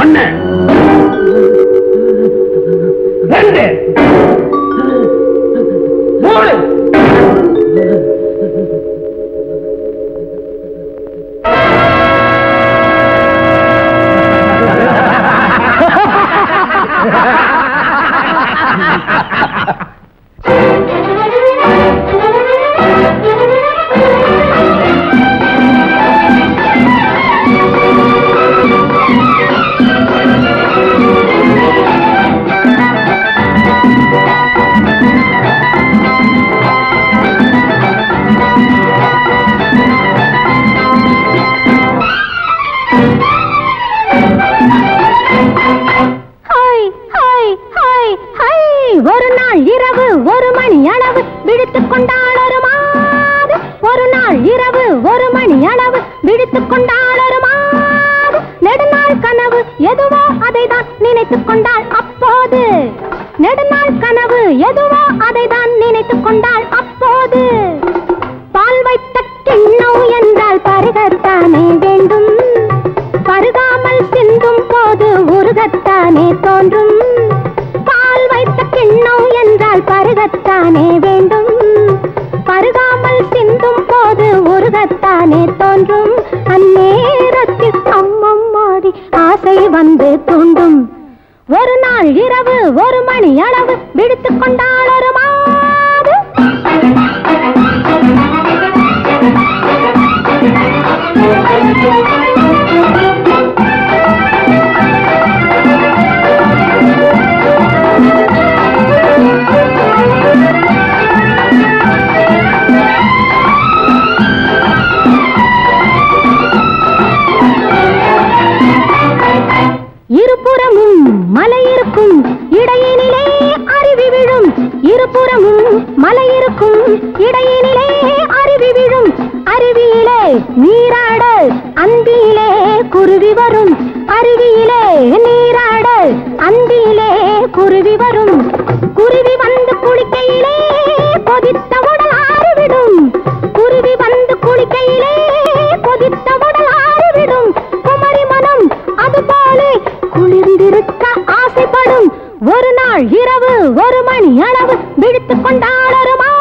ஒண்ணு 2 3 ஒரு நாள் இரவு 1 மணி அளவு விழித்துக் கொண்டாள் ஒரு மாது. ஒரு நாள் இரவு 1 மணி அளவு விழித்துக் கொண்டாள் ஒரு மாது. நெடுநாள் கனவு எதுவோ அதைதான் நினைத்துக் கொண்டாள் அப்போது. நெடுநாள் கனவு எதுவோ அதைதான் நினைத்துக் கொண்டாள் அப்போது. பால் வைத்த கிண்ணம் என்றால் பருகத்தானே வேண்டும். பருகாமல் சிந்தும் போது உருகத்தானே தோன்றும். பால் வைத்த கிண்ணம் என்றால் பருகத்தானே வேண்டும். பருகாமல் சிந்தும் போது உருகத்தானே தோன்றும். அந்நேரத்தில் அம்மம்மாடி ஆசை வந்து தூண்டும். ஒரு நாள் இரவு 1 மணி அளவு விழித்துக் கொண்டாள் ஒரு மாது. இருபுறமும் மலை இருக்கும் இடையினிலே அருவி விழும். இருபுறமும் மலை இருக்கும் இடையினிலே அருவி விழும். அருவியிலே நீராட அந்தியிலே குருவி வரும். அருவியிலே நீராட அந்தியிலே குருவி வரும். குருவி வந்து குளிக்கையிலே கொதித்த உடல் ஆறிவிடும். குருவி வந்து குளிக்கையிலே கொதித்த உடல் ஆறிவிடும். குமரி மனம் அதுபோல குளிர்ந்திருக்க ஆசைப்படும். ஒரு நாள் இரவு 1 மணி அளவு விழித்துக் கொண்டாள் ஒரு மாது.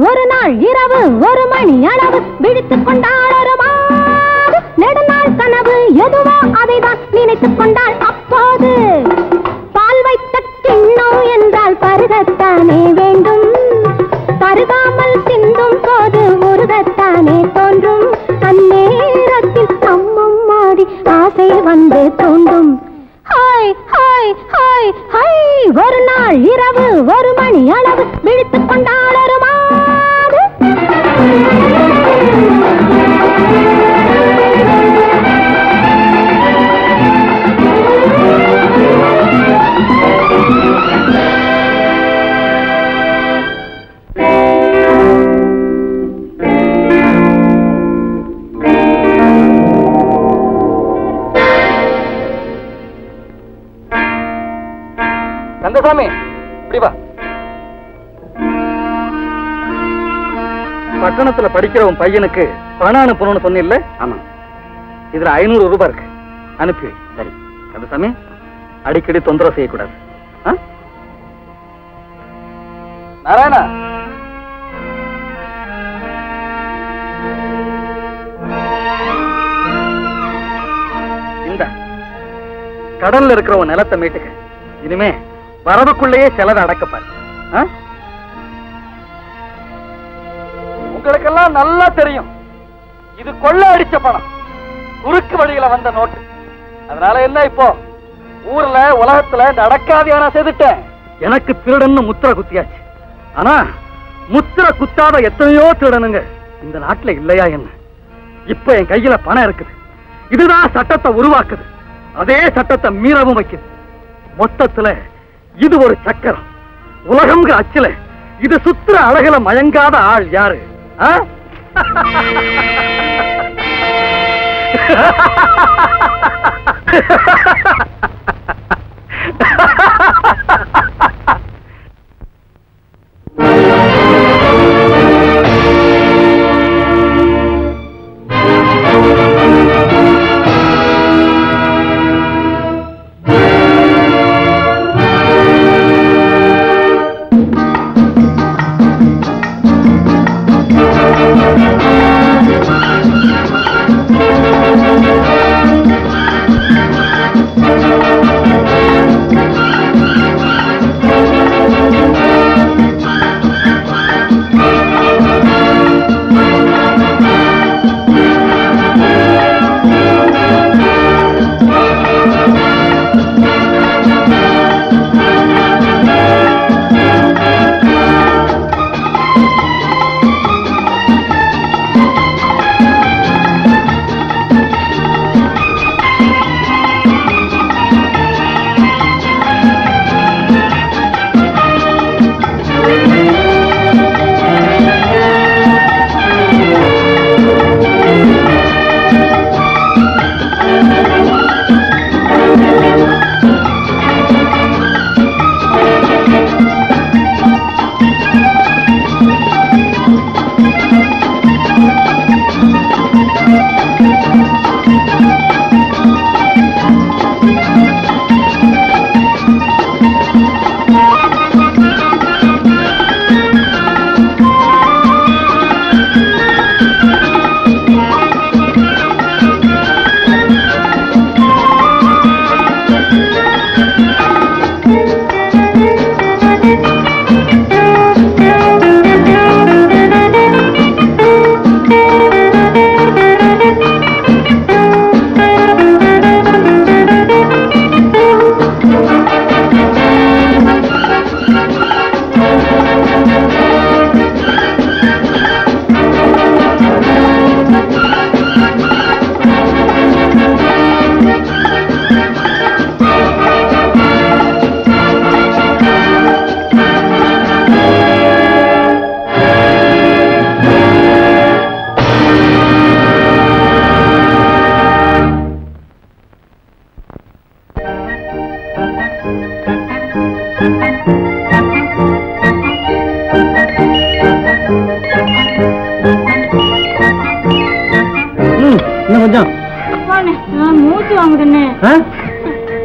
ஒரு நாள் இரவு 1 மணி அளவு விழித்துக் கொண்டாள் ஒரு மாது. நெடுநாள் கனவு எதுவோ அதைதான் நினைத்துக் கொண்டாள் அப்போது. பால் வைத்த கிண்ணம் என்றால் பருகத்தானே வேண்டும். பருகாமல் சிந்தும் போது உருகத்தானே தோன்றும். அந்நேரத்தில் அம்மம்மாடி ஆசை வந்து தூண்டும். Hi hi hi hi. ஒரு நாள் இரவு 1 மணி அளவு விழித்துக் கொண்டாள் ஒரு மாது. கந்தசாமி இப்படி வா. பட்டணத்துல படிக்கிறவன் பையனுக்கு பணம் அனுப்பணும்னு சொன்னில்ல? ஆமா. இதுல 500 ரூபாய் இருக்கு, அனுப்பி. சரி கந்தசாமி, அடிக்கடி தொந்தரவு செய்யக்கூடாது. நாராயணா, இந்த கடல்ல இருக்கிறவன் நிலத்தை மீட்டுக்க இனிமே வரவுக்குள்ளேயே செலவை அடக்கப்பாரு. உங்களுக்கெல்லாம் நல்லா தெரியும் இது கொள்ள அடிச்ச பணம், குறுக்கு வழியில வந்த நோட்டு. அதனால என்ன இப்போ ஊர்ல உலகத்துல நடக்காதியான செய்துட்டேன். எனக்கு திருடன்னு முத்திர குத்தியாச்சு. ஆனா முத்திர குத்தாத எத்தனையோ திருடனுங்க இந்த நாட்டுல இல்லையா என்ன? இப்ப என் கையில பணம் இருக்குது. இதுதான் சட்டத்தை உருவாக்குது. அதே சட்டத்தை மீறவும் வைக்குது. மொத்தத்துல இது ஒரு சக்கரம். உலகம்ங்கிற அச்சுல இது சுத்திர அழகுல மயங்காத ஆள் யாரு?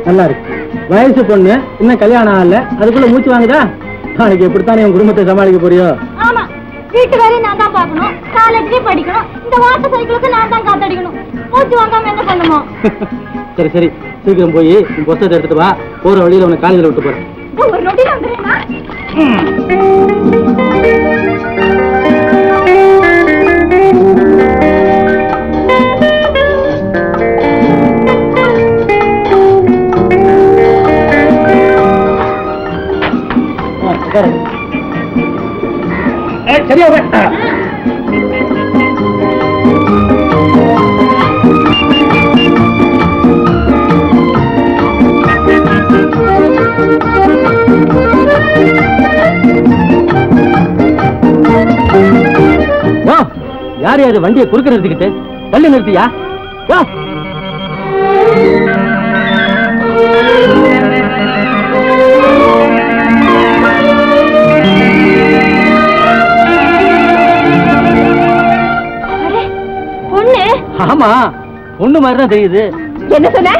நல்லா இருக்கு. வயசு பொண்ணு இன்னும் கல்யாணம் ஆகல, அதுக்குள்ள மூச்சு வாங்குதா? நாளைக்கு எப்படித்தான் உன் குடும்பத்தை சமாளிக்க போறியோ? ஆமா, வீட்டு வேலையை நான் தான் பாக்கணும், காலேஜ்லயே படிக்கணும், இந்த வாட்டர் சைக்கிளுக்கு நான் தான் காத்தடிக்கணும். மூச்சு வாங்காம என்ன பண்ணுமோ? சரி சரி, சீக்கிரம் போய் உன் புத்தகத்தை எடுத்துட்டு வா. போற வழியில உன்னை காலேஜில் விட்டு போறேன். ஒரு நொடியில வந்துடுறேன். சரியா யார் யாரு வண்டியை குறுக்க நிறுத்திக்கிட்டு தள்ளி நிறுத்தியா? ஆமா, பொண்ணு மாதிரிதான் தெரியுது. என்ன சொன்ன?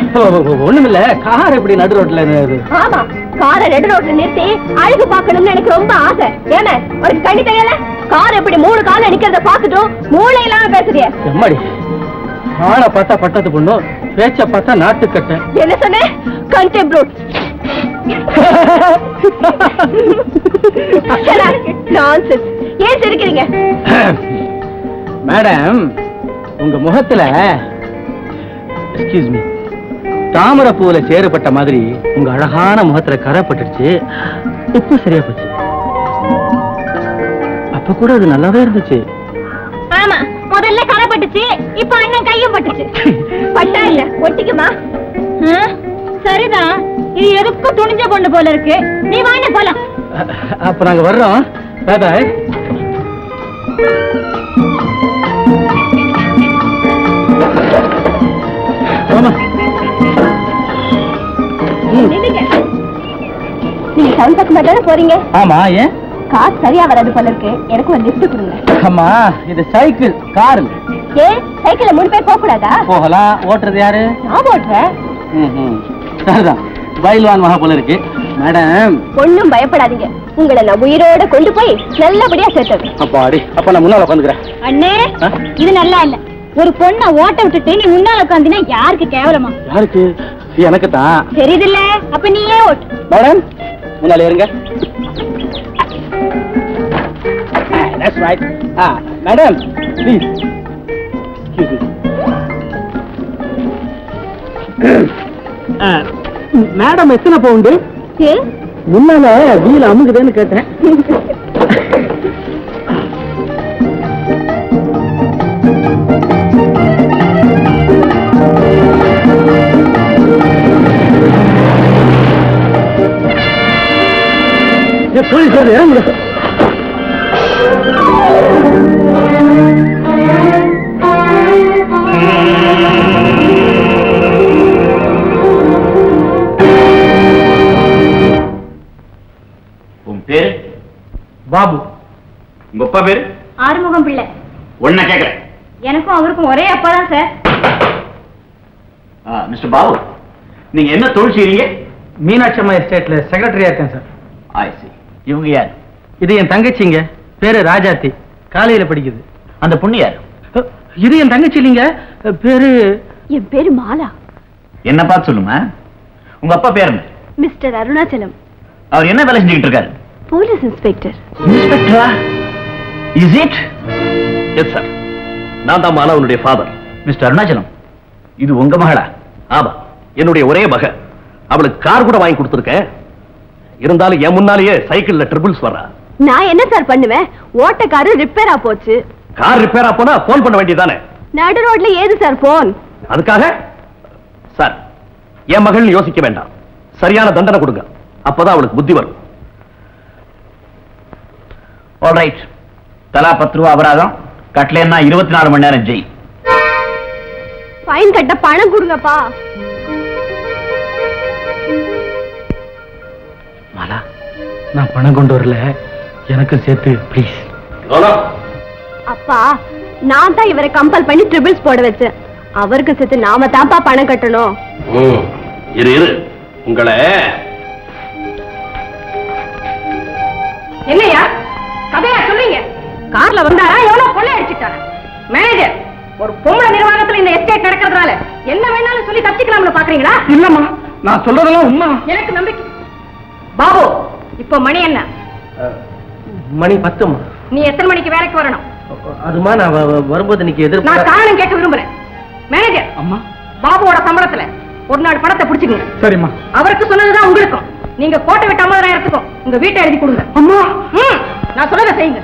ஒண்ணும் இல்ல, கார் எப்படி நடு ரோட்ல? ஆமா, காரை நடு ரோட்ல நிறுத்தி அழகு பாக்கணும்னு எனக்கு ரொம்ப ஆசை. ஏன்னா ஒரு கண்ணி தெரியல, கார் எப்படி 3 கால நிக்கிறத பாத்துட்டும் மூளை இல்லாம பேசுறிய. எம்மாடி, ஆளை பார்த்தா பட்டத்து பொண்ணு, பேச்ச பார்த்தா நாட்டுக்கட்ட. என்ன சொன்ன? கண்டெம்ப்ரூட். ஏன் சிரிக்கிறீங்க? மேடம், உங்க முகத்துல எக்ஸ்கியூஸ் மீ, தாமரை பூவில சேறுபட்ட மாதிரி உங்க அழகான முகத்துல கரைப்பட்டுருச்சு. இப்ப சரியா போச்சு. அப்ப கூட அது நல்லாவே இருந்துச்சு. ஆமா, முதல்ல கரைப்பட்டுச்சு, இப்ப அண்ணன் கையும் பட்டுச்சு. பட்டா இல்ல, ஒட்டிக்குமா? சரிதான், இது எதுக்கும் துணிஞ்ச பொண்ணு போல இருக்கு. நீ வாங்க போலாம். அப்ப நாங்க வர்றோம். பாய். நீங்க டவுன் பக்கம் தானே போறீங்க? ஆமா. ஏன்? காசு சரியா வராது போல இருக்கு, எனக்கு ஒரு லிஃப்ட் கொடுங்க. அம்மா, இது சைக்கிள், கார். ஏன் சைக்கிள்ல 3 பேர் போக கூடாதா? போகலாம். ஓட்டுறது யாரு? நான் ஓட்டுறேன். சரிதான், பயில்வான் மகா போல இருக்கு. மேடம், ஒண்ணும் பயப்படாதீங்க, உங்களை நான் உயிரோட கொண்டு போய் நல்லபடியா சேர்த்துறேன். அப்பாடி, அப்ப நான் முன்னால உட்காந்துக்கிறேன். அண்ணே, இது நல்லா இல்ல. ஒரு பொண்ணை ஓட்ட விட்டுட்டு நீ முன்னால உட்காந்தினா யாருக்கு கேவலமா? யாருக்கு? எனக்கு தான். தெரியுதுல்ல, அப்ப நீயே ஓட்டு. மேடம், முன்னால இருங்க. That's right. Madam, please. Madam, எத்தனை பவுண்டு? முன்னால வீல் அமுகுதுன்னு கேட்டேன். போலீஸ் இறங்குங்க. உன் பேரு? பாபு. உங்க அப்பா பேரு? ஆறுமுகம் பிள்ளை. ஒன்ன கேக்குறேன். எனக்கும் அவருக்கும் ஒரே அப்பா தான் சார். மிஸ்டர் பாபு, நீங்க என்ன தொழில் செய்றீங்க? மீனாட்சி அம்மா எஸ்டேட்ல செக்ரட்டரியா இருக்கேன் சார். ஐ சி. இவங்க யார்? இது என் தங்கச்சிங்க, பேரு ராஜாத்தி, காலையில படிக்குது. அந்த பொண்ணு யார்? இது என் தங்கச்சி இல்லைங்க, பேரு? என் பேரு மாலா. என்ன பார்த்து சொல்லுமா. உங்க அப்பா பேர் என்ன? மிஸ்டர் அருணாச்சலம். அவர் என்ன வேலை செஞ்சுக்கிட்டு இருக்காரு? Police inspector. இன்ஸ்பெக்டரா? Is it? எஸ் சார், நான் தான் மாலாவுடைய ஃபாதர். மிஸ்டர் அருணாச்சலம், இது உங்க மகளா? ஆமா, என்னுடைய ஒரே மக. அவளுக்கு கார் கூட வாங்கி கொடுத்துருக்கேன். இருந்தாலும் என் முன்னாலேயே சைக்கிள்ல ட்ரிபிள்ஸ் வர்றா. நான் என்ன சார் பண்ணுவேன்? ஓட்டக்காரு ரிப்பேரா போச்சு. கார் ரிப்பேரா போனா போன் பண்ண வேண்டியதானே? நடு ரோட்ல ஏது சார் போன்? அதுக்காக சார், என் மகள் யோசிக்க வேண்டாம், சரியான தண்டனை கொடுங்க, அப்பதான் அவளுக்கு புத்தி வரும். ஆல்ரைட், தலா 10 ரூபா அபராதம், கட்டலைன்னா 24 மணி நேரம் ஜெயில். ஃபைன் கட்ட பணம் கொடுங்கப்பா. மாலா, நான் பணம் கொண்டு வரல, எனக்கு சேர்த்து ப்ளீஸ். அப்பா, நான் தான் இவரை கம்பல் பண்ணி ட்ரிபிள்ஸ் போட வச்சேன். அவருக்கு சேர்த்து நாம தான்ப்பா பணம் கட்டணும். இரு இரு, உங்களை என்னையா கதையா சொல்றீங்க? கார்ல வந்தாரா, எவ்வளவு கொள்ளை அடிச்சுட்டாரா? மேனேஜர், ஒரு பொம்பளை நிர்வாகத்துல இந்த எஸ்டேட் நடக்கிறதுனால என்ன வேணாலும் சொல்லி தப்பிக்கலாம்னு பாக்குறீங்களா? இல்லம்மா, நான் சொல்றதெல்லாம் உண்மை. எனக்கு நம்பிக்கை. பாபு, இப்ப மணி என்ன? மணி 10. நீ எத்தனை மணிக்கு வேலைக்கு வரணும்? அதுமா, நான் வரும்போது இன்னைக்கு நான் காரணம் கேட்க விரும்புறேன். மேனேஜர், அம்மா, பாபுவோட சம்பளத்துல ஒரு நாள் பணத்தை பிடிச்சுக்கங்க. சரிம்மா. அவருக்கு சொன்னதுதான் உங்களுக்கும். நீங்க கோட்டை விட்டு 50,000 உங்க வீட்டை எழுதி கொடுங்க. அம்மா, நான் சொல்றதை செய்யுங்க.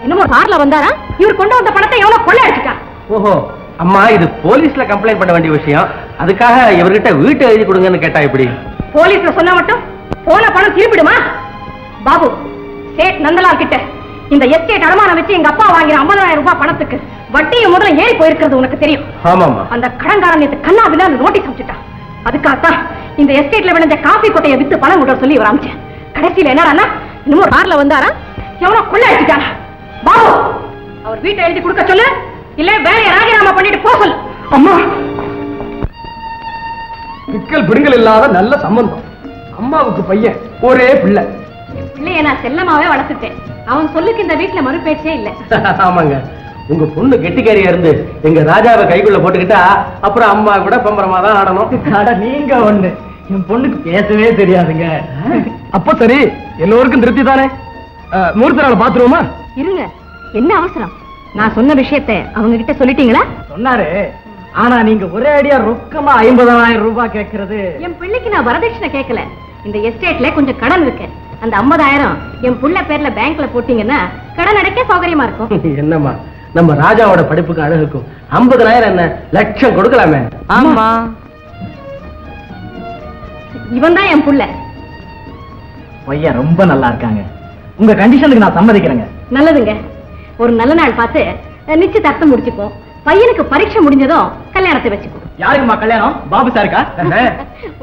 இன்னும் கார்ல வந்தாரா? இவர் கொண்டு வந்த பணத்தை எவ்வளவு கொள்ளை அடிச்சுட்டார்? ஓஹோ, அம்மா, இது போலீஸ்ல கம்ப்ளைண்ட் பண்ண வேண்டிய விஷயம். அதுக்காக இவர்கிட்ட வீட்டை எழுதி கொடுங்கன்னு கேட்டா எப்படி? போலீஸ்ல சொன்னா மட்டும் போன பணம் திருப்பிடுமா? பாபு, சேட் நந்தலால் கிட்ட இந்த எஸ்டேட் அடமானம் வச்சு எங்க அப்பா வாங்கிற 50,000 ரூபாய் பணத்துக்கு வட்டியும் முதல்ல ஏறி போயிருக்கிறது உனக்கு தெரியும். ஆமாமா. அந்த கடன்காரன் நேத்து கண்ணா விழான்னு நோட்டீஸ் அனுப்பிச்சுட்டான். அதுக்காகத்தான் இந்த எஸ்டேட்ல விளைஞ்ச காபி கொட்டையை வித்து பணம் கொண்டு சொல்லி இவர் அமைச்சேன். கடைசியில என்னடா, இன்னும் கார்ல வந்தாரா, எவ்வளவு கொள்ளை அடிச்சுட்டானா? பாபு, அவர் வீட்டை எழுதி கொடுக்க சொல்லு, இல்ல வேலையை ராஜினாமா பண்ணிட்டு போக சொல்லு. அம்மா, பிக்கல் பிடுங்கல் இல்லாத நல்ல சம்பந்தம். அம்மாவுக்கு பையன், ஒரே பிள்ளை. பிள்ளைய நான் செல்லமாவே வளர்த்துட்டேன். அவன் சொல்லுக்கு இந்த வீட்டுல மறுபேச்சே இல்ல. ஆமாங்க, உங்க பொண்ணு கெட்டிக்காரியா இருந்து எங்க ராஜாவை கைக்குள்ள போட்டுக்கிட்டா அப்புறம் அம்மா கூட பம்பரமா தான் ஆடணும். நீங்க ஒண்ணு, என் பொண்ணுக்கு பேசவே தெரியாதுங்க. அப்ப சரி, எல்லோருக்கும் திருப்தி தானே? முகூர்த்த நாள் பாத்துருவோமா? இருங்க, என்ன அவசரம்? நான் சொன்ன விஷயத்தை அவங்க கிட்ட சொல்லிட்டீங்களா? சொன்னாரு. ஆனா நீங்க ஒரே அடியா ரொக்கமா 50,000 ரூபாய் கேட்கறது. என் பிள்ளைக்கு நான் வரதட்சணை கேட்கல. இந்த எஸ்டேட்ல கொஞ்சம் கடன் இருக்கு. அந்த 50,000 என் புள்ள பேர்ல பேங்க்ல போட்டீங்கன்னா கடன் அடைக்க சௌகரியமா இருக்கும். என்னம்மா, நம்ம ராஜாவோட படிப்புக்கு அழகுக்கும் 50,000 என்ன, லட்சம் கொடுக்கலாமே. ஆமா, இவன் தான் என் புள்ள. பையன் ரொம்ப நல்லா இருக்காங்க. உங்க கண்டிஷனுக்கு நான் சம்மதிக்கிறேங்க. நல்லதுங்க. ஒரு நல்ல நாள் பார்த்து நிச்சயதார்த்தம் முடிச்சுப்போம். பையனுக்கு பரீட்சை முடிஞ்சதும் கல்யாணத்தை வச்சுக்கோ. யாருக்குமா கல்யாணம்? பாபு சாருக்கா?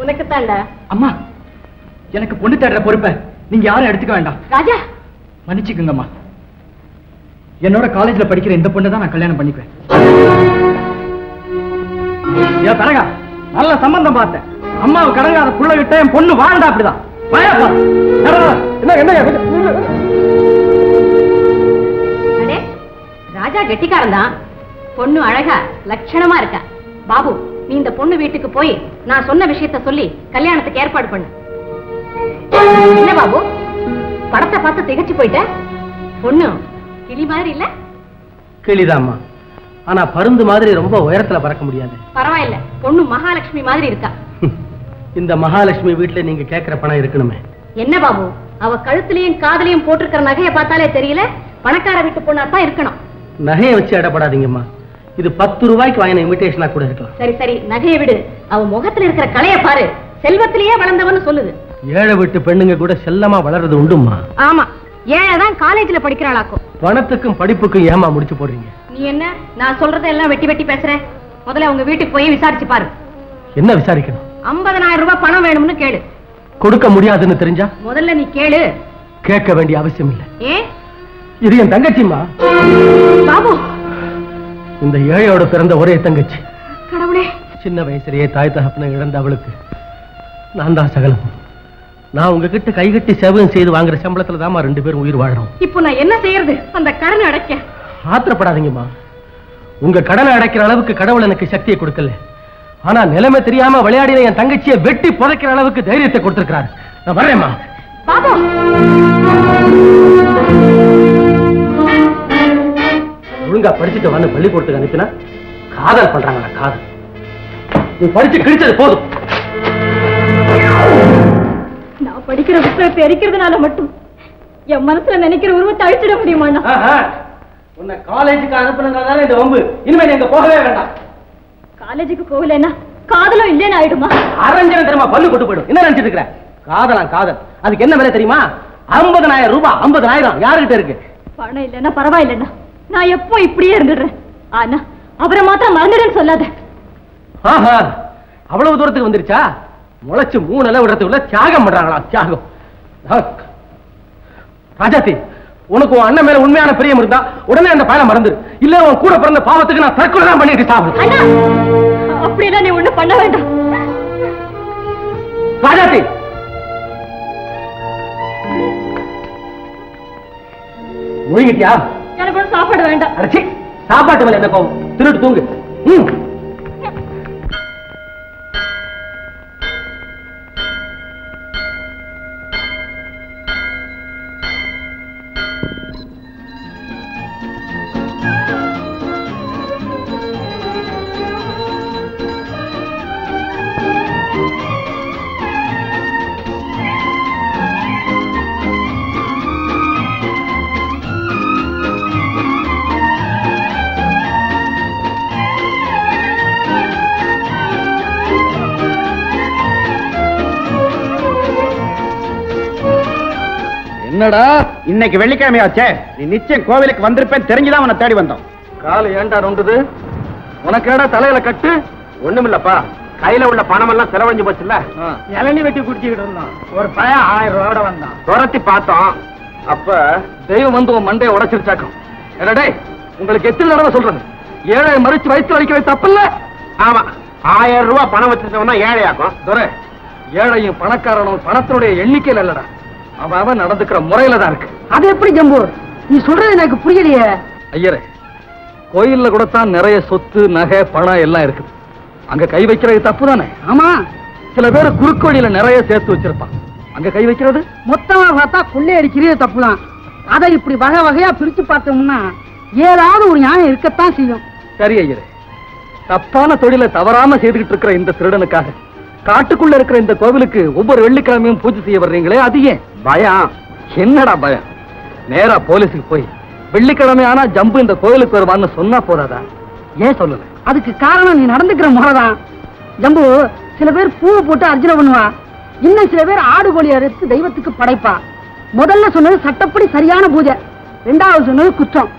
உனக்கு தாண்டா. அம்மா, எனக்கு பொண்ணு தேடுற பொறுப்பை நீங்க யாரும் எடுத்துக்க வேண்டாம். ராஜா, மன்னிச்சுக்குங்கம்மா. என்னோட காலேஜ்ல படிக்கிற இந்த பொண்ணு தான் நான் கல்யாணம் பண்ணிக்குவேன். ஏன் தரகா, நல்ல சம்பந்தம் பார்த்தேன். அம்மாவை கடங்காத புள்ள விட்ட என் பொண்ணு வாழ்ந்தா அப்படிதான். ராஜா கெட்டிக்காரன் தான். பொண்ணு அழகா லட்சணமா இருக்கா. பாபு, நீ இந்த பொண்ணு வீட்டுக்கு போய் நான் சொன்ன விஷயத்த சொல்லி கல்யாணத்துக்கு ஏற்பாடு பண்ணு. என்ன பாபு, படத்தை பார்த்து திகச்சு போயிட்ட? பொண்ணு கிளி மாதிரி இல்ல? கிளிதாம்மா, ஆனா பருந்து மாதிரி ரொம்ப உயரத்துல பறக்க முடியாது. பரவாயில்ல, பொண்ணு மகாலட்சுமி மாதிரி இருக்கா. இந்த மகாலட்சுமி வீட்டுல நீங்க கேட்கிற பணம் இருக்கணுமே. என்ன பாபு, அவ கழுத்துலயும் காதலையும் போட்டிருக்கிற நகையை பார்த்தாலே தெரியல பணக்கார வீட்டு பொண்ணா தான் இருக்கணும். நகையை வச்சு இடப்படாதீங்கம்மா. இது 10 ரூபாய்க்கு வாங்கின இன்விடேஷனா கூட இருக்கலாம். சரி சரி, நகையை விடு. அவ முகத்துல இருக்கிற கலையை பாரு. செல்வத்திலேயே வளர்ந்தவன்னு சொல்லுது. ஏழை வீட்டு பெண்ணுங்க கூட செல்லமா வளர்றது உண்டுமா? ஆமா, ஏழைதான் காலேஜ்ல படிக்கிறாளாக்கும். பணத்துக்கும் படிப்புக்கும் ஏமா முடிச்சு போடுறீங்க? நீ என்ன, நான் சொல்றதை எல்லாம் வெட்டி வெட்டி பேசுற? முதல்ல உங்க வீட்டுக்கு போய் விசாரிச்சு பாரு. என்ன விசாரிக்கணும்? 50,000 ரூபாய் பணம் வேணும்னு கேளு. கொடுக்க முடியாதுன்னு தெரிஞ்சா? முதல்ல நீ கேளு. கேட்க வேண்டிய அவசியம் இல்லை. ஏன்? இது என் தங்கச்சிமா. பாபு, இந்த ஏழையோட பிறந்த ஒரே தங்கச்சி. கடவுளே. சின்ன வயசுலயே தாய் தகப்பனை இழந்த அவளுக்கு நான் தான் சகலம். நான் உங்ககிட்ட கைகட்டி சேவகம் செய்து வாங்குற சம்பளத்துல தாமா 2 பேரும் உயிர் வாழறோம். இப்போ நான் என்ன செய்யறது? அந்த கடனை அடைக்க. ஆத்திரப்படாதீங்கம்மா. உங்க கடனை அடைக்கிற அளவுக்கு கடவுள் எனக்கு சக்தியை கொடுக்கல. ஆனா நிலைமை தெரியாம விளையாடின என் தங்கச்சியை வெட்டி புதைக்கிற அளவுக்கு தைரியத்தை கொடுத்திருக்கிறார். நான் வர்றேம்மா. பாபு, ஒழுங்கா படிச்சுட்டு வந்து பள்ளிக்கூடத்துக்கு அனுப்பினா காதல் பண்றாங்களா? காதல் நீ படிச்சு கிழிச்சது போதும். நான் படிக்கிற புத்தகத்தை எரிக்கிறதுனால மட்டும் என் மனசுல நினைக்கிற உருவத்தை அழிச்சிட முடியுமா? உன்னை காலேஜுக்கு அனுப்புனதால இந்த வம்பு. இனிமே நீங்க போகவே வேண்டாம். காலேஜுக்கு போகலன்னா காதலும் இல்லைன்னு ஆயிடுமா? அரஞ்சனம் தெரியுமா? பல்லு கொட்டு போயிடும். என்ன நினைச்சிட்டு இருக்கிற? காதலாம் காதல். அதுக்கு என்ன விலை தெரியுமா? 50,000 ரூபாய். 50,000 யாருகிட்ட இருக்கு? பணம் இல்லைன்னா பரவாயில்லைன்னா நான் எப்போ இப்படியே இருந்துடுறேன். ஆனா அவரை மாத்திரம் மறந்துடுன்னு சொல்லாத. அவ்வளவு தூரத்துக்கு வந்துருச்சா? முளைச்சு 3 இலை விடுறதுக்குள்ள தியாகம் பண்றாங்களா? தியாகம். ராஜாத்தி, உனக்கு உன் அண்ணன் மேல உண்மையான பிரியம் இருந்தா உடனே அந்த பயணம் மறந்துரு. இல்ல உன் கூட பிறந்த பாவத்துக்கு நான் தற்கொலை தான் பண்ணிட்டு சாப்பிடும். அப்படியெல்லாம் நீ ஒண்ணு பண்ண வேண்டாம். ராஜாத்தி, முழுங்கிட்டியா? எனக்கு ஒன்றும் சாப்பாடு வேண்டாம். அடச்சி, சாப்பாட்டு மேல என்ன கோவம்? திருட்டு தூங்கு. என்னடா இன்னைக்கு வெள்ளிக்கிழமையாச்சே, நீ நிச்சயம் கோவிலுக்கு வந்திருப்பேன் தெரிஞ்சுதான் உன்னை தேடி வந்தோம். கால ஏண்டா நொண்டுது? உனக்கு ஏடா தலையில கட்டு? ஒண்ணுமில்லப்பா, கையில உள்ள பணம் எல்லாம் செலவழிஞ்சு போச்சுல்ல. இளநீ வெட்டி குடிச்சுக்கிட்டு இருந்தான். ஒரு பையன் 1000 ரூபாயோட வந்தான். துரத்தி பார்த்தோம். அப்ப தெய்வம் வந்து உன் மண்டையை உடைச்சிருச்சாக்கும். என்னடே, உங்களுக்கு எத்தனை தடவை சொல்றது? ஏழை மறிச்சு வயிற்று வலிக்கிறது தப்பில்ல? ஆமா, 1000 ரூபாய் பணம் வச்சிருந்தவனா ஏழையாக்கும். துரை, ஏழையும் பணக்காரனும் பணத்தினுடைய எண்ணிக்கையில் இல்லடா, அவன் நடந்துக்கிற முறையில தான் இருக்கு. அது எப்படி ஜம்பு? நீ சொல்றது எனக்கு புரியலையே. ஐயரே, கோயில்ல கூட தான் நிறைய சொத்து நகை பணம் எல்லாம் இருக்குது. அங்க கை வைக்கிறது தப்பு தானே? ஆமா, சில பேர் குறுக்கு வழியில நிறைய சேர்த்து வச்சிருப்பான். அங்க கை வைக்கிறது மொத்தமா பார்த்தா கொள்ளை அடிக்கிறதே தப்புதான். அதை இப்படி வகை வகையா பிரிச்சு பார்த்தோம்னா ஏதாவது ஒரு நியாயம் இருக்கத்தான் செய்யும். சரி ஐயரே, தப்பான தொழிலை தவறாம செய்துகிட்டு இருக்கிற இந்த திருடனுக்காக காட்டுக்குள்ள இருக்கிற இந்த கோவிலுக்கு ஒவ்வொரு வெள்ளிக்கிழமையும் பூஜை செய்ய வர்றீங்களே, அது ஏன்? பயம். என்னடா பயம்? நேரா போலீஸுக்கு போய் வெள்ளிக்கிழமை ஆனா ஜம்பு இந்த கோவிலுக்கு வருவான்னு சொன்னா போதாதா? ஏன் சொல்லல? அதுக்கு காரணம் நீ நடந்துக்கிற முறைதான். ஜம்பு, சில பேர் பூவை போட்டு அர்ச்சனை பண்ணுவா, இன்னும் சில பேர் ஆடு கோழி அறுத்து தெய்வத்துக்கு படைப்பா. முதல்ல சொன்னது சட்டப்படி சரியான பூஜை, ரெண்டாவது சொன்னது குற்றம்.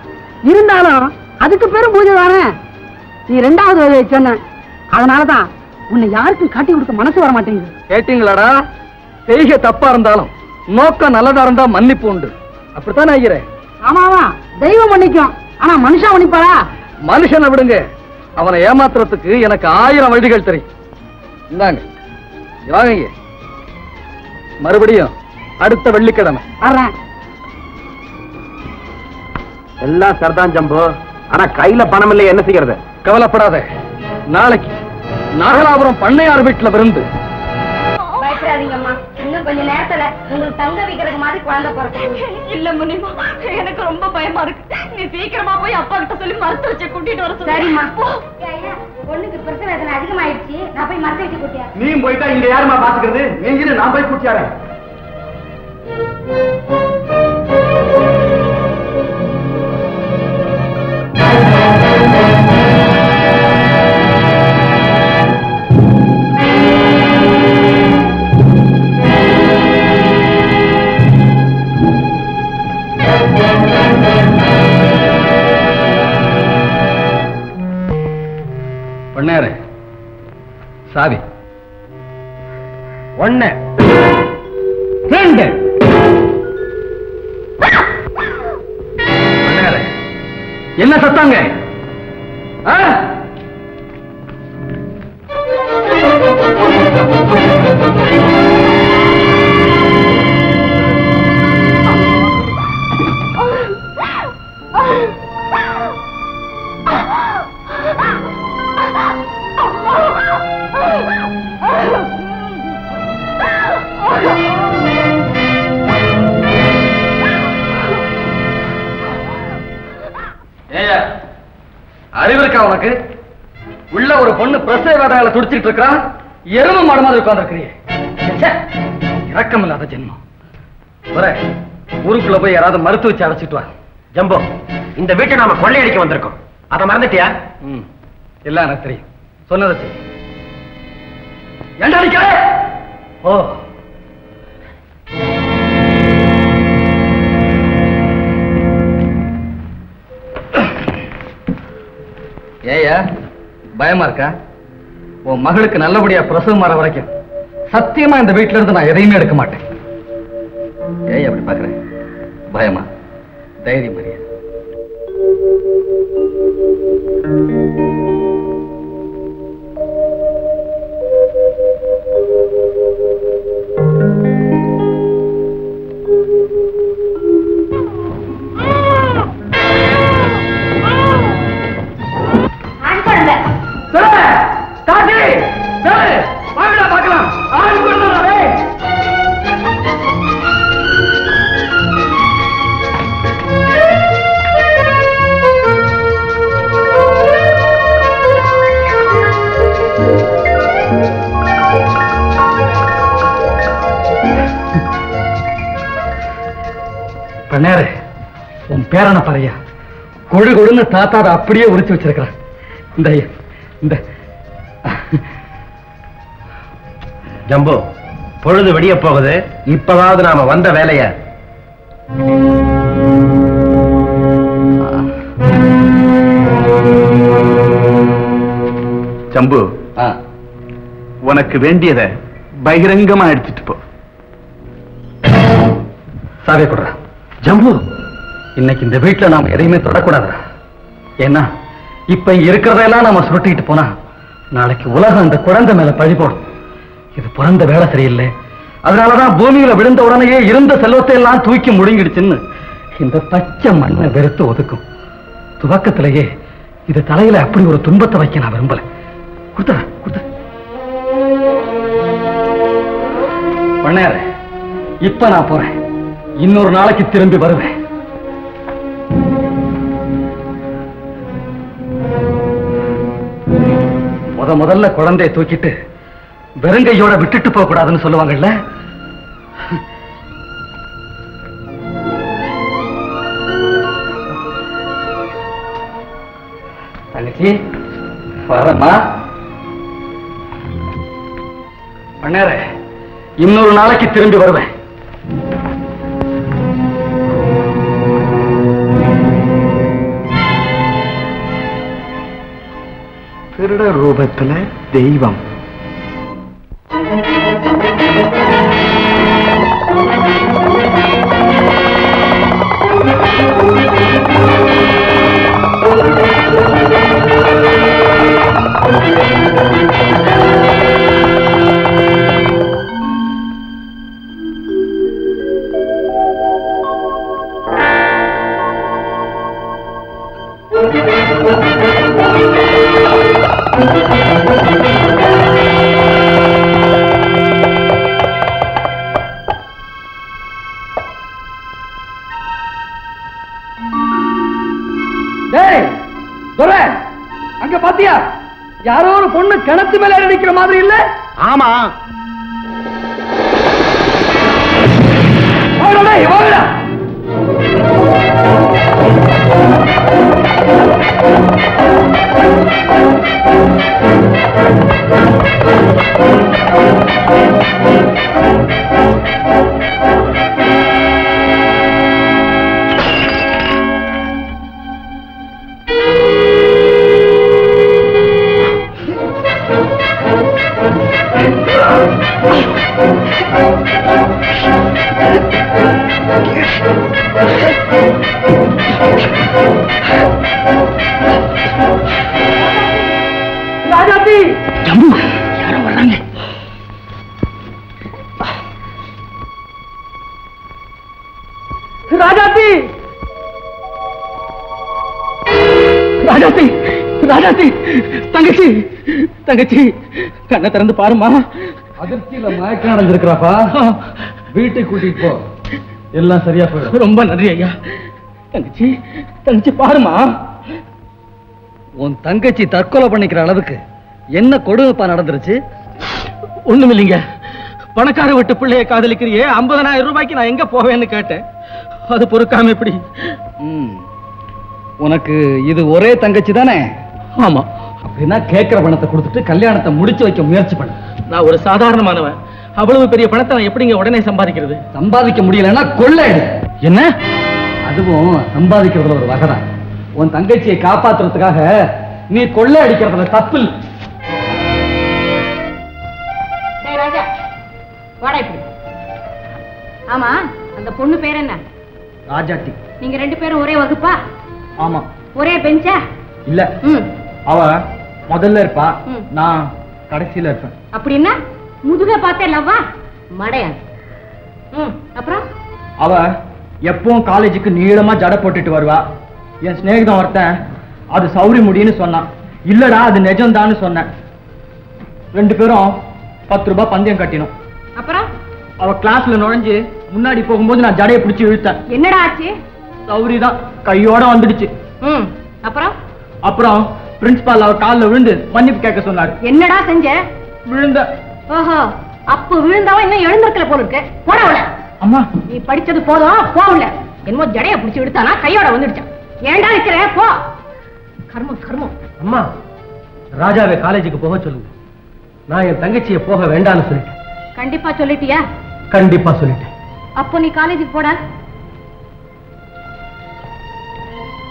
இருந்தாலும் அதுக்கு பேரும் பூஜை தானே. நீ ரெண்டாவது வகையை சொன்ன, அதனாலதான் உன்னை யாருக்கும் காட்டி கொடுக்க மனசு வர மாட்டேங்குது. கேட்டீங்களாடா? செய்க தப்பா இருந்தாலும் நோக்கம் நல்லதா இருந்தா மன்னிப்பு உண்டு. அப்படித்தானே ஐயரே? ஆமாவா, தெய்வம் மன்னிக்கும், ஆனா மனுஷன் மன்னிப்பாரா? மனுஷனை விடுங்க, அவனை ஏமாத்துறதுக்கு எனக்கு 1000 வழிகள் தெரியும். இந்தாங்க, வாங்க. மறுபடியும் அடுத்த வெள்ளிக்கிழமை வர்றேன். எல்லாம் சரிதான் ஜம்பு, ஆனா கையில பணம் இல்லை, என்ன செய்யறது? கவலைப்படாத, நாளைக்கு நாகலாபுரம் பண்ணையார் வீட்டுல விருந்து. பயப்படாதீங்கம்மா, இன்னும் கொஞ்ச நேரத்துல உங்களுக்கு தங்க வைக்கிறது மாதிரி குழந்தை பிறக்கும். இல்ல முனிமா, எனக்கு ரொம்ப பயமா இருக்கு. நீ சீக்கிரமா போய் அப்பா கிட்ட சொல்லி மருத்துவ வச்சு கூட்டிட்டு வர சொல்லு. சரிம்மா. பொண்ணுக்கு பிரசவ வேதனை அதிகமாயிடுச்சு, நான் போய் மருத்துவ வச்சு கூட்டியா. நீ போயிட்டா இங்க யாருமா பாத்துக்கிறது? நீங்க நான் போய் கூட்டியாரேன். பண்ணையாரே, சாவி. 1 2. பண்ணையாரே, என்ன சத்தாங்க? அறிவு இருக்கா உனக்கு? உள்ள ஒரு பொண்ணு பிரசவ வேதனையில துடிச்சிட்டு இருக்கா, எரும மாடு மாதிரி உட்கார்ந்துருக்கிறியே. இரக்கம் இல்லாத ஜென்மம். ஊருக்குள்ள போய் யாராவது மருத்துவ வச்சு அடைச்சிட்டு வா. ஜம்போ, இந்த வீட்டை நாம கொள்ளையடிக்க வந்திருக்கோம், அதை மறந்துட்டியா? எல்லாம் எனக்கு தெரியும், சொன்னதை செய்ய. ஏண்டா அடிக்கிற? ஓ, ஏயா பயமா இருக்கா? உன் மகளுக்கு நல்லபடியா பிரசவம் வர வரைக்கும் சத்தியமா இந்த வீட்டுல இருந்து நான் எதையுமே எடுக்க மாட்டேன். ஏய் அப்படி பாக்குறேன்? பயமா? தைரியம் மரியா? பண்ணேரு, உன் பேரனை பாரியா, கொடு கொடுன்னு தாத்தா அதை அப்படியே உரிச்சு வச்சிருக்கிறான். இந்த ஜம்போ, பொழுது வெடிய போகுது, இப்பவாவது நாம வந்த வேலைய. ஜம்பு, உனக்கு வேண்டியதை பகிரங்கமா எடுத்துட்டு போ. சாவே கொடுற. ஜம்பு, இன்னைக்கு இந்த வீட்டுல நாம எதையுமே தொடக்கூடாது. ஏன்னா இப்ப இங்க இருக்கிறதெல்லாம் நாம சுருட்டிட்டு போனா நாளைக்கு உலகம் இந்த குழந்தை மேல பழி போடும். இது பிறந்த வேலை சரியில்லை. அதனாலதான் பூமியில விழுந்த உடனேயே இருந்த செல்வத்தை எல்லாம் தூக்கி முழுங்கிடுச்சுன்னு இந்த பச்சை மண்ணை வெறுத்து ஒதுக்கும். துவக்கத்திலேயே இது தலையில அப்படி ஒரு துன்பத்தை வைக்க நான் விரும்பல. கொடுத்த பண்ணேற இப்ப நான் போறேன். இன்னொரு நாளைக்கு திரும்பி வருவேன். முதல்ல குழந்தையை தூக்கிட்டு வெறுங்கையோட விட்டுட்டு போக கூடாதுன்னு சொல்லுவாங்கல்ல. தங்கச்சி வரமா பண்ணேற இன்னொரு நாளைக்கு திரும்பி வருவேன். திருட ரூபத்துல தெய்வம். அங்க பாத்தியா யாரோ ஒரு பொண்ணு கிணத்து மேல நிக்கிற மாதிரி இல்ல? ஆமா. ராஜாத்தி ஜம்பு யாரோ வர்றாங்க. ராஜாத்தி ராஜாத்தி ராஜாத்தி தங்கச்சி தங்கச்சி கண்ணை திறந்து பாருமா. அதிர்ச்சியில மயக்கம் அடைஞ்சிருக்கிறாப்பா. வீட்டுக்கு கூட்டிட்டு போ, எல்லாம் சரியா போயிடும். ரொம்ப நன்றி ஐயா. தங்கச்சி தங்கச்சி பாருமா. உன் தங்கச்சி தற்கொலை பண்ணிக்கிற அளவுக்கு என்ன கொடுமைப்பா நடந்துருச்சு? ஒண்ணும் இல்லைங்க, பணக்கார வீட்டு பிள்ளைய காதலிக்கிறியே, 50,000 ரூபாய்க்கு நான் எங்க போவேன்னு கேட்டேன். அது பொறுக்காம எப்படி? உனக்கு இது ஒரே தங்கச்சி தானே? ஆமா. அப்படின்னா கேட்கிற பணத்தை கொடுத்துட்டு கல்யாணத்தை முடிச்சு வைக்க முயற்சி பண்ண. நான் ஒரு சாதாரணமானவன், அவ்வளவு பெரிய பணத்தை நான் எப்படிங்க உடனே சம்பாதிக்கிறது? சம்பாதிக்க முடியலன்னா கொள்ளை. என்ன? அதுவும் சம்பாதிக்கிறதுல ஒரு வகைதான். உன் தங்கச்சியை காப்பாத்துறதுக்காக நீ கொள்ளை அடிக்கிறதுல தப்பு இல்லை. ஆமா, அந்த பொண்ணு பேர் என்ன? ராஜாத்தி. நீங்க 2 பேரும் ஒரே வகுப்பா? ஆமா. ஒரே பெஞ்சா? இல்ல, அவ முதல்ல இருப்பா, நான் கடைசியில இருப்பேன். அப்படின்னா முதுக பார்த்தே லவ்வா மடையா? அப்புறம் அவ எப்பவும் காலேஜுக்கு நீளமா ஜடை போட்டுட்டு வருவா. என் சிநேகிதம் ஒருத்தன் அது சௌரி முடின்னு சொன்னான். இல்லடா அது நிஜம்தான்னு சொன்னேன். 2 பேரும் 10 ரூபாய் பந்தயம் கட்டினோம். அப்புறம் அவ கிளாஸ்ல நுழைஞ்சு முன்னாடி போகும்போது நான் ஜடையை பிடிச்சு இழுத்தேன். என்னடா ஆச்சு? சௌரி தான் கையோட வந்துடுச்சு. அப்புறம் பிரின்சிபால் அவ காலில் விழுந்து மன்னிப்பு கேட்க சொன்னாரு. என்னடா செஞ்ச? விழுந்த. ஓஹோ, அப்ப விழுந்தவன் இன்னும் எழுந்திருக்கல போல இருக்கு. போடவுல. அம்மா, நீ படிச்சது போதும், போகல. என்னமோ ஜடையை பிடிச்சு இழுத்தானா கையோட வந்துடுச்சான். ஏண்டா இருக்கிற? போ. கர்மம் கர்மம். அம்மா, ராஜாவை காலேஜுக்கு போக சொல்லுங்க. நான் என் தங்கச்சியை போக வேண்டாம்னு சொல்லிட்டேன். கண்டிப்பா சொல்லிட்டியா? கண்டிப்பா சொல்லிட்டேன். அப்போ நீ காலேஜுக்கு போடா.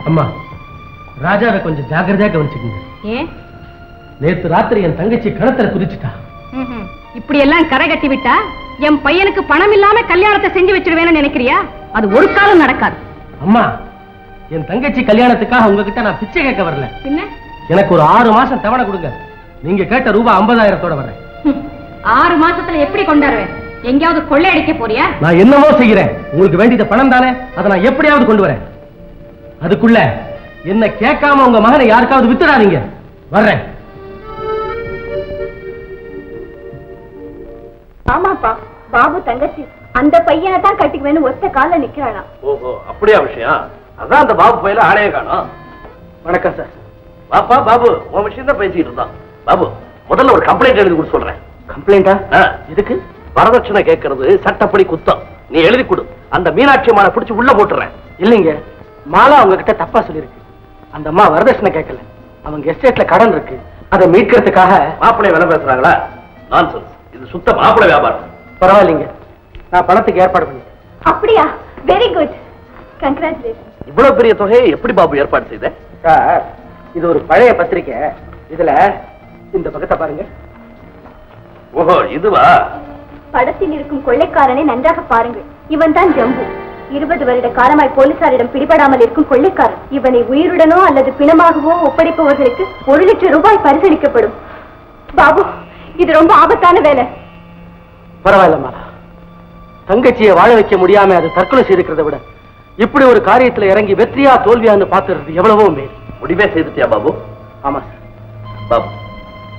அம்மா, ராஜாவை கொஞ்சம் ஜாக்கிரதையா கவனிச்சுக்கோங்க. ஏன்? நேத்து ராத்திரி என் தங்கச்சி கிணத்துல குதிச்சுட்டா. இப்படி எல்லாம் கரை கட்டி விட்டா என் பையனுக்கு பணம் இல்லாம கல்யாணத்தை செஞ்சு வச்சிருவேன்னு நினைக்கிறியா? அது ஒரு காலம் நடக்காது. அம்மா, என் தங்கச்சி கல்யாணத்துக்காக உங்ககிட்ட நான் பிச்சை கேட்க வரல. என்ன? எனக்கு ஒரு 6 மாசம் தவணை கொடுங்க. நீங்க கேட்ட ரூபாய் 50,000 வரேன். 6 மாசத்துல எப்படி கொண்டாடுவேன்? எங்கேயாவது கொள்ளையடிக்க போறியா? நான் என்னமோ செய்கிறேன். உங்களுக்கு வேண்டியது பணம் தானே, அதை நான் எப்படியாவது கொண்டு வரேன். அதுக்குள்ள என்ன கேட்காம உங்க மகனை யாருக்காவது வித்துடாதீங்க. வர்றேன். ஆமாப்பா, பாபு தங்கச்சி அந்த பையனை தான் கட்டிக்குவேன்னு ஒத்த கால நிக்கிறாளாம். ஓஹோ, அப்படியா விஷயம்? அதான் அந்த பாபு பையில ஆளையே காணோம். வணக்கம் சார். பாப்பா பாபு, உன் விஷயம் தான் பேசிட்டு இருந்தான். பாபு, முதல்ல ஒரு கம்ப்ளைண்ட் எழுதி கொடுத்து சொல்றேன். கம்ப்ளைண்டா? இதுக்கு வரதட்சணை கேட்கறது சட்டப்படி குத்தம். நீ எழுதி கொடு. அந்த மீனாட்சி அம்மாவை பிடிச்சு உள்ள போட்டுறேன். இல்லைங்க, மாலா உங்ககிட்ட தப்பா சொல்லிருக்கு. அந்த அம்மா வரதட்சணை கேட்கல. அவங்க எஸ்டேட்ல கடன் இருக்கு, அதை மீட்கிறதுக்காக. மாப்பிள்ளை வேலை பேசுறாங்களா? நான்சென்ஸ். இது சுத்த மாப்பிள்ளை வியாபாரம். பரவாயில்லைங்க, நான் பணத்துக்கு ஏற்பாடு பண்ணிட்டேன். அப்படியா? Very good, congratulation. இவ்வளவு பெரிய தொகையை எப்படி பாபு ஏற்பாடு செய்த? சார், இது ஒரு பழைய பத்திரிக்கை. இதுல இந்த பக்கத்தை பாருங்க. ஓஹோ, இதுவா? படத்தில் இருக்கும் கொள்ளைக்காரனை நன்றாக பாருங்கள். இவன் தான் ஜம்பு. 20 வருட காலமாய் போலீசாரிடம் பிடிபடாமல் இருக்கும் கொள்ளைக்காரன். இவனை உயிருடனோ அல்லது பிணமாகவோ ஒப்படைப்பவர்களுக்கு 1 லட்சம் ரூபாய் பரிசளிக்கப்படும். பாபு, இது ரொம்ப ஆபத்தான வேலை. பரவாயில்ல மாலா, தங்கச்சியை வாழ வைக்க முடியாம அது தற்கொலை செய்திருக்கிறத விட இப்படி ஒரு காரியத்துல இறங்கி வெற்றியா தோல்வியான்னு பாத்துறது எவ்வளவோ மேல். முடிவே செய்துட்டியா பாபு? ஆமா சார். பாபு,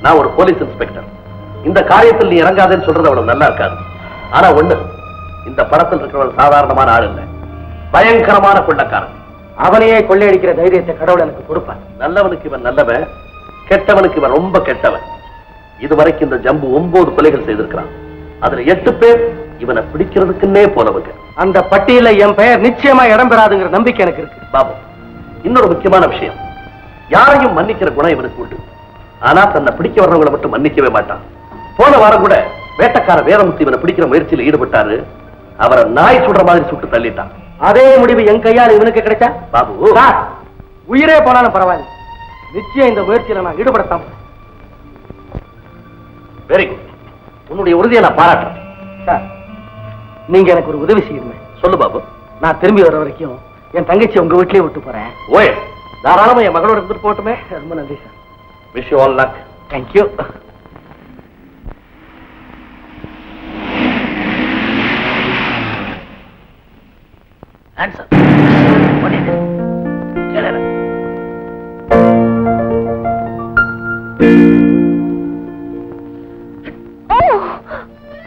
நான் ஒரு போலீஸ் இன்ஸ்பெக்டர். இந்த காரியத்தில் நீ இறங்காதேன்னு சொல்றது அவ்வளவு நல்லா இருக்காது. ஆனா ஒண்ணு, இந்த படத்தில் இருக்கிறவன் சாதாரணமான ஆள் இல்ல, பயங்கரமான கொள்ளக்காரன். அவனையே கொள்ளையடிக்கிற தைரியத்தை கடவுள் எனக்கு கொடுப்பான். நல்லவனுக்கு இவன் நல்லவன், கெட்டவனுக்கு இவன் ரொம்ப கெட்டவன். இதுவரைக்கும் இந்த ஜம்பு 9 கொலைகள் செய்திருக்கிறான். அதுல 8 பேர் இவனை பிடிக்கிறதுக்குன்னே போனவங்க. அந்த பட்டியல என் பெயர் நிச்சயமா இடம் பெறாதுங்கிற நம்பிக்கை எனக்கு இருக்கு. பாபு, இன்னொரு முக்கியமான விஷயம், யாரையும் மன்னிக்கிற குணம் இவனுக்கு உண்டு. ஆனா தன்னை பிடிக்க வர்றவங்களை மட்டும் மன்னிக்கவே மாட்டான். போன வாரம் கூட வேட்டக்கார வேரமுத்து இவனை பிடிக்கிற முயற்சியில் ஈடுபட்டாரு. அவரை நாய் சுடுற மாதிரி சுட்டு தள்ளிட்டான். அதே முடிவு என் கையால் இவனுக்கு கிடைச்சா பாபு, உயிரே போனாலும் பரவாயில்ல, நிச்சயம் இந்த முயற்சியில நான் ஈடுபடத்தான். வெரி குட், உன்னுடைய உறுதியை நான் பாராட்டுறேன். சார், நீங்க எனக்கு ஒரு உதவி செய்யணுமே. சொல்லு பாபு. நான் திரும்பி வர வரைக்கும் என் தங்கச்சி உங்க வீட்லயே விட்டு போறேன். ஓயே, தாராளமா என் மகளோட இருந்துட்டு போட்டுமே. ரொம்ப நன்றி sir. Wish you all luck. Thank you. Answer பண்ணிட்டு கேளு.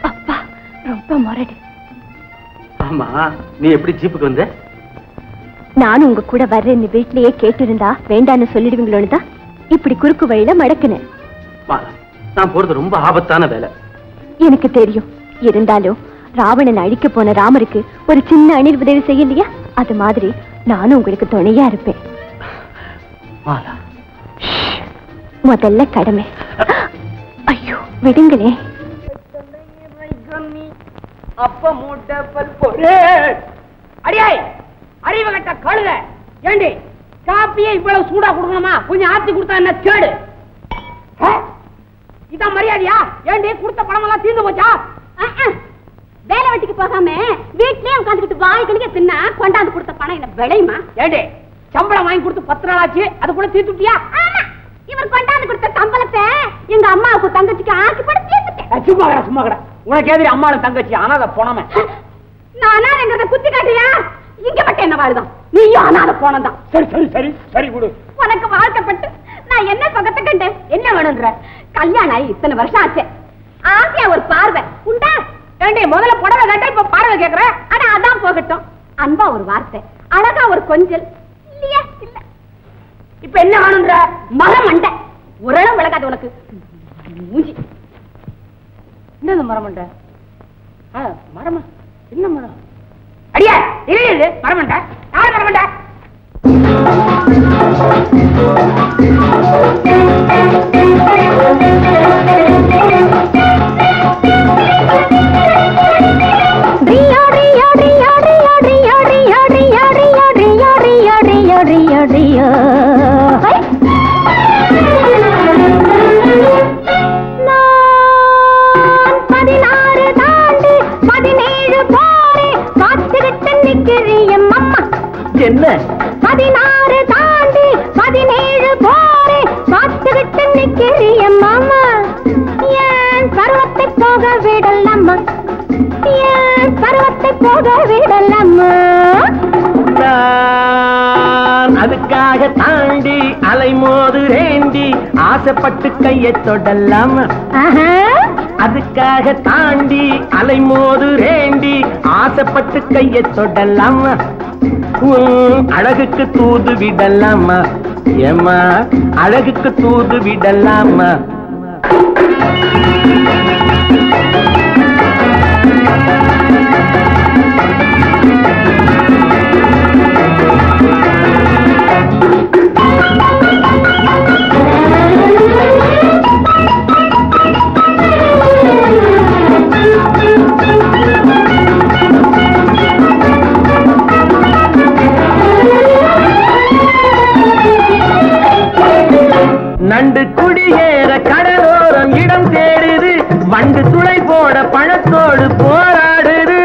அப்பா ரொம்ப முரடு. ஆமா, நீ எப்படி ஜீப்புக்கு வந்த? நானும் உங்க கூட வர்றேன்னு வீட்லயே கேட்டிருந்தா வேண்டான்னு சொல்லிடுவீங்களோன்னு தான் இப்படி குறுக்கு வழியில மடக்குனேன். நான் போறது ரொம்ப ஆபத்தான வேலை. எனக்கு தெரியும். இருந்தாலும் ராவணன் அழிக்க போன ராமருக்கு ஒரு சின்ன அணில் உதவி செய்யலையா, அது மாதிரி நானும் உங்களுக்கு துணையா இருப்பேன். முதல்ல கடமை. ஐயோ விடுங்களே. அப்ப மூட்டை பல்பொரு அடியாய் அறிவு கட்ட கழுத. ஏண்டி காப்பியே இவ்வளவு சூடா கொடுக்கணுமா? கொஞ்சம் ஆத்தி கொடுத்தா என்ன கேடு? இதான் மரியாதையா? ஏண்டி கொடுத்த பணம் எல்லாம் தீர்ந்து போச்சா? வேலை வெட்டிக்கு போகாம வீட்லயே உட்காந்துக்கிட்டு வாய்களுக்கு தின்னா கொண்டாந்து கொடுத்த பணம் என்ன விளையுமா? ஏண்டி சம்பளம் வாங்கி கொடுத்து 10 நாள் ஆச்சு, அது கூட தீர்த்துட்டியா? இவர் கொண்டாந்து கொடுத்த சம்பளத்தை எங்க அம்மாவுக்கு தங்கச்சிக்கு ஆக்கி படுத்து தீர்த்துட்டேன். சும்மா கடை. உனக்கு எதிரி அம்மாவும் தங்கச்சி அனாதை போனமே. நான் அனாதைங்கிறத குத்தி காட்டியா? இங்க மட்டும் என்ன வாழ்தான்? நீயும் அனாதை போனதான். சரி சரி சரி சரி விடு. உனக்கு வாழ்க்கப்பட்டு நான் என்ன பக்கத்தை கண்டேன்? என்ன வேணும்ன்ற? கல்யாணம் ஆகி இத்தனை வருஷம் ஆச்சு, ஆசையா ஒரு பார்வை உண்டா? ஏண்டி முதல்ல புடவை கட்ட இப்ப பார்வை கேக்குற? ஆனா அதான் போகட்டும். அன்பா ஒரு வார்த்தை, அழகா ஒரு கொஞ்சல் இல்லையா? இல்ல. இப்ப என்ன வேணும்ன்ற? மரம் மண்டை உரளம் விளக்காது உனக்கு மூஞ்சி. என்னது மரமண்ட? மரமா? என்ன மரம்? அடியா இது மரமண்ட? யார் மரமண்ட? என்ன 16 தாண்டி 17 போரே பார்த்துவிட்டு நிக்கிறிய மாமா. ஏன் பருவத்தை போக விடலாமா? ஏன் பருவத்தை போக விடலாமா? அதுக்காக தாண்டி அலைமோது ரேண்டி ஆசைப்பட்டு கையை தொடலாமா? அதுக்காக தாண்டி அலைமோது ரேண்டி ஆசைப்பட்டு கையை தொடலாமா அழகுக்கு தூது விடலாமா ஏமா அழகுக்கு தூது விடலாமா நண்டு குடியேற கடலோரம் இடம் தேடுது வண்டு துளை போட பழத்தோடு போராடுது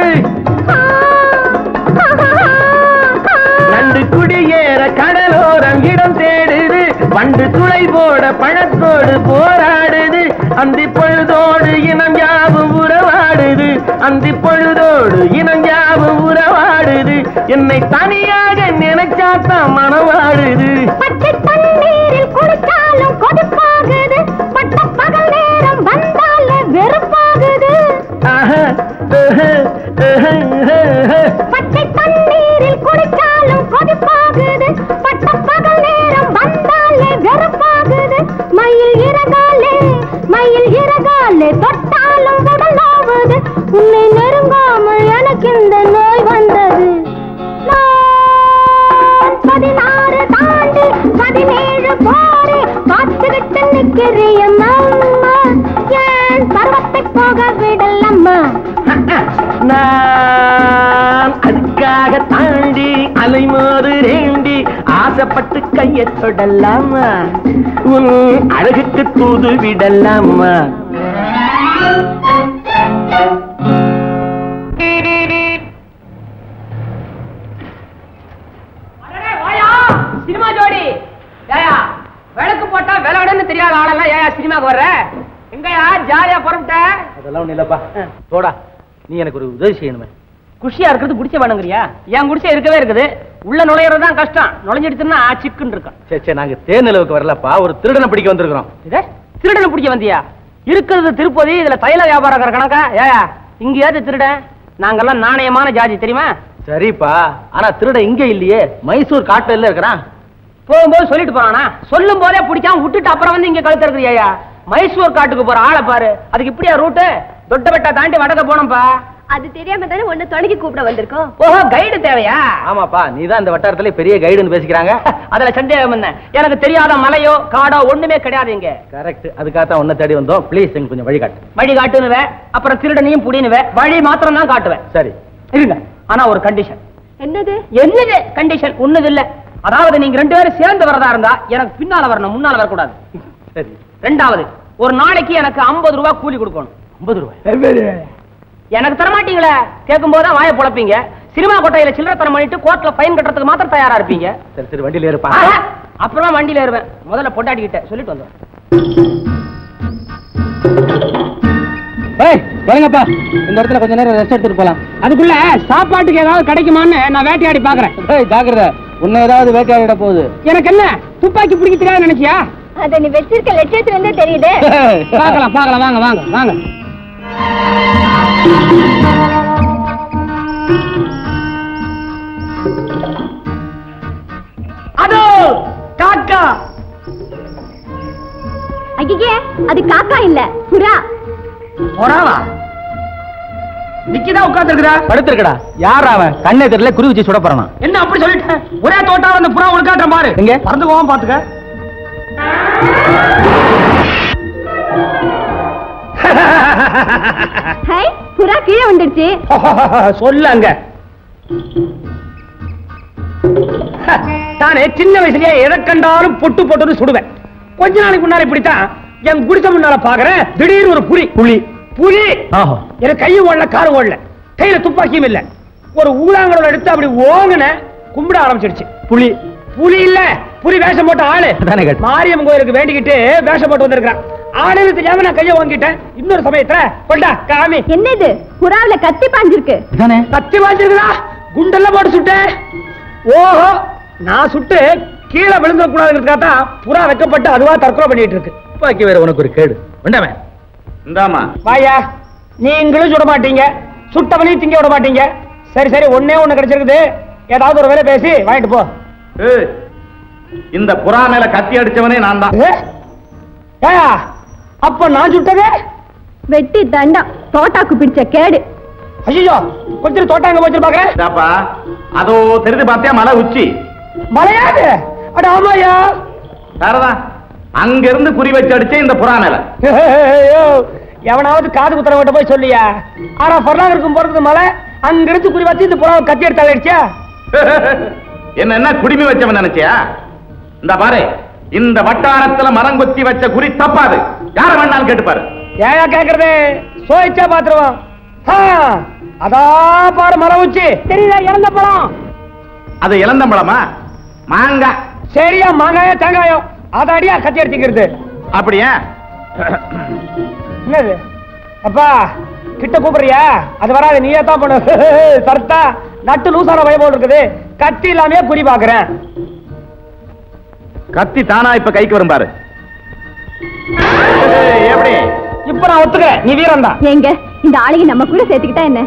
நண்டு குடியேற கடலோரம் இடம் தேடுது வண்டு துளை போட பழத்தோடு போராடுது அந்தி பொழுதோடு இனம் யாவும் உறவாடுது அந்தி பொழுதோடு இனம் யாவும் உறவாடுது என்னை தனியாக நினைச்சாத்தான் மனவாடுது குடிச்சாலும் கொதிப்பாகுது பட்ட பகல் நேரம் வந்தால வெறுப்பாகுது பச்சை தண்ணீரில் குடிச்சாலும் கொதிப்பாகுது பட்ட பகல் நேரம் வந்தால வெறுப்பாகுது மயில் இறகாலே தொட்டாலும் உடல் நோவுது உன்னை நெருங்காமல் எனக்கு இந்த நோய் வந்தது 16 தாண்டி 17 போரே காத்துக்கிட்டு நிற்கிறியம்மா ஏன் பருவத்தை போக விடலம்மா நான் அதுக்காக தாண்டி அலைமோது ரேண்டி ஆசைப்பட்டு கையை தொடலாமா உன் அழகுக்கு தூது விடலாமா சினிமா ஜோடி ஏயா விளக்கு போட்டா விளையாடுன்னு தெரியாத ஆளெல்லாம் ஏயா சினிமாக்கு வர்ற எங்கயா ஜாலியா புறப்பட்ட அதெல்லாம் ஒண்ணு இல்லப்பா தோடா நீ எனக்கு ஒரு உதவி செய்யணுமே குஷியா இருக்கிறது குடிச்ச வேணுங்கிறியா என் குடிச்ச இருக்கவே இருக்குது உள்ள நுழையிறது தான் கஷ்டம் நுழைஞ்சிடுச்சுன்னா சிக்குன்னு இருக்கும் சரி நாங்க தேர்நிலவுக்கு வரலப்பா ஒரு திருடனை பிடிக்க வந்திருக்கிறோம் திருடனை பிடிக்க வந்தியா இருக்கிறது திருப்பதி இதுல தைல வியாபாரம் கணக்கா ஏயா இங்கேயாவது திருடன் நாங்கெல்லாம் நாணயமான ஜாதி தெரியுமா சரிப்பா ஆனா திருட இங்க இல்லையே மைசூர் காட்டுல இருக்கிறான் போகும்போது சொல்லிட்டு போறானா சொல்லும் போதே பிடிக்காம விட்டுட்டு அப்புறம் வந்து இங்க கழுத்து இருக்கிறியா மைசூர் காட்டுக்கு போற ஆளை பாரு அதுக்கு இப்படியா ரூட்டு தொட்டபெட்டா தாண்டி வடக்க போனோம்பா அது தெரியாம தானே ஒண்ணு தொலைக்கி கூப்பிட வந்திருக்கோம் ஓஹோ கைடு தேவையா ஆமாப்பா நீதான் இந்த வட்டாரத்துல பெரிய கைடுன்னு பேசிக்கிறாங்க அதுல சந்தேகம் என்ன எனக்கு தெரியாத மலையோ காடோ ஒண்ணுமே கிடையாது இங்க கரெக்ட் அதுக்காகத்தான் ஒன்ன தேடி வந்தோம் ப்ளீஸ் எனக்கு கொஞ்சம் வழி காட்டு வழி காட்டுனுவேன் அப்புறம் திருடனையும் புடினுவேன் வழி மாத்திரம் தான் காட்டுவேன் சரி இருங்க ஆனா ஒரு கண்டிஷன் என்னது கண்டிஷன் ஒண்ணுது இல்ல அதாவது நீங்க 2 பேரும் சேர்ந்து வரதா இருந்தா எனக்கு பின்னால வரணும் முன்னால வரக்கூடாது சரி ரெண்டாவது ஒரு நாளைக்கு எனக்கு 50 ரூபாய் கூலி கொடுக்கணும் 50 ரூபாய் எனக்கு தரமாட்டீங்களே கேட்கும் போதுதான் வாயை பொழப்பீங்க சினிமா கொட்டையில சில்லறை தரம் பண்ணிட்டு கோர்ட்ல ஃபைன் கட்டுறதுக்கு மாத்திரம் தயாரா இருப்பீங்க சரி சரி வண்டியில இருப்பா அப்புறமா வண்டியில ஏறுவேன் முதல்ல பொண்டாட்டிக்கிட்ட சொல்லிட்டு வந்தோம் வரங்கப்பா இந்த இடத்துல கொஞ்ச நேரம் ரெஸ்ட் எடுத்துட்டு போலாம் அதுக்குள்ள சாப்பாட்டுக்கு ஏதாவது கிடைக்குமான்னு நான் வேட்டையாடி பாக்குறேன் ஜாக்கிரதை உன்னை ஏதாவது வேட்டையாடிட போகுது எனக்கு என்ன துப்பாக்கி பிடிக்க தெரியாது நினைச்சியா அத நீ வச்சிருக்க லட்சியத்துல இருந்தே தெரியுது பாக்கலாம் பாக்கலாம் வாங்க வாங்க வாங்க அதோ காக்கா ஐயே அது காக்கா இல்ல புறா புறாவா நிக்கிதான் உட்கார்ந்து இருக்கிறா படுத்திருக்கடா யார் அவன் கண்ணே தெரியல குறி வச்சு சுட போறானா என்ன அப்படி சொல்லிட்டேன் ஒரே தோட்டா அந்த புறா உனக்காட்ட பாரு எங்க பறந்து போவாம பாத்துக்க ஹை புறா கீழே வந்துடுச்சு சொல்லுங்க நானே சின்ன வயசுலயே எதை கண்டாலும் பொட்டு பொட்டுன்னு சுடுவேன் கொஞ்ச நாளைக்கு முன்னால இப்படித்தான் என் குடிசை முன்னால பாக்குறேன் திடீர்னு ஒரு புலி எனக்கு கையும் ஓடல காரு ஓடல கையில துப்பாக்கியும் இல்ல ஒரு ஊழாங்கலோட எடுத்து அப்படி ஓங்குன கும்பிட ஆரம்பிச்சிடுச்சு புலி இல்ல புலி வேஷம் போட்ட ஆளு மாரியம்மன் கோயிலுக்கு வேண்டிக்கிட்டு வேஷம் போட்டு வந்திருக்கான் ஆளு தெரியாம நான் கைய வாங்கிட்டேன் இன்னொரு சமயத்துல கொண்டா காமி என்னது புறாவில கத்தி பாஞ்சிருக்கு கத்தி பாஞ்சிருக்குதா குண்டெல்லாம் போட்டு சுட்டேன் ஓஹோ நான் சுட்டு கீழே விழுந்துட கூடாதுங்கிறதுக்காக தான் புறா வைக்கப்பட்டு அதுவா தற்கொலை பண்ணிட்டு இருக்கு துப்பாக்கி வேற உனக்கு ஒரு கேடு வேண்டாமே இந்தாமா வாயா, நீங்களும் சுட மாட்டீங்க, சுட்டவனையும் திங்க விட மாட்டீங்க. சரி சரி, ஒன்னே ஒண்ணு கிடைச்சிருக்குது, ஏதாவது ஒரு வேலை பேசி வாங்கிட்டு போ. இந்த புறா மேல கத்தி அடிச்சவனே நான் தான். அப்ப நான் சுட்டதே வெட்டி தண்டா, தோட்டாக்கு பிடிச்ச கேடு. ஐயோ, கொஞ்சம் தோட்டாங்க போச்சிருப்பாங்க. அதோ தெரிஞ்சு பார்த்தியா மலை உச்சி? மலையாது? அட ஆமாயா. வேறதான் அங்க இருந்து குறி வச்சு அடிச்சே இந்த புறா மேல. எவனாவது காது குத்துறவங்கிட்ட போய் சொல்லியா? ஆனா பொருளாக இருக்கும் போறது மலை, அங்க இருந்து குறி வச்சு இந்த புறாவை கத்தி எடுத்து அடிச்சா? என்ன குடிமி வச்சவன் நினைச்சியா? இந்த பாரு, இந்த வட்டாரத்துல மரம் கொத்தி வச்ச குறி தப்பாது. யார வேணாலும் கேட்டுப்பாரு. ஏயா கேக்குறது? சோயிச்சா பாத்துருவான். அதான் பாரு மரம் உச்சி, தெரியுதா? இறந்த பழம். அது இளந்த பழமா? மாங்காய். சரியா, மாங்காயோ தேங்காயோ அத அடியா கத்தி எடுத்துக்கிறது. அப்படியா? என்னது அப்பா கிட்ட கூப்பிடுறியா? அது வராது, நீயே தான் பண்ணு. சர்த்தா நட்டு லூசான வய போல் இருக்குது, கத்தி இல்லாமே குறி பாக்குறேன். கத்தி தானா இப்ப கைக்கு வரும் பாரு. எப்படி? இப்ப நான் ஒத்துக்கிறேன், நீ வீரம் தான். எங்க இந்த ஆளுங்க நம்ம கூட சேர்த்துக்கிட்டா என்ன?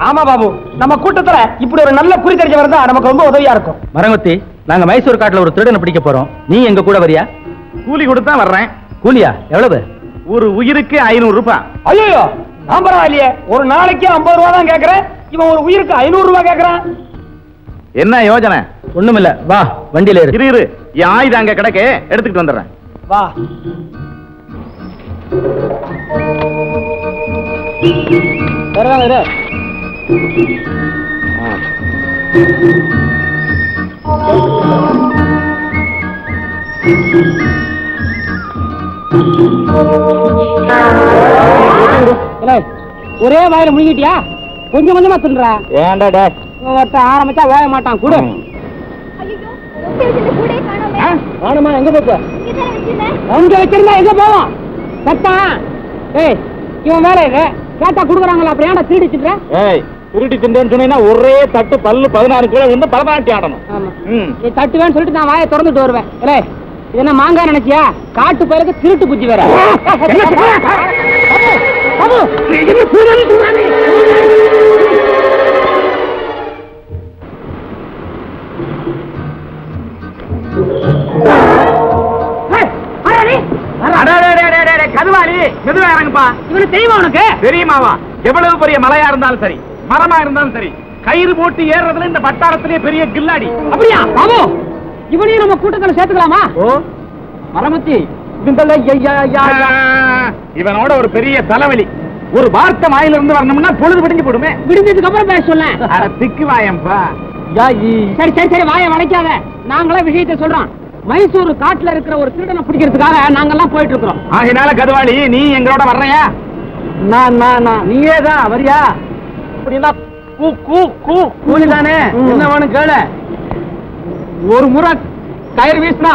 ஆமா பாபு, நம்ம கூட்டத்துல இப்படி ஒரு நல்ல குறி தெரிஞ்சவர் தான் நமக்கு ரொம்ப உதவியா இருக்கும். மரங்கொத்தி, நாங்க மைசூர் காட்டுல ஒரு திருடனை பிடிக்க போறோம். நீ எங்க கூட வரியா? கூலி கொடுத்தா வர்றேன். கூலியா? எவ்வளவு? ஒரு உயிருக்கு 500 ரூபாய். ஐயோ, நான் பரவாயில்லையே, ஒரு நாளைக்கு 50 ரூபா தான் கேக்குறேன், இவன் ஒரு உயிருக்கு 500 ரூபாய் கேக்குறான். என்ன யோஜனை? ஒண்ணுமில்ல, வா வண்டியில இரு. இரு, என் ஆயுதம் அங்க கிடக்கு, எடுத்துக்கிட்டு வந்துடுறேன். வா. வருவாங்க இரு. ஒரே வாயில முழுங்கிட்டியா? கொஞ்சம் கொஞ்சமா தின்றா. ஏண்டா டேய், ஒருத்தன் ஆரம்பிச்சா வேக மாட்டான். கூட காணுமா? எங்க போச்சு? அங்க வச்சிருந்தா எங்க போவோம்? சத்தா. ஏய், இவன் வேற இது கேட்டா குடுக்குறாங்களா? அப்படி ஏன்டா திருடி தின்ற? ஏய், திருடி தின்றேன்னு சொன்னீங்கன்னா ஒரே தட்டு பல்லு 16 கிலோ வந்து பரதநாட்டி ஆடணும். ஆமா, நீ தட்டுவேன்னு சொல்லிட்டு நான் வாயை திறந்துட்டு வருவேன். இல்லை, இது என்ன மாங்காய் நினைச்சியா? காட்டு பயிலுக்கு திருட்டு புத்தி வேற. கதுவாளி, மெதுவா இறங்குப்பா. இவனு தெரியுமா உனக்கு? தெரியுமாவா? எவ்வளவு பெரிய மலையா இருந்தாலும் சரி, மரமா இருந்தாலும் சரி, கயிறு போட்டு ஏறுறதுல இந்த வட்டாரத்திலே பெரிய கில்லாடி. அப்படியா பாபு? இவனையும் நம்ம கூட்டத்துல சேர்த்துக்கலாமா? ஓ மரமத்தி, இவனோட ஒரு பெரிய தலைவலி. ஒரு வார்த்தை வாயில இருந்து வரணும்னா பொழுது விடிஞ்சு போடுமே. விடிஞ்சதுக்கு அப்புறம் பேச சொல்ல. திக்கு வாயம்பா. சரி சரி சரி, வாயை வளைக்காத. நாங்களா விஷயத்தை சொல்றோம். மைசூர் காட்டுல இருக்கிற ஒரு திருடனை பிடிக்கிறதுக்காக நாங்கெல்லாம் போயிட்டு இருக்கிறோம். ஆகினால கதுவாளி, நீ எங்களோட வர்றையா? நீயே தான் வரியா? அப்படின்னா கூலி தானே, என்ன வேணும் கேளு. ஒரு முறை கயிறு வீசினா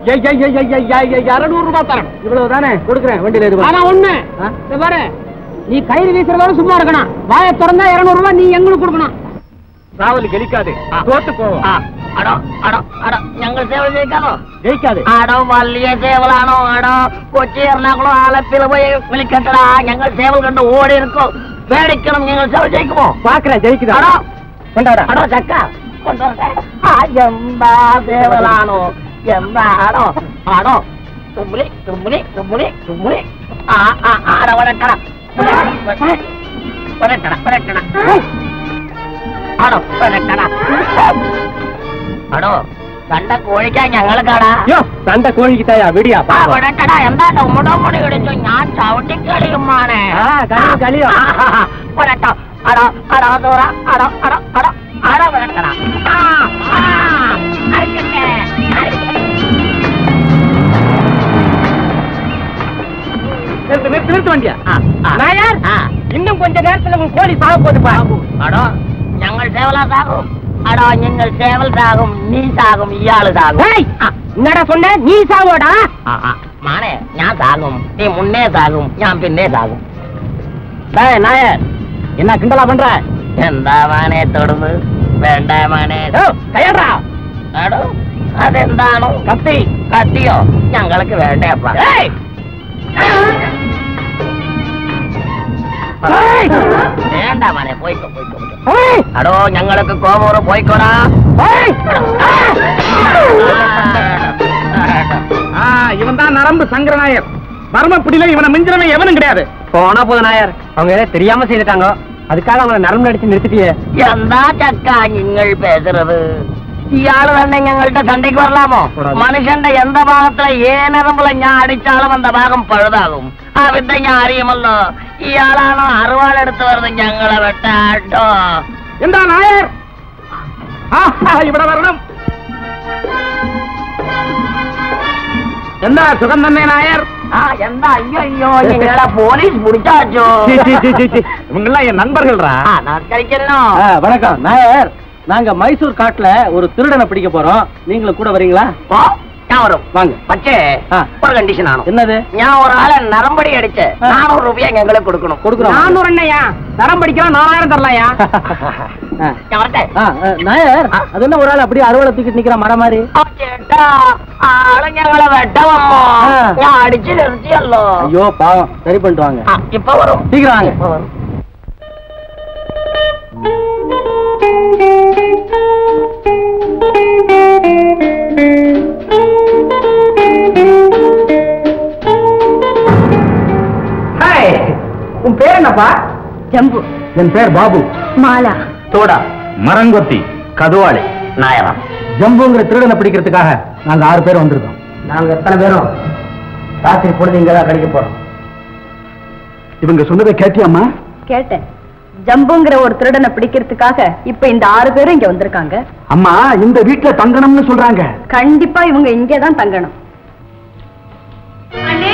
200 ரூபாய் தரணும். இவ்வளவு தானே கொடுக்குறேன். வண்டியில இருக்கு. ஆனா ஒண்ணு பாரு, நீ கயிறு வீசுறதோட சும்மா இருக்கணும். வாயை திறந்தா 200 ரூபாய் நீ எங்களுக்கு கொடுக்கணும். ராவல் கெளிக்காது, தோத்து போவோம். ഞങ്ങൾ സേവ ജയിക്കാനോ? ജയിക്കാതെ ആടോ വലിയ സേവലാണോ? ആടോ കൊച്ചി എറണാകുളം ആലപ്പിൽ പോയി വിളിക്കട്ടടാ. ഞങ്ങൾ സേവൽ കണ്ട് ഓടി ഇരിക്കും. പേടിക്കണം. ഞങ്ങൾ സേവ ജയിക്കുമോ? பாக்குறேன் ஜெயிக்குதா? ആടോ கொண்டாடா. ആടോ ചക്ക കൊണ്ടുവരട്ടെ. എന്താ സേവലാണോ? എന്താണോ? ആടോ തുമ്മുലി തുമ്മുലി തുമ്മുലി തുമ്മുലി. ആടോ വരട്ടട വരട്ടട വരട്ടട. ആടോ വരട്ടട. ആടോ തണ്ട കോഴിക്കാ ഞങ്ങൾ കാടാ. தண்டை கோழிக்கு தாயா விடியா? വരട്ടടാ. എന്താ ഉമ്മടോമ്മടി ഇടിച്ചു? ഞാൻ ചവിട്ടിക്കളിയുമാണ്. കളിയോ? വരട്ടോ. അടോ അടോ ദൂറ അടോ അടോ അടോ അടോ വരട്ടടാ. நிறுத்து வண்டியா? இன்னும் கொஞ்ச நேரத்துல உங்க கோழி சாக போகுதுப்பா. അടോ ഞങ്ങൾ സേവലാ സാകും. അടോ ഞങ്ങൾ സേവൽ സാകും. നീ സാകും. ഇയാള് സാകും. என்னடா சொன்ன? நீ சாவோடா? മാണേ ഞാൻ സാകും. നീ മുന്നേ സാകും. ഞാൻ പിന്നെ സാകും. நாயர், என்ன கிண்டலா பண்ற? എന്താ മാനെ തൊടുന്നു? വേണ്ട മാനെ. கையடா. അടോ അതെന്താണോ? കത്തിയോ? ഞങ്ങൾക്ക് വേണ്ടേപ്പാ. வேண்டாம் மனே, போய்க்கோ போய்க்கோ. அடோ ഞങ്ങൾക്ക് கோபம் போய்க்கோடா. இவன் தான் நரம்பு சங்கர நாயர். மர்மப்பிடியில இவனை மிஞ்சினவன் எவனும் கிடையாது. போனா போத நாயர், அவங்க ஏதோ தெரியாம செய்துட்டாங்க, அதுக்காக அவங்களை நரம்பு அடிச்சு நிறுத்திட்டியே. എന്താ ചക്ക നിങ്ങൾ പേசுறது? ഇയാള് തന്നെ ഞങ്ങളുടെ സണ്ടയ്ക്ക് വരലാമോ? മനുഷ്യന്റെ എന്താ ഭാഗത്തിലെ ഏനറമ്പുള്ള ഞാൻ അടിച്ചാലും അന്ത ഭാഗം പഴുതാകും. ആ വിദ്യ ഞാൻ അറിയുമല്ലോ. ഇയാളാണോ അറുവാളെടുത്ത് വരുന്നത് ഞങ്ങളെ വെട്ടാട്ടോ? എന്താ നായർ ഇവിടെ വരണം. എന്താ സുഖം തന്നെ നായർ? എന്താ അയ്യോ അയ്യോ നിങ്ങളെ പോലീസ് പിടിച്ചാച്ചോ? இவங்கெல்லாம் என் நண்பர்கள்ரா. நமஸ்கரிக்கല്ലോ. வணக்கம் நாயர், நாங்க மைசூர் காட்டுல ஒரு திருடனை பிடிக்க போறோம், நீங்களும் கூட வரீங்களா? ഞാൻ വരും. வாங்க. പക്ഷേ ഒരു കണ്ടീഷൻ ആണ്. என்னது? ഞാൻ ഒരാളെ നരമ്പടി അടിച്ച് 400 രൂപ ഞങ്ങൾക്ക് കൊടുക്കണം. கொடுக்குறோம். 400 என்னையா நரம்படிக்கலாம் 4000 தரலையா? ഞാൻ വരട്ടെ. நாயர், அது என்ன ஒரு ஆள் அப்படியே அறுவலை தூக்கிட்டு நிக்கிற மரம் மாதிரி? ചേട്ടാ ആള് ഞങ്ങളെ വെട്ടവമ്മോ? ഞാൻ അടിച്ചു നിർത്തിയല്ലോ. ஐயோ பாவம், சரி பண்ணிட்டு வாங்க. ഇപ്പൊ വരും. சீக்கிரம் வாங்க. ഇപ്പൊ വരും. உன் பேர் என்னப்பா? ஜம்பு. என் பேர் பாபு. மாலா. தோடா, மரங்கொத்தி, கதுவாளி, நாயரம். ஜம்புங்கிற திருடனை பிடிக்கிறதுக்காக நாங்க 6 பேர் வந்திருக்கோம். நாங்க எத்தனை பேரும் ராத்திரி பொழுது இங்கதான் கழிக்க போறோம். இவங்க சொன்னதை கேட்டியாம்மா? கேட்டேன். ஜம்புங்கிற ஒரு திருடனை பிடிக்கிறதுக்காக இப்ப இந்த 6 பேரும் இங்க வந்திருக்காங்க. அம்மா, இந்த வீட்டுல தங்கணும்னு சொல்றாங்க. கண்டிப்பா இவங்க இங்கேதான் தங்கணும். அண்ணே,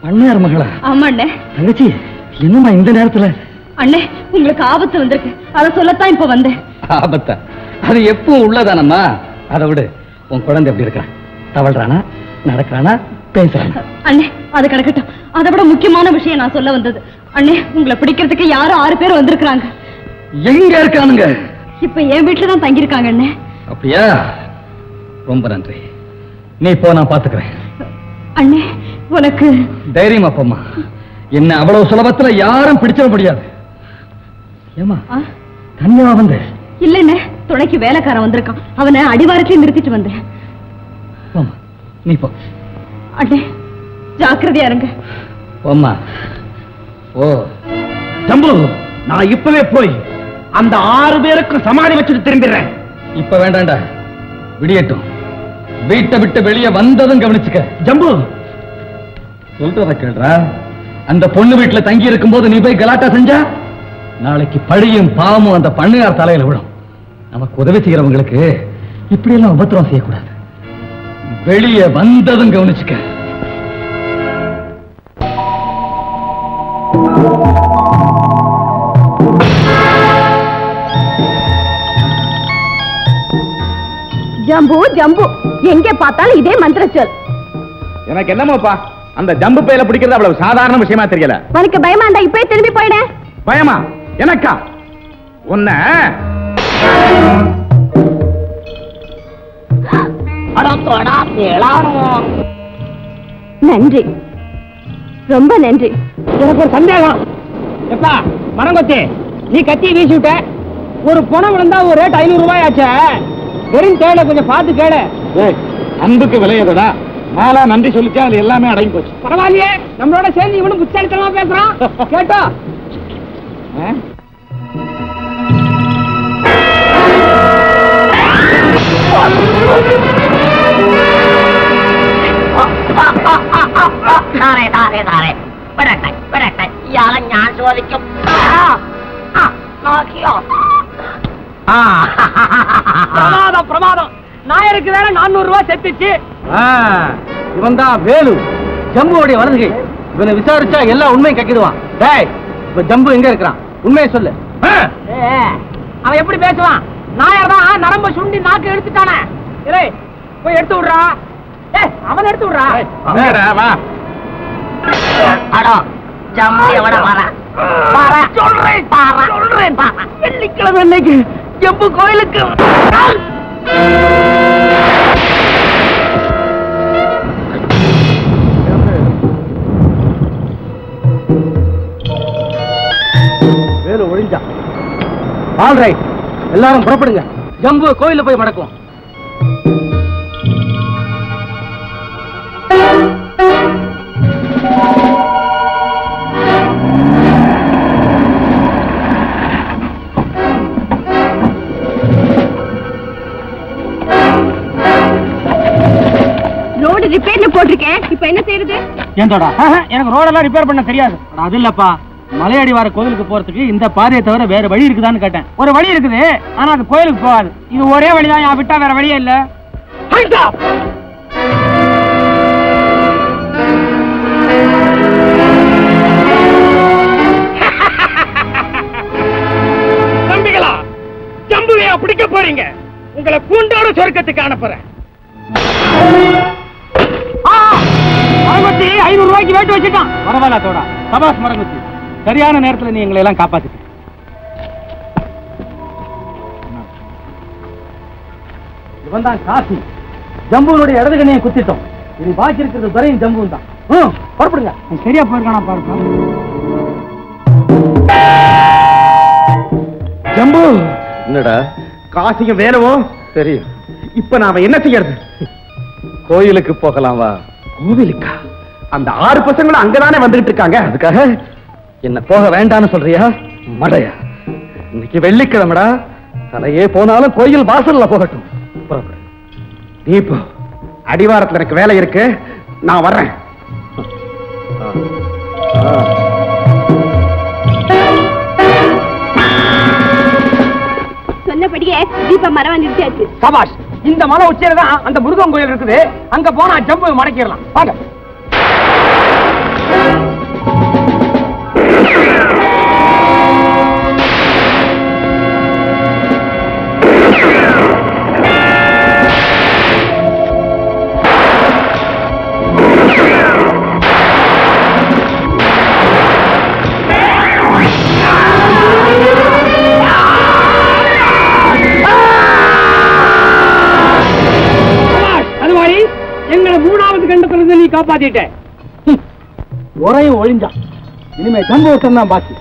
அண்ணார் மகளா? ஆமா அண்ணே. தங்கச்சி, என்னம்மா இந்த நேரத்துல? அண்ணே, உங்களுக்கு ஆபத்து வந்திருக்கு, அதை சொல்லத்தான் இப்ப வந்தேன். ஆபத்தா? அது எப்பவும் உள்ளதானம்மா. அதை விடு, உன் குழந்தை எப்படி இருக்கிறான்? தவழ்றானா, நடக்கிறானா, பேசுறானா? அண்ணே, அது கிடக்கட்டும். அதை விட முக்கியமான விஷயம் நான் சொல்ல வந்தது. அண்ணே, உங்களை பிடிக்கிறதுக்கு யாரும் 6 பேர் வந்திருக்கிறாங்க. எங்க இருக்கானுங்க? இப்ப என் வீட்டுல தான் தங்கியிருக்காங்க அண்ணே. அப்படியா? ரொம்ப நன்றி. நீ போ, நான் பாத்துக்கிறேன். அண்ணே, உனக்கு தைரியமா போம்மா. என்ன அவ்வளவு சுலபத்துல யாரும் பிடிச்சிட முடியாது. ஏமா தனியா வந்து? இல்லண்ணே, துணைக்கு வேலைக்காரன் வந்திருக்கான், அவனை அடிவாரத்திலே நிறுத்திட்டு வந்தேன். போம்மா, நீ போ. அண்ணே, ஜாக்கிரதையா இருங்க. போம்மா ஓ. ஜம்பு, நான் இப்பவே போய் அந்த 6 பேருக்கும் சமாளி வச்சுட்டு திரும்பிடுறேன். இப்ப வேண்டாண்டா, விடியட்டும். வீட்டை விட்டு வெளியே வந்ததும் கவனிச்சுக்க. ஜம்பு, சொல்றத கேள்றா. அந்த பொண்ணு வீட்டுல தங்கி இருக்கும் போது நீ போய் கலாட்டா செஞ்சா நாளைக்கு பழியும் பாவமும் அந்த பண்ணையார் தலையில விடும். நமக்கு உதவி செய்யறவங்களுக்கு இப்படி எல்லாம் உபத்திரம் செய்யக்கூடாது. வெளியே வந்ததும் கவனிச்சுக்க. ஜம்பு ஜம்பு, எங்கே பார்த்தாலும் இதே மந்திர சொல். எனக்கு என்னமோப்பா, அந்த ஜம்பு பையில பிடிக்கிறது அவ்வளவு சாதாரண விஷயமா தெரியல. உனக்கு பயமா இருந்தா இப்பவே திரும்பி போயிடு. பயமா? எனக்கா? உன்ன நன்றி, ரொம்ப நன்றி. எனக்கு ஒரு சந்தேகம். எப்பா மரங்கொத்தி, நீ கத்தி வீசி விட்ட, ஒரு பணம் விழுந்தா ஒரு ரேட் 500 ரூபாய் ஆச்சே. வெறும் தேட கொஞ்சம் பார்த்து கேளு. அன்புக்கு விளையாதடா. நாளா நன்றி சொல்லிச்சா அது எல்லாமே அடங்கி போச்சு. பரவாயில்லையே, நம்மளோட சேர்ந்து இவனும் புத்தாலித்தனமா பேசுறான். கேட்டா ഇയാളെ ഞാൻ ചോദിക്കും. നോക്കിയോ? பிரமாதம் பிரமாதம். நாயருக்கு வேற 400 ரூபாய் செத்துச்சு. இவன் தான் வேலு, ஜம்புவோடைய வலதுகை. இவனை விசாரிச்சா எல்லா உண்மையும் கக்கிடுவான். டேய், இப்ப ஜம்பு எங்க இருக்கிறான்? உண்மையை சொல்லு. அவன் எப்படி பேசுவான்? நாயர் தான் நரம்ப சுண்டி நாக்கு எடுத்துட்டானே. போய் எடுத்து விடுறா. அவன் எடுத்து விடுறா. வெள்ளிக்கிழமை அன்னைக்கு ஜம்பு கோயிலுக்கு வேலு ஒழிஞ்சா. ஆல் ரைட், எல்லாரும் புறப்படுங்க. ஜம்பு கோயில போய் மடக்குவோம். ரோடு ரிப்பேர்ல போட்டிருக்கேன். இப்ப என்ன செய்யறது? ஏன்டா எனக்கு ரோடெல்லாம் ரிப்பேர் பண்ண தெரியாது. அது இல்லப்பா, மலையடி வார கோயிலுக்கு போறதுக்கு இந்த பாதையை தவிர வேற வழி இருக்குதான்னு கேட்டேன். ஒரு வழி இருக்குது, ஆனா அது கோயிலுக்கு போகாது. இது ஒரே வழிதான், என் விட்டா வேற வழியே இல்ல. தம்பிகளா, ஜம்புவையா பிடிக்க போறீங்க? உங்களை பூண்டோட சொர்க்கத்துக்கு அனுப்புறேன். 500 ரூபாய்க்கு வேட்டு வச்சுட்டான். பரவாயில்ல தோடா, சபாஸ் மரங்குத்தி. சரியான நேரத்தில் நீ எங்களை எல்லாம் காப்பாத்திட்ட. இவன் தான் காசி. ஜம்புனுடைய இடது கண்ணியை குத்திட்டோம். இது பாக்கி இருக்கிறது வரையும் ஜம்பு தான். புறப்படுங்க. சரியா போயிருக்கானா பாருப்பா. ஜம்பு என்னடா காசியும் வேணுமோ தெரியும். இப்ப நாம என்ன செய்யறது? கோயிலுக்கு போகலாம் வா. கோவிலுக்கா? அந்த 6 பசங்களும் அங்கதானே வந்துகிட்டு இருக்காங்க. அதுக்காக என்ன போக வேண்டான்னு சொல்றியா? மடையா, இன்னைக்கு வெள்ளிக்கிழமைடா. தலையே போனாலும் கோயில் வாசல்ல போகட்டும். நீ இப்போ அடிவாரத்துல எனக்கு வேலை இருக்கு, நான் வர்றேன். சொன்னபடியே தீப மரம் நிறுத்தியாச்சு. சபாஷ். இந்த மலை உச்சியில தான் அந்த முருகன் கோயில் இருக்குது. அங்க போனா ஜம்பு மடக்கிடலாம். வாங்க. எங்களை 3வது கண்டத்திலிருந்து நீ காப்பாத்திட்ட. உரையும் ஒழிஞ்சான். இனிமே சம்பவம் தான் பாக்கி.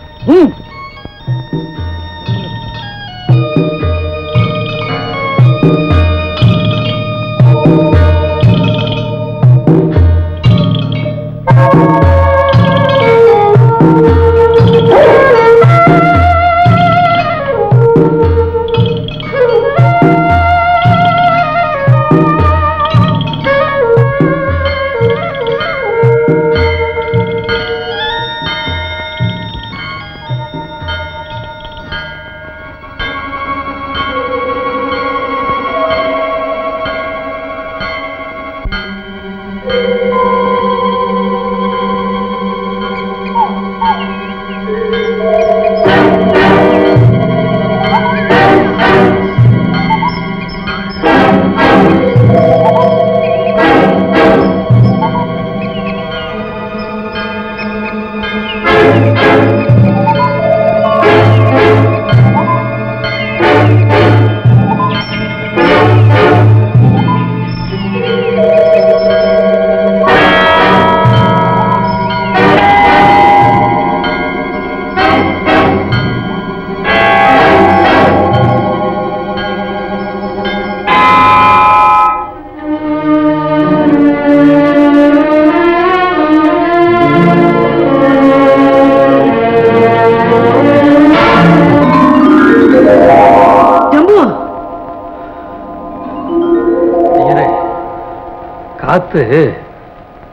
காத்து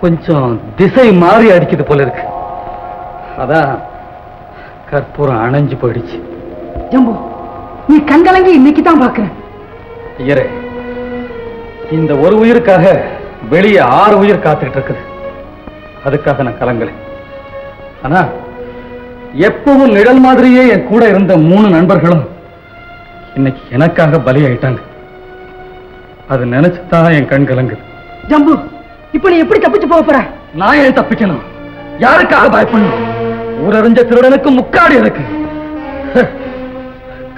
கொஞ்சம் திசை மாறி அடிக்குது போல இருக்கு. அதான் கற்பூரம் அணைஞ்சு போயிடுச்சு. ஜம்பு, நீ கண்கலங்கி இன்னைக்கு தான் பாக்குறேன். ஐயரே, இந்த ஒரு உயிருக்காக வெளியே 6 உயிர் காத்துக்கிட்டு இருக்குது. அதுக்காக நான் கலங்கலை. ஆனா எப்பவும் நிழல் மாதிரியே என் கூட இருந்த 3 நண்பர்களும் இன்னைக்கு எனக்காக பலியாயிட்டாங்க. அது நினைச்சுதான் என் கண் கலங்குது. ஜம்பு, இப்ப நீ எப்படி தப்பிச்சு போக போற? நான் ஏன் தப்பிக்கணும்? யாருக்காக பயப்படணும்? ஊரறிஞ்ச திருடனுக்கு முக்காடி இருக்கு.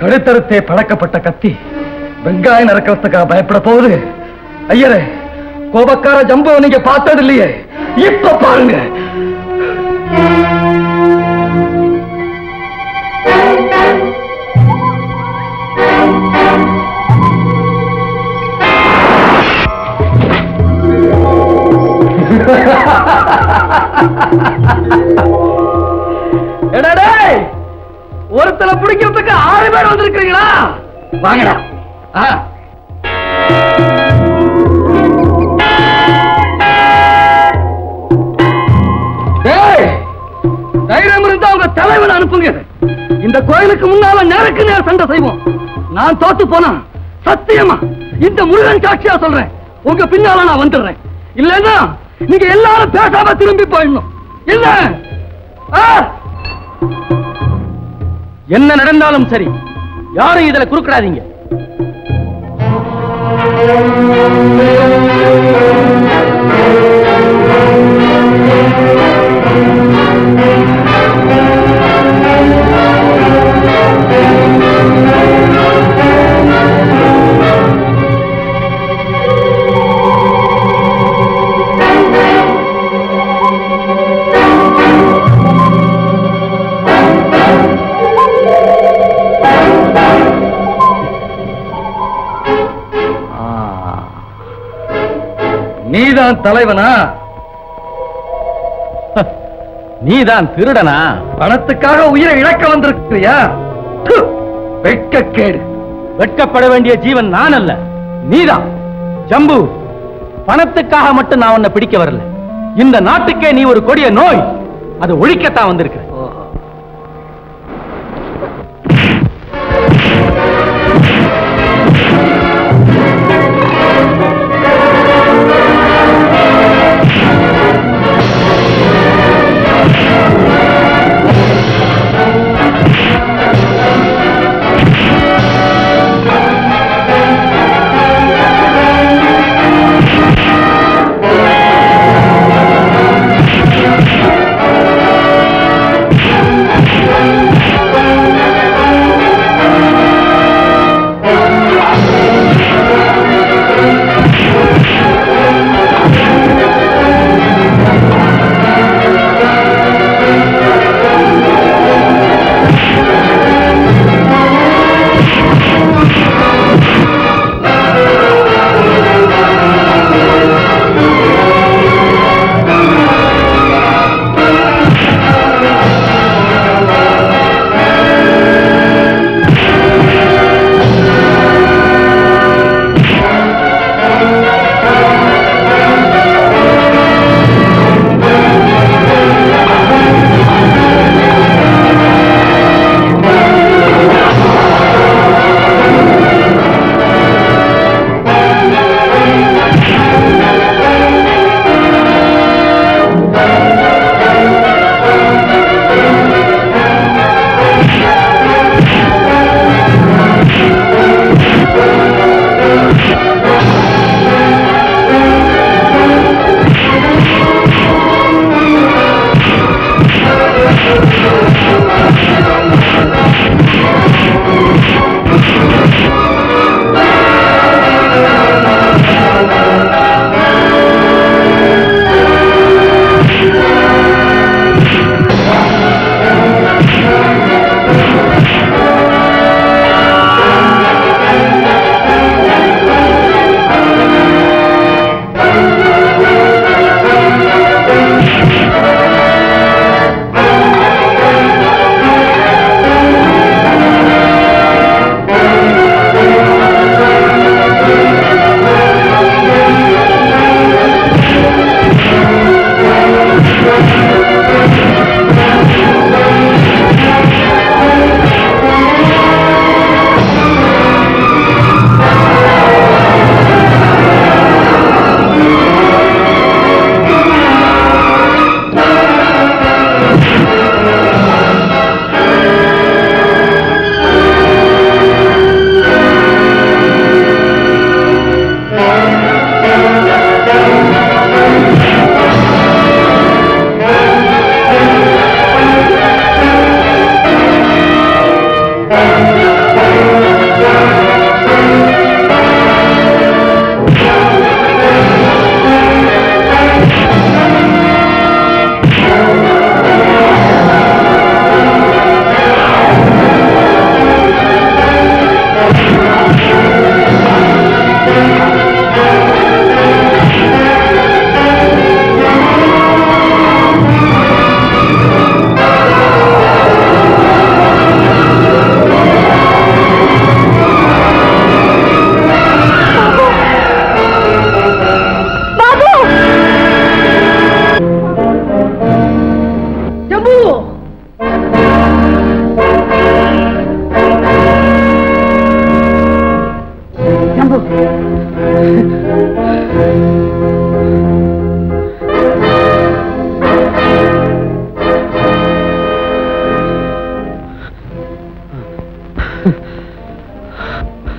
கழுத்தறுத்தே பழக்கப்பட்ட கத்தி வெங்காயம் நறுக்கிறதுக்காக பயப்பட போகுது. ஐயரே, கோபக்கார ஜம்பு நீங்க பார்த்தது இல்லையே, இப்ப பாருங்க. ஒருத்தரை பிடிக்கிறதுக்கு 6 பேர் வந்திருக்கீங்களா? வாங்கடா. தைரியம் இருந்தா உங்க தலைவனை அனுப்புங்க. இந்த கோயிலுக்கு முன்னால நேருக்கு நேர் சண்டை செய்வோம். நான் தோத்து போனா சத்தியமா இந்த முருகன் சாட்சியா சொல்றேன், உங்க பின்னால நான் வந்துடுறேன். இல்லன்னா நீங்க எல்லாரும் பேசாம திரும்பி போயிடணும். இல்ல என்ன நடந்தாலும் சரி, யாரும் இதுல குறுக்கிடாதீங்க. நீதான் தலைவனா? நீதான் திருடனா? பணத்துக்காக உயிரை இழக்க வந்திருக்கிறியா? வெட்கக்கேடு. வெட்கப்பட வேண்டிய ஜீவன் நான் அல்ல, நீதான். ஜம்பு, பணத்துக்காக மட்டும் நான் உன்னை பிடிக்க வரல. இந்த நாட்டுக்கே நீ ஒரு கொடிய நோய், அது ஒழிக்கத்தான் வந்திருக்க.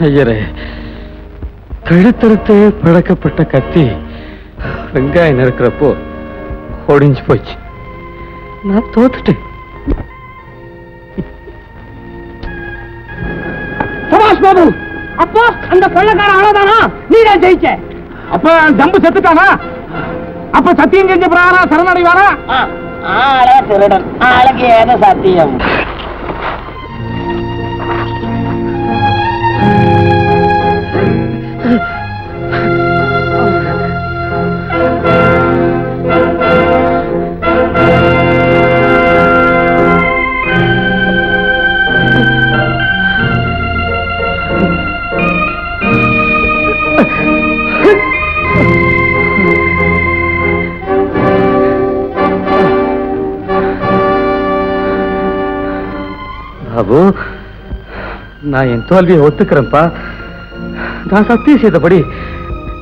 ஐயரே, கழுத்தறுத்து பழக்கப்பட்ட கத்தி வெங்காயம் நறுக்கிறப்போ ஒடிஞ்சு போச்சு. நான் தோத்துட்டேன். சுபாஷ் பாபு, அப்போ அந்த கொள்ளக்கார அவ்வளவுதானா? நீதான் ஜெயிச்ச. அப்ப ஜம்பு செத்துட்டானா? அப்ப சத்தியம் செஞ்ச பிரகாரம் சரணடைவாரா? ஆளே திருடன், ஆளுக்கு ஏதோ சத்தியம். பாபு, நான் என் தோல்வியை ஒத்துக்கிறேன்ப்பா. நான் சத்தியம் செய்தபடி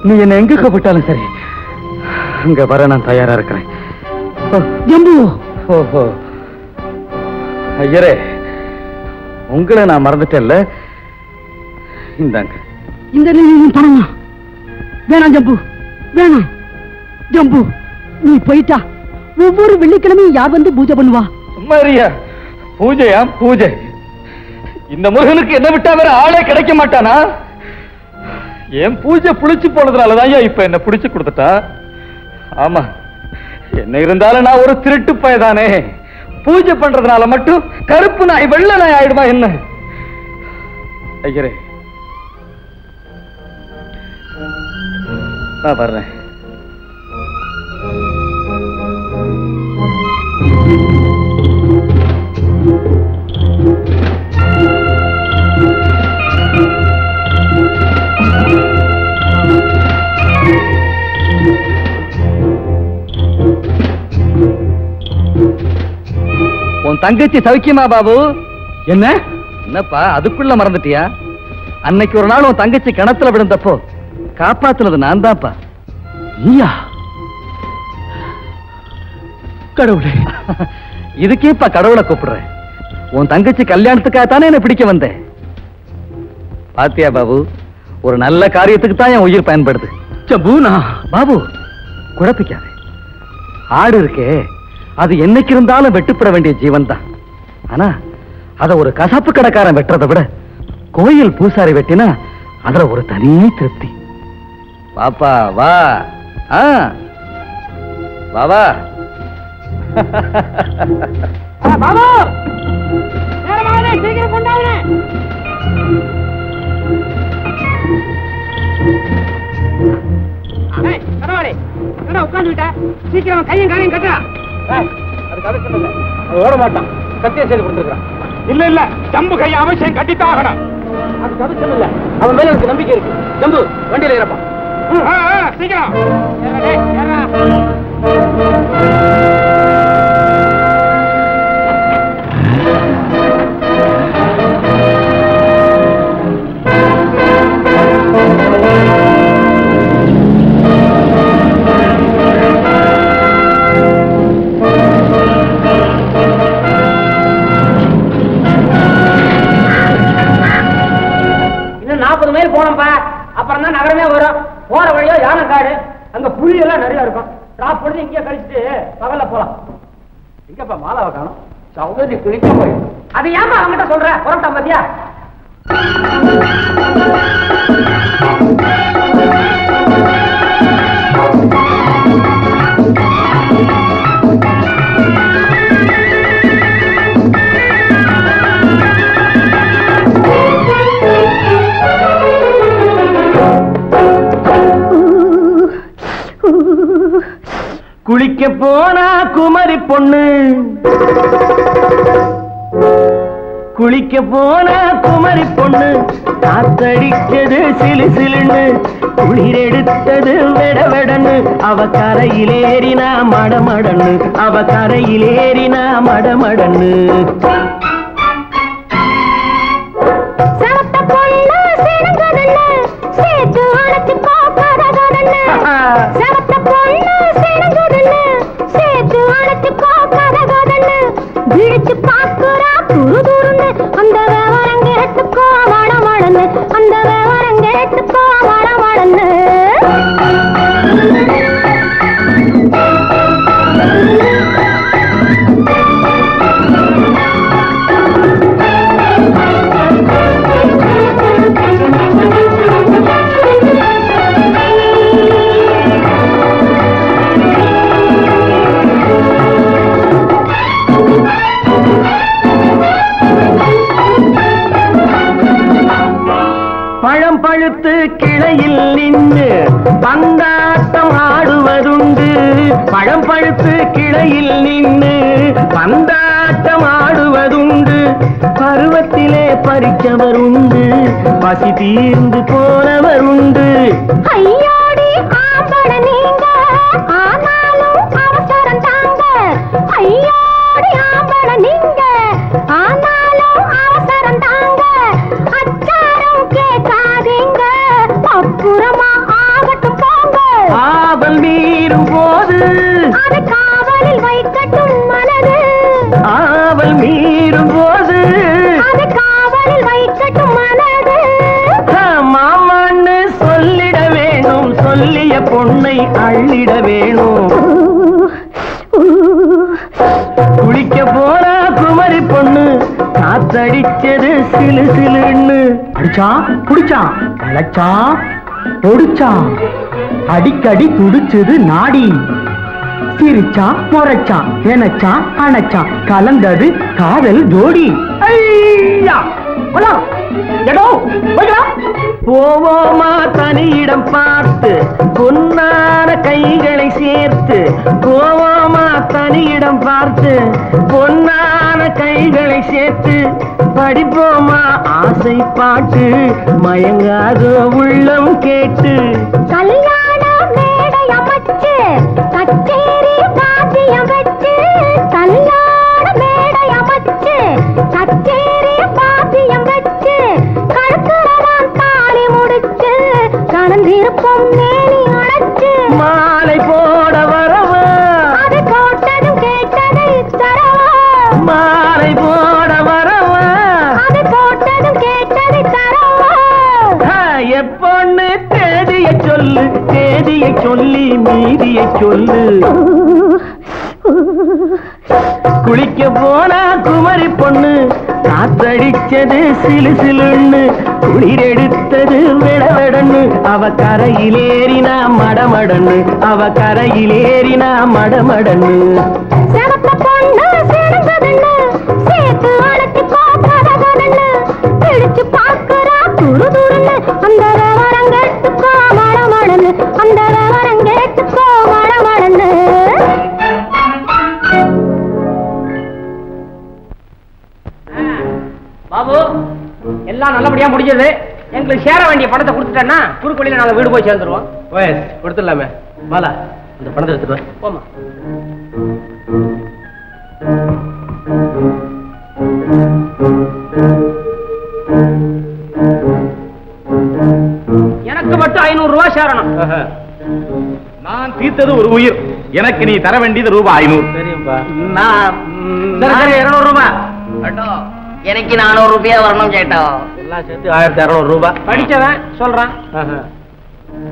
நீ என்ன எங்க கூப்பிட்டாலும் சரி, அங்க வர நான் தயாரா இருக்கிறேன். ஓஹோ, ஐயரே, உங்களை நான் மறந்துட்டேன்ல. இந்தாங்க. இந்த பணமா வேணாம் ஜம்பு, வேணாம் ஜம்பு. நீ போயிட்டா ஒவ்வொரு வெள்ளிக்கிழமையும் யார் வந்து பூஜை பண்ணுவா? மரியா, பூஜையா பூஜை? இந்த முருகனுக்கு என்ன விட்டா வேற ஆளே கிடைக்க மாட்டானா? என் பூஜை புளிச்சு போனதுனாலதான் இப்ப என்ன புடிச்சு கொடுத்துட்டா. ஆமா, என்ன இருந்தாலும் நான் ஒரு திருட்டு பயதானே. பூஜை பண்றதுனால மட்டும் கருப்பு நாய் வெள்ளை நாய் ஆயிடுமா என்ன? ஐயரே, நான் வர்றேன். உன் தங்கச்சி சௌக்கியமா பாபு? என்ன என்னப்பா அதுக்குள்ள மறந்துட்டியா? அன்னைக்கு ஒரு நாள் உன் தங்கச்சி கிணத்துல விழுந்தப்போ காப்பாத்துனது நான் தான்ப்பா. நீயா? கடவுளே, இதுக்கேப்பா கடவுளை கூப்பிடுறேன். உன் தங்கச்சி கல்யாணத்துக்காக தானே என்ன பிடிக்க வந்தேன். பாத்தியா பாபு, ஒரு நல்ல காரியத்துக்கு தான் என் உயிர் பயன்படுது. பாபு, குழப்பிக்காதே. ஆடு இருக்கே, அது என்னைக்கு இருந்தாலும் வெட்டுப்பட வேண்டிய ஜீவன் தான். ஆனா அத ஒரு கசாப்பு கடைக்காரன் வெட்டுறதை விட கோயில் பூசாரி வெட்டினா அதுல ஒரு தனி திருப்தி. பாப்பா வா. வா வா. பாபு, சீக்கிரம் கொண்டாங்க. உட்காந்துட்டா சீக்கிரம் கையும் காலையும் கட்டா. அதுக்கு அவசியம் இல்ல, ஓட மாட்டான். சத்தியம் செய்து கொடுத்துருக்கான். இல்ல இல்ல, ஜம்பு கையை அவசியம் கட்டித்தான் ஆகணும். அதுக்கு அவசியம் இல்ல, அவன் மேல எனக்கு நம்பிக்கை இருக்கு. ஜம்பு, வண்டியில ஏறப்பா. சீக்கிரம். இன்னும் 40 மைல் போனோம்பா, அப்புறம் தான் நகரமே வரும். போற வழியோ யானை காடு, அங்க புலி எல்லாம் நிறைய இருக்கும். டிராப் பண்ணி இங்கே கழிச்சுட்டு பகல்ல போலாம். எங்கப்பா மாலாவை காணும்? சௌகரி பிரிக்க போயிடும். அது ஏமா அவங்கிட்ட சொல்ற? புறப்பட்டா பாத்தியா? குளிக்க போனா குமரி பொண்ணு, குளிக்க போனா குமரி பொண்ணு, காத்தடிச்சது சிலு சிலுன்னு, குளிர் எடுத்தது வெட வெடன்னு, அவ கரையிலேறினா மடமடன்னு, அவ கரையிலேறினா மடமடன்னு. விழிச்சு பாக்குறா துரு துருன்னு, அந்த விவரம் கேட்டுக்கோ பந்தாட்டம் ஆடுவதுண்டு பழம் பழுத்து கிளையில் நின்று பந்தாட்டம் ஆடுவதுண்டு பருவத்திலே பறிச்சவர் உண்டு பசி தீர்ந்து போனவர் உண்டு ஐயோடி ஆம்பள நீங்க ஆனாலும் அவசரம் தாங்க ஐயோடி ஆம்பள நீங்க ஆனாலும் அவசரம் தாங்க அச்சாரம் கேட்காதீங்க அப்புறமா ஆகட்டும் போங்க ஆவல் மீறும் போது அது காவலில் வைக்கட்டும் மனது ஆவல் மீறும் போது அது காவலில் வைக்கட்டும் மனது மாமான்னு சொல்லிட வேணும் சொல்லிய பொண்ணை அள்ளிட வேணும் குளிக்க போனா குமரி பொண்ணு காத்தடிச்சது சிலு சிலுன்னு அடிச்சான் குடிச்சான் அழைச்சான் பொடிச்சான் அடிக்கடி துடிச்சது நாடி சிரிச்சான் முறைச்சான் நினைச்சான் அணைச்சான் கலந்தது காதல் ஜோடி ஐயா போவோமா தனியிடம் பார்த்து பொன்னான கைகளை சேர்த்து போவோமா தனியிடம் பார்த்து பொன்னான கைகளை சேர்த்து படிப்போமா ஆசை பாட்டு மயங்காத உள்ளம் கேட்டு கல்யாண மேடை அமைச்சு கச்சேரி வாத்தியம் வச்சு கல்யாண மேடை அமைச்சு கச்சேரி வாத்தியம் வச்சு கழுத்துறவான் தாலி முடிச்சு கலந்திருப்போம் மேனி அடைச்சு மாலை போட வரவா அது போட்டதும் கேட்டதை தரவா மாலை போட வரவா அது போட்டதும் கேட்டதை தரவா எப்பொண்ணு தேதியை சொல்லு தேதியை சொல்லி மீதியை சொல்லு குளிக்க போனா குமரி பொண்ணு காத்தடிச்சது சிலு சிலுன்னு குளிர் எடுத்தது விடவிடன்னு அவ கரையிலேறினா மடமடன்னு அவ கரையிலேறினா மடமடன்னு சிவத்த பொண்ணு சிறந்ததுன்னு சேர்த்து அழைச்சிக்கோ கதகதன்னு பிடிச்சு பார்க்கறா துரு துருன்னு அந்த விவரம் கேட்டுக்கோ மடமடன்னு அந்த விவரம் கேட்டுக்கோ மடமடன்னு பாபு எல்லாம் நல்லபடியா முடிஞ்சது எங்களுக்கு சேர வேண்டிய பணத்தை கொடுத்துட்டேன்னா குறுக்கொழியில நாங்க வீடு போய் சேர்ந்துருவோம் கொடுத்துடலாமே பாலா அந்த பணத்தை எடுத்துட்டு போமா எனக்கு மட்டும் 500 ரூபாய் சேரணும் நான் தீர்த்தது ஒரு உயிர் எனக்கு நீ தர வேண்டியது ரூபாய் 500 சரிப்பா சரி 200 ரூபாய் எனக்கு 400 ரூபாய் வரணும் சேட்டோ எல்லாம் சேர்த்து 1200 ரூபாய் படிச்சவன் சொல்றான்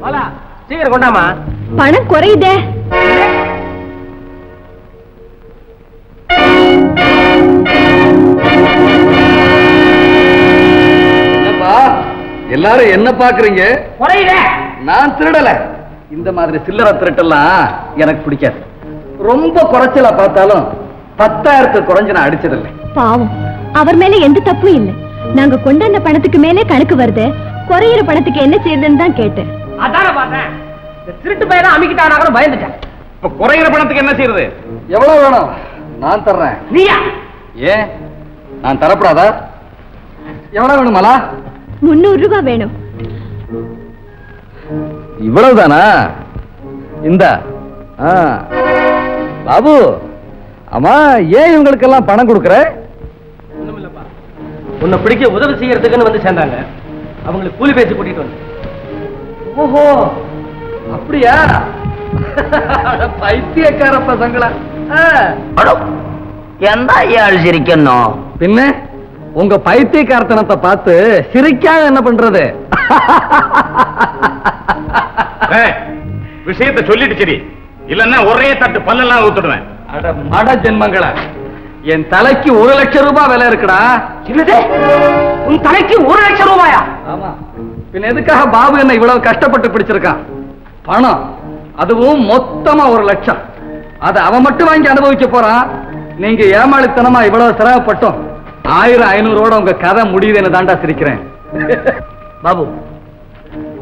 பாலா சீக்கிரம் கொண்டாமா பணம் குறையுதே எல்லாரும் என்ன பாக்குறீங்க குறையுதே நான் திருடல இந்த மாதிரி சில்லறை திருட்டெல்லாம் எனக்கு பிடிக்காது ரொம்ப குறைச்சலா பார்த்தாலும் 10,000 குறைஞ்சு நான் அடிச்சதில்லை பாவம் அவர் மேல எந்த தப்பும் இல்லை நாங்க கொண்டாந்த பணத்துக்கு மேலே கணக்கு வருது குறையிற பணத்துக்கு என்ன செய்யுதுன்னு தான் கேட்டேன் அதான பார்த்தேன் இந்த திருட்டு பையன் தான் அமிக்கிட்டானாலும் பயந்துட்டேன் இப்ப குறைகிற பணத்துக்கு என்ன செய்யறது எவ்வளவு வேணும் நான் தர்றேன் நீயா ஏன் நான் தரப்படாதா எவ்வளவு வேணுமாலா 300 ரூபாய் வேணும் இவ்வளவுதானா இந்த பாபு ஆமா ஏன் இவங்களுக்கெல்லாம் பணம் கொடுக்கற ஒண்ணுமில்லப்பா உன்னை பிடிக்க உதவி செய்யறதுக்குன்னு வந்து சேர்ந்தாங்க அவங்களுக்கு கூலி பேசி கூட்டிட்டு வந்து ஓஹோ அப்படியா பைத்தியக்கார பசங்களா എന്താ ഇയാൾ ചിരിക്കുന്നു பின்ன உங்க பைத்தியக்காரத்தனத்தை பார்த்து சிரிக்காம என்ன பண்றது விஷயத்தை சொல்லிட்டு சரி இல்லன்னா ஒரே தட்டு பல்லெல்லாம் ஊத்துடுவேன் அட மட ஜென்மங்களா என் தலைக்கு 1 லட்சம் ரூபாய் விலை இருக்குடா என்னது உன் தலைக்கு 1 லட்சம் ரூபாயா ஆமா பின்ன எதுக்காக பாபு என்ன இவ்வளவு கஷ்டப்பட்டு பிடிச்சிருக்கான் பணம் அதுவும் மொத்தமா 1 லட்சம் அதை அவன் மட்டும் வாங்கி அனுபவிக்க போறான் நீங்க ஏமாளித்தனமா இவ்வளவு சிரமப்பட்டோம் 1500 உங்க கதை முடியுதுன்னு தாண்டா சிரிக்கிறேன் பாபு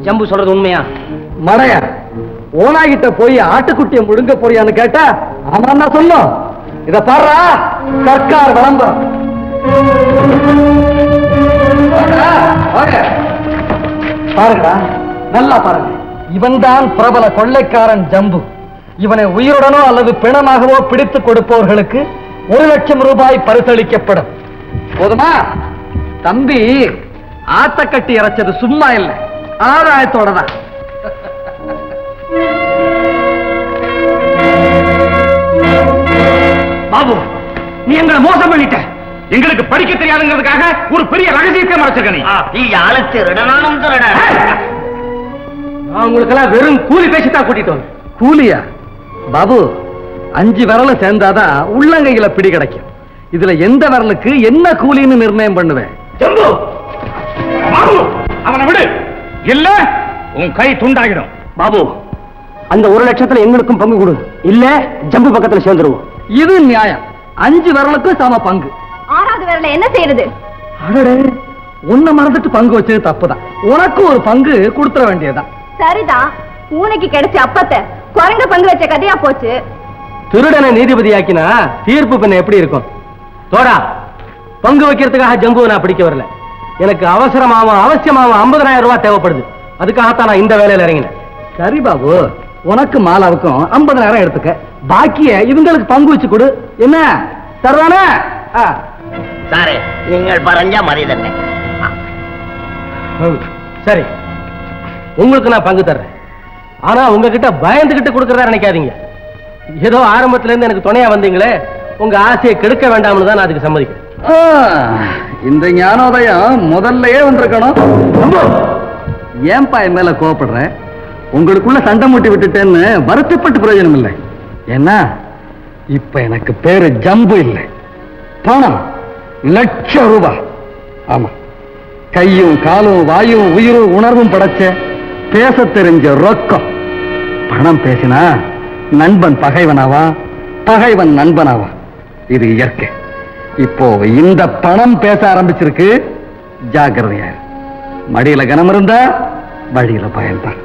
ஜம்பு சொல்றது உண்மையா மடையா ஓனாகிட்ட போய் ஆட்டுக்குட்டியை முழுங்க போறியான்னு கேட்டா ஆமா சொல்லும். இத பாடுறா சர்க்கார் விளம்பரம். பாருங்கடா, நல்லா பாருங்க. இவன்தான் பிரபல கொள்ளைக்காரன் ஜம்பு. இவனை உயிருடனோ அல்லது பிணமாகவோ பிடித்து கொடுப்பவர்களுக்கு 1,00,000 ரூபாய் பரிசளிக்கப்படும். போதுமா? தம்பி ஆத்த கட்டி இறைச்சது சும்மா இல்லை, ஆதாயத்தோட தான். பாபு, நீ எங்களை மோசம் பண்ணிட்ட. எங்களுக்கு படிக்க தெரியாதுங்கிறதுக்காக ஒரு பெரிய ரகசியத்தை மறைச்சிருக்க. நீ ஆளு திருடனானும் திருட. நான் உங்களுக்கெல்லாம் வெறும் கூலி பேசித்தான் கூட்டிட்டு வந்து. கூலியா? பாபு, 5 விரல சேர்ந்தாதான் உள்ளங்கையில பிடி கிடைக்கும். இதுல எந்த விரலுக்கு என்ன கூலின்னு நிர்ணயம் பண்ணுவேன்? ஜம்பு, பாபு, அவனை விடு. இல்ல உன் கை துண்டாகிடும். பாபு, அந்த 1,00,000 எங்களுக்கும் பங்கு கொடு. இல்ல ஜம்பு பக்கத்துல சேர்ந்துருவோம். இது நியாயம். 5 விரலுக்கும் சம பங்கு. 6வது விரல என்ன செய்யறது? அடடே, உன்னை மறந்துட்டு பங்கு வச்சது தப்புதான். உனக்கு ஒரு பங்கு கொடுத்துட வேண்டியதுதான். சரிதான், பூனைக்கு கிடைச்ச அப்பத்தை குரங்க பங்கு வச்ச கதையா போச்சு. திருடனை நீதிபதியாக்கினா தீர்ப்பு பண்ண எப்படி இருக்கும்? தோடா, பங்கு வைக்கிறதுக்காக ஜம்புவை நான் பிடிக்க வரல. எனக்கு அவசரமாவும் அவசியமாவும் 50,000 ரூபாய் தேவைப்படுது. அதுக்காகத்தான் நான் இந்த வேலையில இறங்கினேன். சரி பாபு, உனக்கு மாலாவுக்கும் 50,000 எடுத்துக்க. பாக்கிய இவங்களுக்கு பங்கு வச்சு கொடு. என்ன தருவானே? சாரே, நீங்கள் பறஞ்சா மரியாதை. சரி, உங்களுக்கு நான் பங்கு தர்றேன். ஆனா உங்ககிட்ட பயந்துகிட்டு கொடுக்கறதா நினைக்காதீங்க. ஏதோ ஆரம்பத்துல இருந்து எனக்கு துணையா வந்தீங்களே, உங்க ஆசையை கெடுக்க வேண்டாம்னு தான் நான் அதுக்கு சம்மதிக்கிறேன். இந்த ஞானோதயம் முதல்லயே வந்திருக்கணும். ஏன்பா என் மேல கோவப்படுற? உங்களுக்குள்ள சண்டை மூட்டி விட்டுட்டேன்னு வருத்தப்பட்டு பிரயோஜனம் இல்லை. ஏன்னா இப்ப எனக்கு பேரு ஜம்பு இல்லை, பணம் 1,00,000 ரூபாய். ஆமா, கையும் காலும் வாயும் உயிரும் உணர்வும் படைச்ச பேச தெரிஞ்ச ரொக்கம். பணம் பேசினா நண்பன் பகைவனாவா, பகைவன் நண்பனாவா. இது இயற்கை. இப்போ இந்த பணம் பேச ஆரம்பிச்சிருக்கு. ஜாக்கிரதையா. மடியில கனம் இருந்தா வழியில பயன்தான்.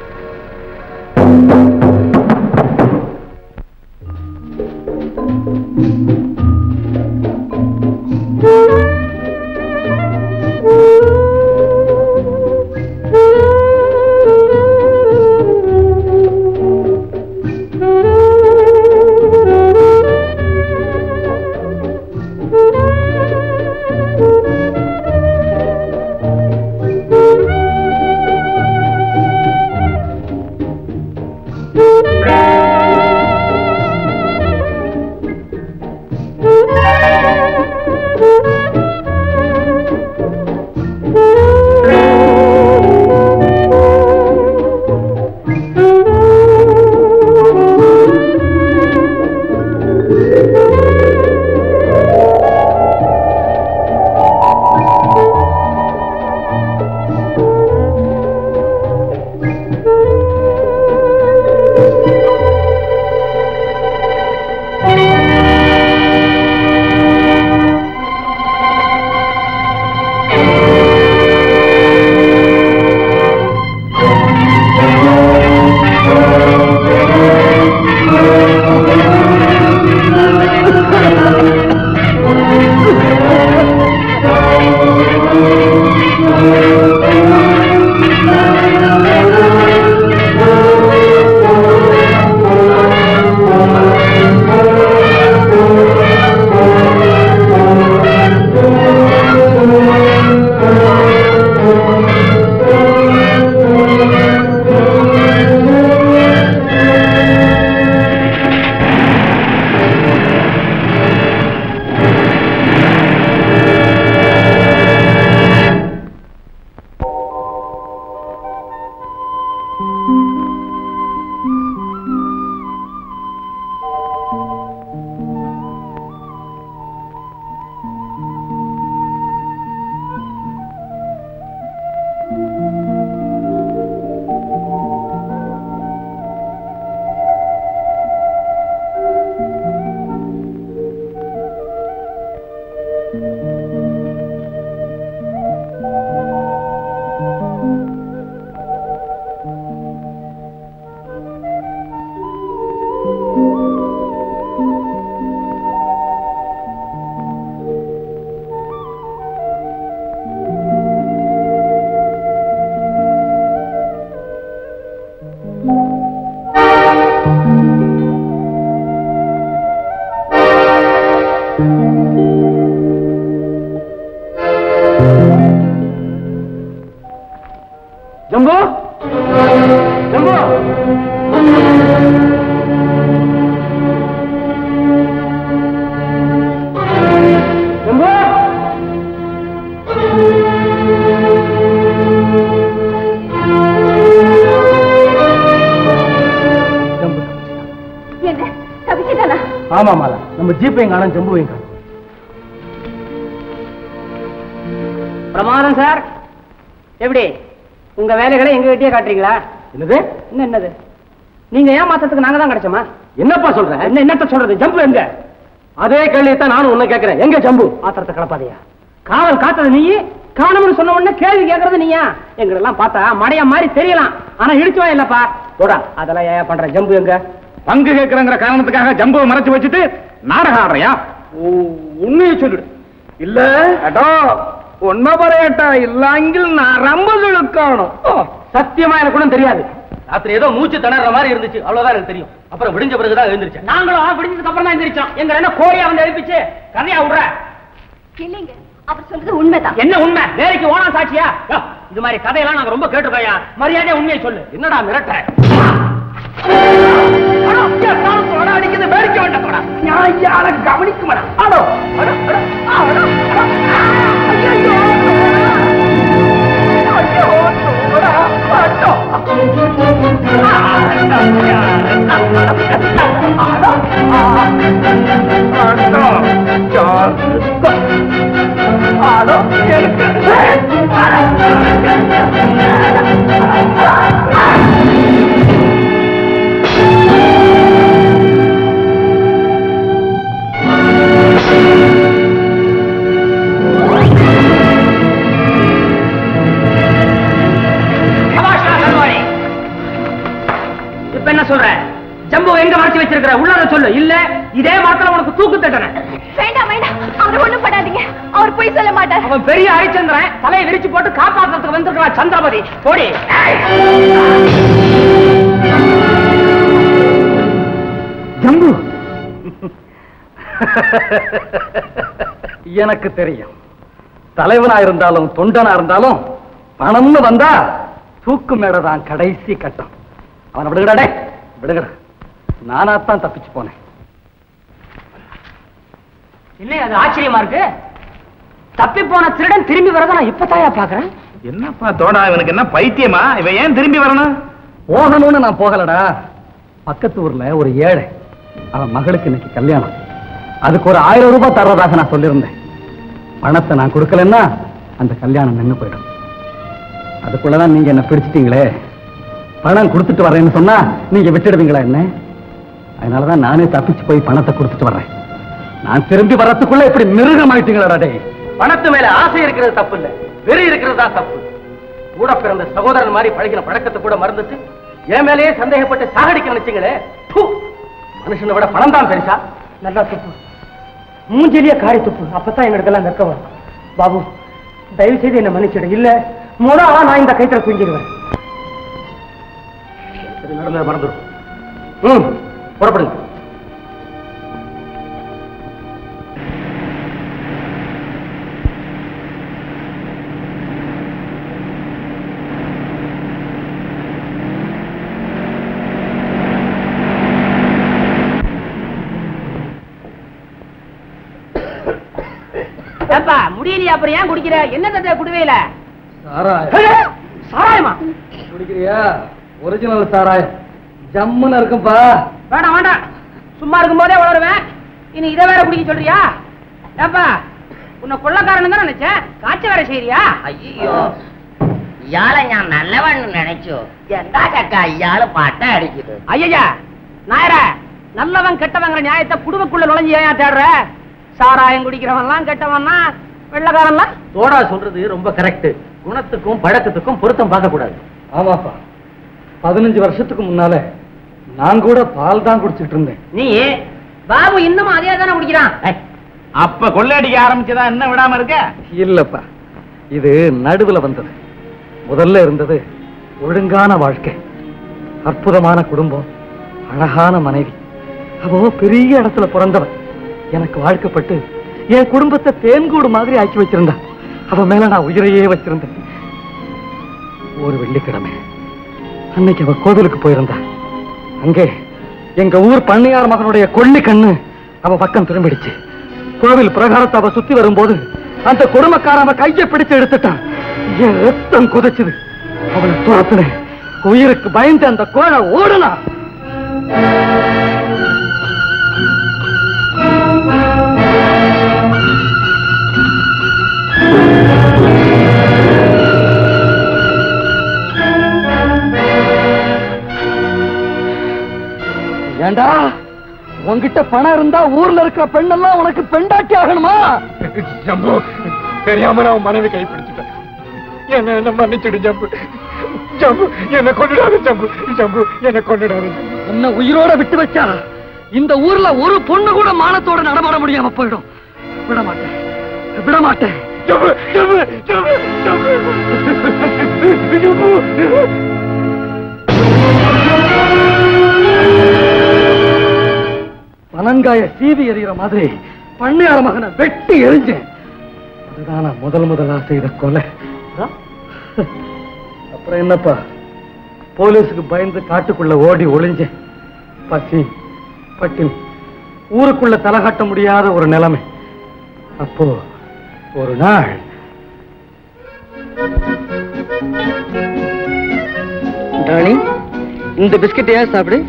ஆமா மாலா, நம்ம ஜீப்பையும் காணும், ஜம்புவையும் காணும். பிரமாதம் சார். எப்படி உங்க வேலைகளை எங்க கிட்டே காட்டுறீங்களா? என்னது? என்னது? நீங்க ஏமாத்தத்துக்கு நாங்க தான் கிடைச்சோமா? என்னப்பா சொல்ற? என்னத்த சொல்றது? ஜம்பு எங்க? அதே கேள்வியத்தான் நானும் உன்னை கேட்கிறேன். எங்க ஜம்பு? ஆத்திரத்தை கிளப்பாதையா. காவல் காத்தது நீ, காணணும்னு சொன்ன உடனே கேள்வி கேட்கறது நீயா? எங்களெல்லாம் பார்த்தா மடையா மாதிரி தெரியலாம், ஆனா இடிச்சுவா இல்லப்பா. போடா, அதெல்லாம் ஏன் பண்ற? ஜம்பு எங்க? பங்கு கேட்கிறங்கிற காரணத்துக்காக ஜம்புவை மறைச்சு வச்சுட்டு நாடகம் ஆடுறியா? உண்மையை சொல்லிடு. இல்ல உண்மை பரையட்டா இல்லாங்கில் நான் ரொம்ப காணும். சத்தியமா எனக்கு ஒண்ணும் தெரியாது. ராத்திரி ஏதோ மூச்சு திணற மாதிரி இருந்துச்சு, அவ்வளவுதான் எனக்கு தெரியும். அப்புறம் விடிஞ்ச பிறகுதான் எழுந்திருச்சேன். நாங்களும் விடிஞ்சதுக்கு அப்புறம் தான் எந்திரிச்சோம். எங்க என்ன கோழியா வந்து எழுப்பிச்சு கதையா விடுற? இல்லைங்க, அவர் சொல்றது உண்மைதான். என்ன உண்மை? வேலைக்கு ஓனா சாட்சியா? இது மாதிரி கதையெல்லாம் நாங்க ரொம்ப கேட்டுருக்கோயா. மரியாதையா உண்மையை சொல்லு. என்னடா மிரட்ட? அடிக்கிறது வேடிக்கை வேண்டாம். யார கவனிக்க மாட்டேன். என்ன சொல்ற? ஜம்பு எங்க மறைச்சு வச்சிருக்கிற? உள்ளத சொல்லு. இல்ல இதே மாத்திரம் உனக்கு தூக்கு தட்டன. வேண்டாம் வேண்டாம், அவர் ஒண்ணும் படாதீங்க. அவர் போய் சொல்ல மாட்டார். அவன் பெரிய ஹரிச்சந்திரன், தலையை விரிச்சு போட்டு காப்பாத்துறதுக்கு வந்திருக்கா சந்திரபதி. போடி. ஜம்பு, எனக்கு தெரியும். தலைவனா இருந்தாலும் தொண்டனா இருந்தாலும் பணம்னு வந்தா தூக்கு மேடதான் கடைசி கட்டம். அவனை விடுங்கடா, விடுங்கடா. நானாத்தான் தப்பிச்சு போனேன். என்ன அது ஆச்சரியமா இருக்கு? தப்பி போன திருடன் திரும்பி வரத நான் இப்பதாயா பாக்குறேன். என்னப்பா தோடா, இவனுக்கு என்ன பைத்தியமா? இவன் ஏன் திரும்பி வரணும்? போகணும்னு நான் போகலடா. பக்கத்து ஊர்ல ஒரு ஏழை, அவன் மகளுக்கு இன்னைக்கு கல்யாணம். அதுக்கு ஒரு 1000 ரூபாய் தர்றதாக நான் சொல்லியிருந்தேன். பணத்தை நான் கொடுக்கலன்னா அந்த கல்யாணம் நின்று போயிடும். அதுக்குள்ளதான் நீங்க என்ன பிடிச்சிட்டீங்களே. பணம் கொடுத்துட்டு வரேன்னு சொன்னா நீங்க விட்டுடுவீங்களா என்ன? அதனாலதான் நானே தப்பிச்சு போய் பணத்தை கொடுத்துட்டு வர்றேன். நான் திரும்பி வர்றதுக்குள்ள இப்படி மிருகமாயிட்டீங்களா? டே, பணத்து மேல ஆசை இருக்கிறது தப்பு இல்ல, வெறி இருக்கிறது தான் தப்பு. கூட பிறந்த சகோதரன் மாதிரி பழகின பழக்கத்தை கூட மறந்துட்டு என் மேலேயே சந்தேகப்பட்டு சாகடிக்க நினைச்சீங்களே. மனுஷனை விட பணம் தான் பெருசா? நல்லா துப்பு, மூஞ்சிலேயே காரி துப்பு. அப்பதான் எங்களுக்கெல்லாம் வெக்க வரும். பாபு, தயவு செய்து என்ன மன்னிச்சிடு. இல்ல மூணாவா நான் இந்த கைத்துல குஞ்சிடுவேன். நடந்தது மறந்துடும். புறப்படுங்க. முடியலையா? அப்புறம் ஏன் குடிக்கிற? என்ன தட்ட குடுவையில? சாராயமா குடிக்கிறியா? ஒரிஜினல் சாராயம் ஜம்முன்னு இருக்கும்பா. வேண்டாம் வேண்டாம், சும்மா இருக்கும் போதே வளருவேன். இனி இதை வேற குடிக்க சொல்றியா? ஏப்பா, உன்னை கொள்ளக்காரன் தான் நினைச்சேன், காய்ச்ச வேற செய்யறியா? ஐயோ, இயாள நான் நல்லவன் நினைச்சோ. எந்தா கக்கா இயாள பாட்ட அடிக்குது. ஐயா நாயர, நல்லவன் கெட்டவங்கிற நியாயத்தை குடும்பக்குள்ள நுழைஞ்சு ஏன் தேடுற? சாராயம் குடிக்கிறவன்லாம் கெட்டவன்னா, வெள்ளக்காரன்லாம்? தோடா சொல்றது ரொம்ப கரெக்ட். குணத்துக்கும் பழக்கத்துக்கும் பொருத்தம் பார்க்க கூடாது. ஆமாப்பா, 15 வருஷத்துக்கு முன்னால நான் கூட பால் தான் குடிச்சிட்டு இருந்தேன். நீ பாபு இன்னும் அதே தானே குடிக்கிறான். அப்ப கொள்ளையடிக்க ஆரம்பிச்சதா என்ன விடாம இருக்க? இல்லப்பா, இது நடுவுல வந்தது. முதல்ல இருந்தது ஒழுங்கான வாழ்க்கை, அற்புதமான குடும்பம், அழகான மனைவி. அவ பெரிய இடத்துல பிறந்தவன். எனக்கு வாழ்க்கப்பட்டு என் குடும்பத்தை தேன்கூடு மாதிரி ஆக்கி வச்சிருந்தா. அவ மேல நான் உயிரையே வச்சிருந்தேன். ஒரு வெள்ளிக்கிழமை அன்னைக்கு அவ கோவிலுக்கு போயிருந்தா. அங்கே எங்க ஊர் பண்ணையார் மகனுடைய கொள்ளி கண்ணு அவ பக்கம் திரும்பிடுச்சு. கோவில் பிரகாரத்தை அவ சுத்தி வரும்போது அந்த கொடுமைக்கார அவ கையை பிடிச்சு எடுத்துட்டான். என் ரத்தம் குதிச்சுது. அவளை துரத்துன. உயிருக்கு பயந்து அந்த கோழை ஓடுனா. உன்கிட்ட பணம் இருந்தா ஊர்ல இருக்கிற பெண்ணெல்லாம் உனக்கு பெண்டாட்டி ஆகணுமா? ஜம்பு, தெரியாம நான் மனைவி கைப்பிடிச்சிட்டேன். என்ன மன்னிச்சுடு ஜம்பு. ஜம்பு, என்ன கொண்டுடாது ஜம்பு. ஜம்பு, என்ன கொண்டுடாது. உன்னை உயிரோட விட்டு வச்சா இந்த ஊர்ல ஒரு பொண்ணு கூட மானத்தோட நடமாட முடியாம போயிடும். விட மாட்டேன், விட மாட்டேன். ஜம்பு, ஜம்பு, ஜம்பு, ஜம்பு. ஜம்பு. பனங்காய சீவி எறிகிற மாதிரி பண்ணையார மகனை வெட்டி எரிஞ்சேன். அதுதான் நான் முதலா செய்த கொலை. அப்புறம் என்னப்பா, போலீஸுக்கு பயந்து காட்டுக்குள்ள ஓடி ஒளிஞ்சேன். பசி பட்டினி, ஊருக்குள்ள தலை காட்ட முடியாத ஒரு நிலைமை. அப்போ ஒரு நாள் டார்லிங், இந்த பிஸ்கட் ஏன் சாப்பிடு.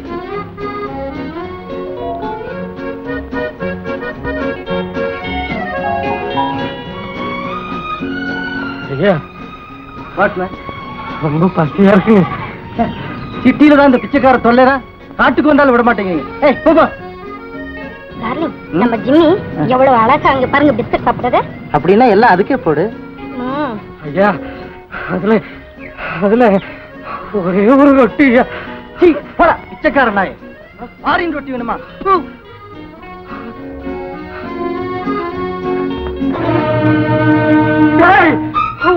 ஐயா, ரொம்ப பசியா இருக்கு. சிட்டியில தான் இந்த பிச்சைக்கார தொல்லைரா, காட்டுக்கு வந்தாலும் விட மாட்டேங்க. ஏய் போப்பா. டார்லிங், நம்ம ஜிம்மி எவ்வளவு அழகா அங்க பாருங்க பிஸ்கட் சாப்பிடுறது. அப்படின்னா எல்லாம் அதுக்கே போடு. ஐயா, அதுல அதுல ஒரே ஒரு ரொட்டி. போடா பிச்சைக்கார நாய். ஆரின் ரொட்டி வேணுமா?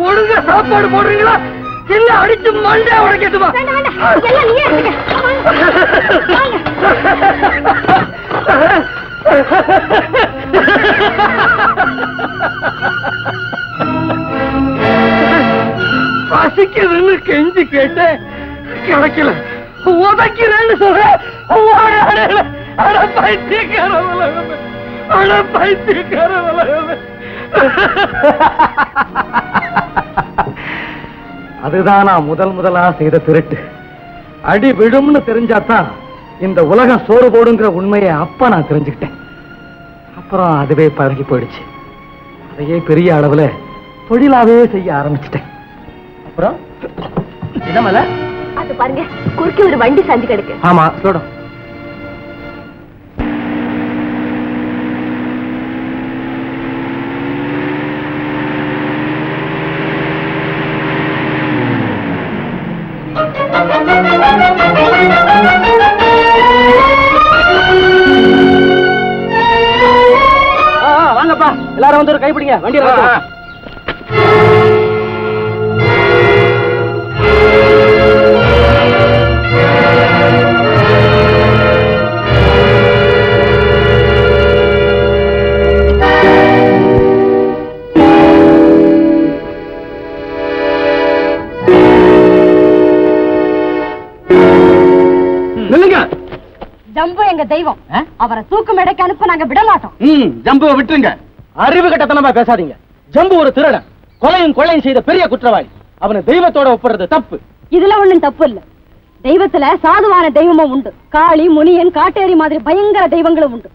ஒழுங்கா சாப்பாடு போடுறீங்களா இல்ல அடிச்சு மண்டே உடைக்கட்டுமா? பசிக்குதுன்னு கெஞ்சி கேட்டேன், கிடைக்கல. உதைக்கிறேன்னு சொல்றேன். அதுதான் நான் முதலா செய்த திருட்டு. அடி விழும்னு தெரிஞ்சாதான் இந்த உலகம் சோறு போடுங்கிற உண்மையை அப்ப நான் தெரிஞ்சுக்கிட்டேன். அப்புறம் அதுவே பழகி போயிடுச்சு. அதையே பெரிய அளவுல தொழிலாவே செய்ய ஆரம்பிச்சிட்டேன். அப்புறம் என்னமல அது பாருங்க, குறுக்கே ஒரு வண்டி சாஞ்சு கிடக்கு. ஆமா சொல்லும். வாங்கப்பா, எல்லாரும் வந்து ஒரு கைப்பிடிங்க. வண்டியை ஜம்பு எங்க தெய்வம். அவரை தூக்கு மேடைக்கு அனுப்ப நாங்க விட மாட்டோம். ஜம்புவை விட்டுருங்க. அறிவு கட்டத்தனமா பேசாதீங்க. ஜம்பு ஒரு திருடன், கொலையும் கொலையும் செய்த பெரிய குற்றவாளி. அவனை தெய்வத்தோட ஒப்புறது தப்பு. இதுல ஒண்ணும் தப்பு இல்ல. தெய்வத்துல சாதுவான தெய்வமும் உண்டு. காளி, முனியன், காட்டேரி மாதிரி பயங்கர தெய்வங்களும் உண்டு.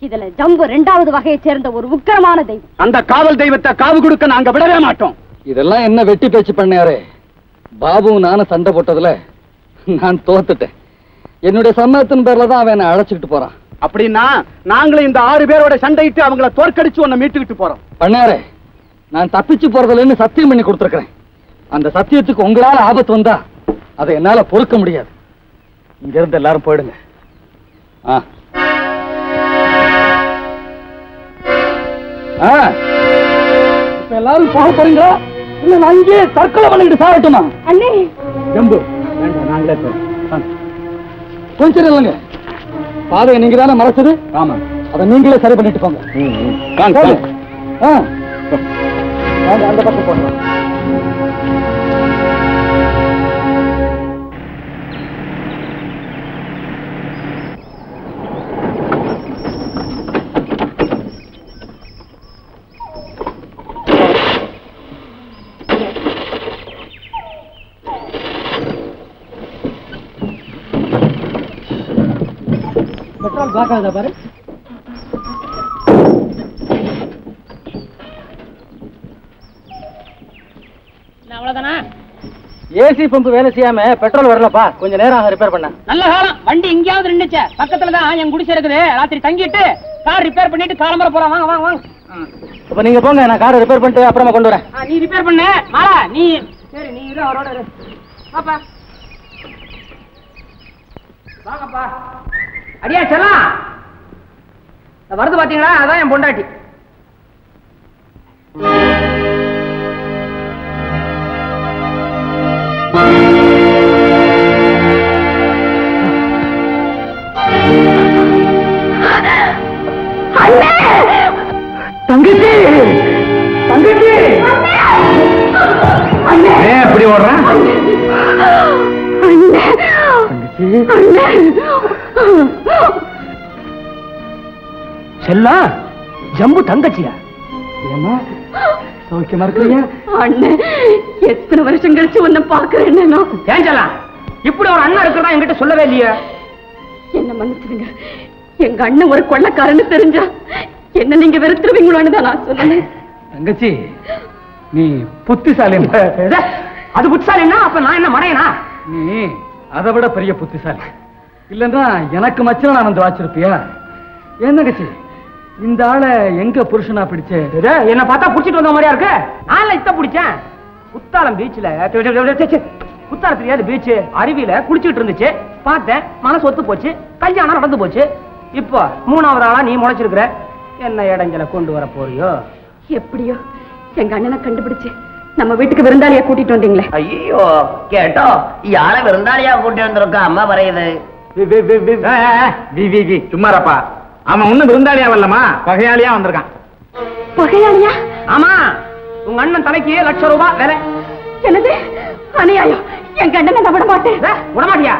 இதுல ஜம்பு 2வது வகையை சேர்ந்த ஒரு உக்கிரமான தெய்வம். அந்த காவல் தெய்வத்தை காவு கொடுக்க நாங்க விடவே மாட்டோம். இதெல்லாம் என்ன வெட்டி பேச்சு பண்ணாரே. பாபு நானும் சண்டை போட்டதுல நான் தோத்துட்டேன். என்னுடைய சம்மதத்தின் பேர்ல தான் அவன் அழைச்சுக்கிட்டு போறான். அப்படின்னா நாங்களும் இந்த 6 பேரோட சண்டையிட்டு அவங்கள தோற்கடிச்சு உன்னை மீட்டுக்கிட்டு போறோம். பண்ணாரே, நான் தப்பிச்சு போறதுலன்னு சத்தியம் பண்ணி கொடுத்துருக்கிறேன். அந்த சத்தியத்துக்கு உங்களால ஆபத்து வந்தா அதை என்னால பொறுக்க முடியாது. இங்க இருந்து எல்லாரும் போயிடுங்க. இப்ப எல்லாரும் போக போறீங்களா இல்ல நான் இங்கே தற்கொலை பண்ணிட்டு சாகட்டுமா? அண்ணே ஜம்பு வேண்டாம், நாங்களே போறோம். கொஞ்சம் இல்லைங்க, பாதையை நீங்க தானே மறைச்சது. ஆமா, அதை நீங்களே சரி பண்ணிட்டு போங்க. அந்த பக்கம் போங்க. பெட்ரோல் பிளாக் ஆகுதா பாரு. அவ்வளவுதானா? ஏசி பம்பு வேலை செய்யாம பெட்ரோல் வரலப்பா, கொஞ்சம் நேரம் ரிப்பேர் பண்ண. நல்ல காலம், வண்டி இங்கேயாவது நின்னுச்சே. பக்கத்துலதான் என் குடிசை இருக்குது. ராத்திரி தங்கிட்டு கார் ரிப்பேர் பண்ணிட்டு காலம்பர போலாம். வாங்க வாங்க வாங்க. இப்ப நீங்க போங்க, நான் காரை ரிப்பேர் பண்ணிட்டு அப்புறமா கொண்டு வரேன். நீ ரிப்பேர் பண்ணு மாலா. நீ சரி, நீ இரு, அவரோட இரு. பாப்பா வாங்கப்பா. அடியா செல்லாம் வருது பாத்தீங்களா? அதான் என் பொண்டாட்டி. தங்கச்சி தங்கச்சி எப்படி ஓடுறேன்? செல்லா ஜம்பு தங்கச்சியா? ஏமா சௌக்கியமா இருக்கிறீங்க? அண்ணன் எத்தனை வருஷம் கழிச்சு உன்னை பாக்குறேன். ஏன் செல்லா இப்படி ஒரு அண்ணன் இருக்கிறதா என்கிட்ட சொல்லவே இல்லையே? என்ன மன்னிச்சிடுங்க. எங்க அண்ணன் ஒரு கொள்ளக்காரன்னு தெரிஞ்சா என்ன நீங்க வெறுத்துருவீங்களோன்னு தான் நான் சொன்னேன். தங்கச்சி நீ புத்திசாலி. அது புத்திசாலின்னா அப்ப நான் என்ன மடையனா? நீ அதை விட பெரிய புத்திசாலி. இல்லன்னா எனக்கு மச்சம் நான் வந்து வாச்சிருப்பியா? ஏன் தங்கச்சி இந்த ஆளை எங்க புருஷனா பிடிச்சே? என்ன பார்த்தா புடிச்சிட்டு வந்த மாதிரியா இருக்கு? நான் இத்த பிடிச்சேன். குத்தாலம் பீச்ல, குத்தாலம் தெரியாது பீச், அருவியில குளிச்சுட்டு இருந்துச்சு. பார்த்தேன், மனசு ஒத்து போச்சு, கல்யாணம் நடந்து போச்சு. இப்போ 3வது ஆளா நீ முளைச்சிருக்கிற. என்ன இடங்களை கொண்டு வர போறியோ? எப்படியோ எங்க அண்ணனை கண்டுபிடிச்சு நம்ம வீட்டுக்கு விருந்தாளியா கூட்டிட்டு வந்தீங்களே. ஐயோ கேட்டோ யார விருந்தாளியா கூட்டி வந்திருக்கா? அம்மா வரையுது. சும்மாரப்பா, அவன் ஒண்ணு விருந்தாளியா வரலமா, பகையாளியா வந்திருக்கான். பகையாளியா? ஆமா, உங்க அண்ணன் தலைக்கு ₹1,00,000 வேலை. என்னது அநியாயம்? எங்க அண்ணனை நான் விட மாட்டேன். விடமாட்டியா?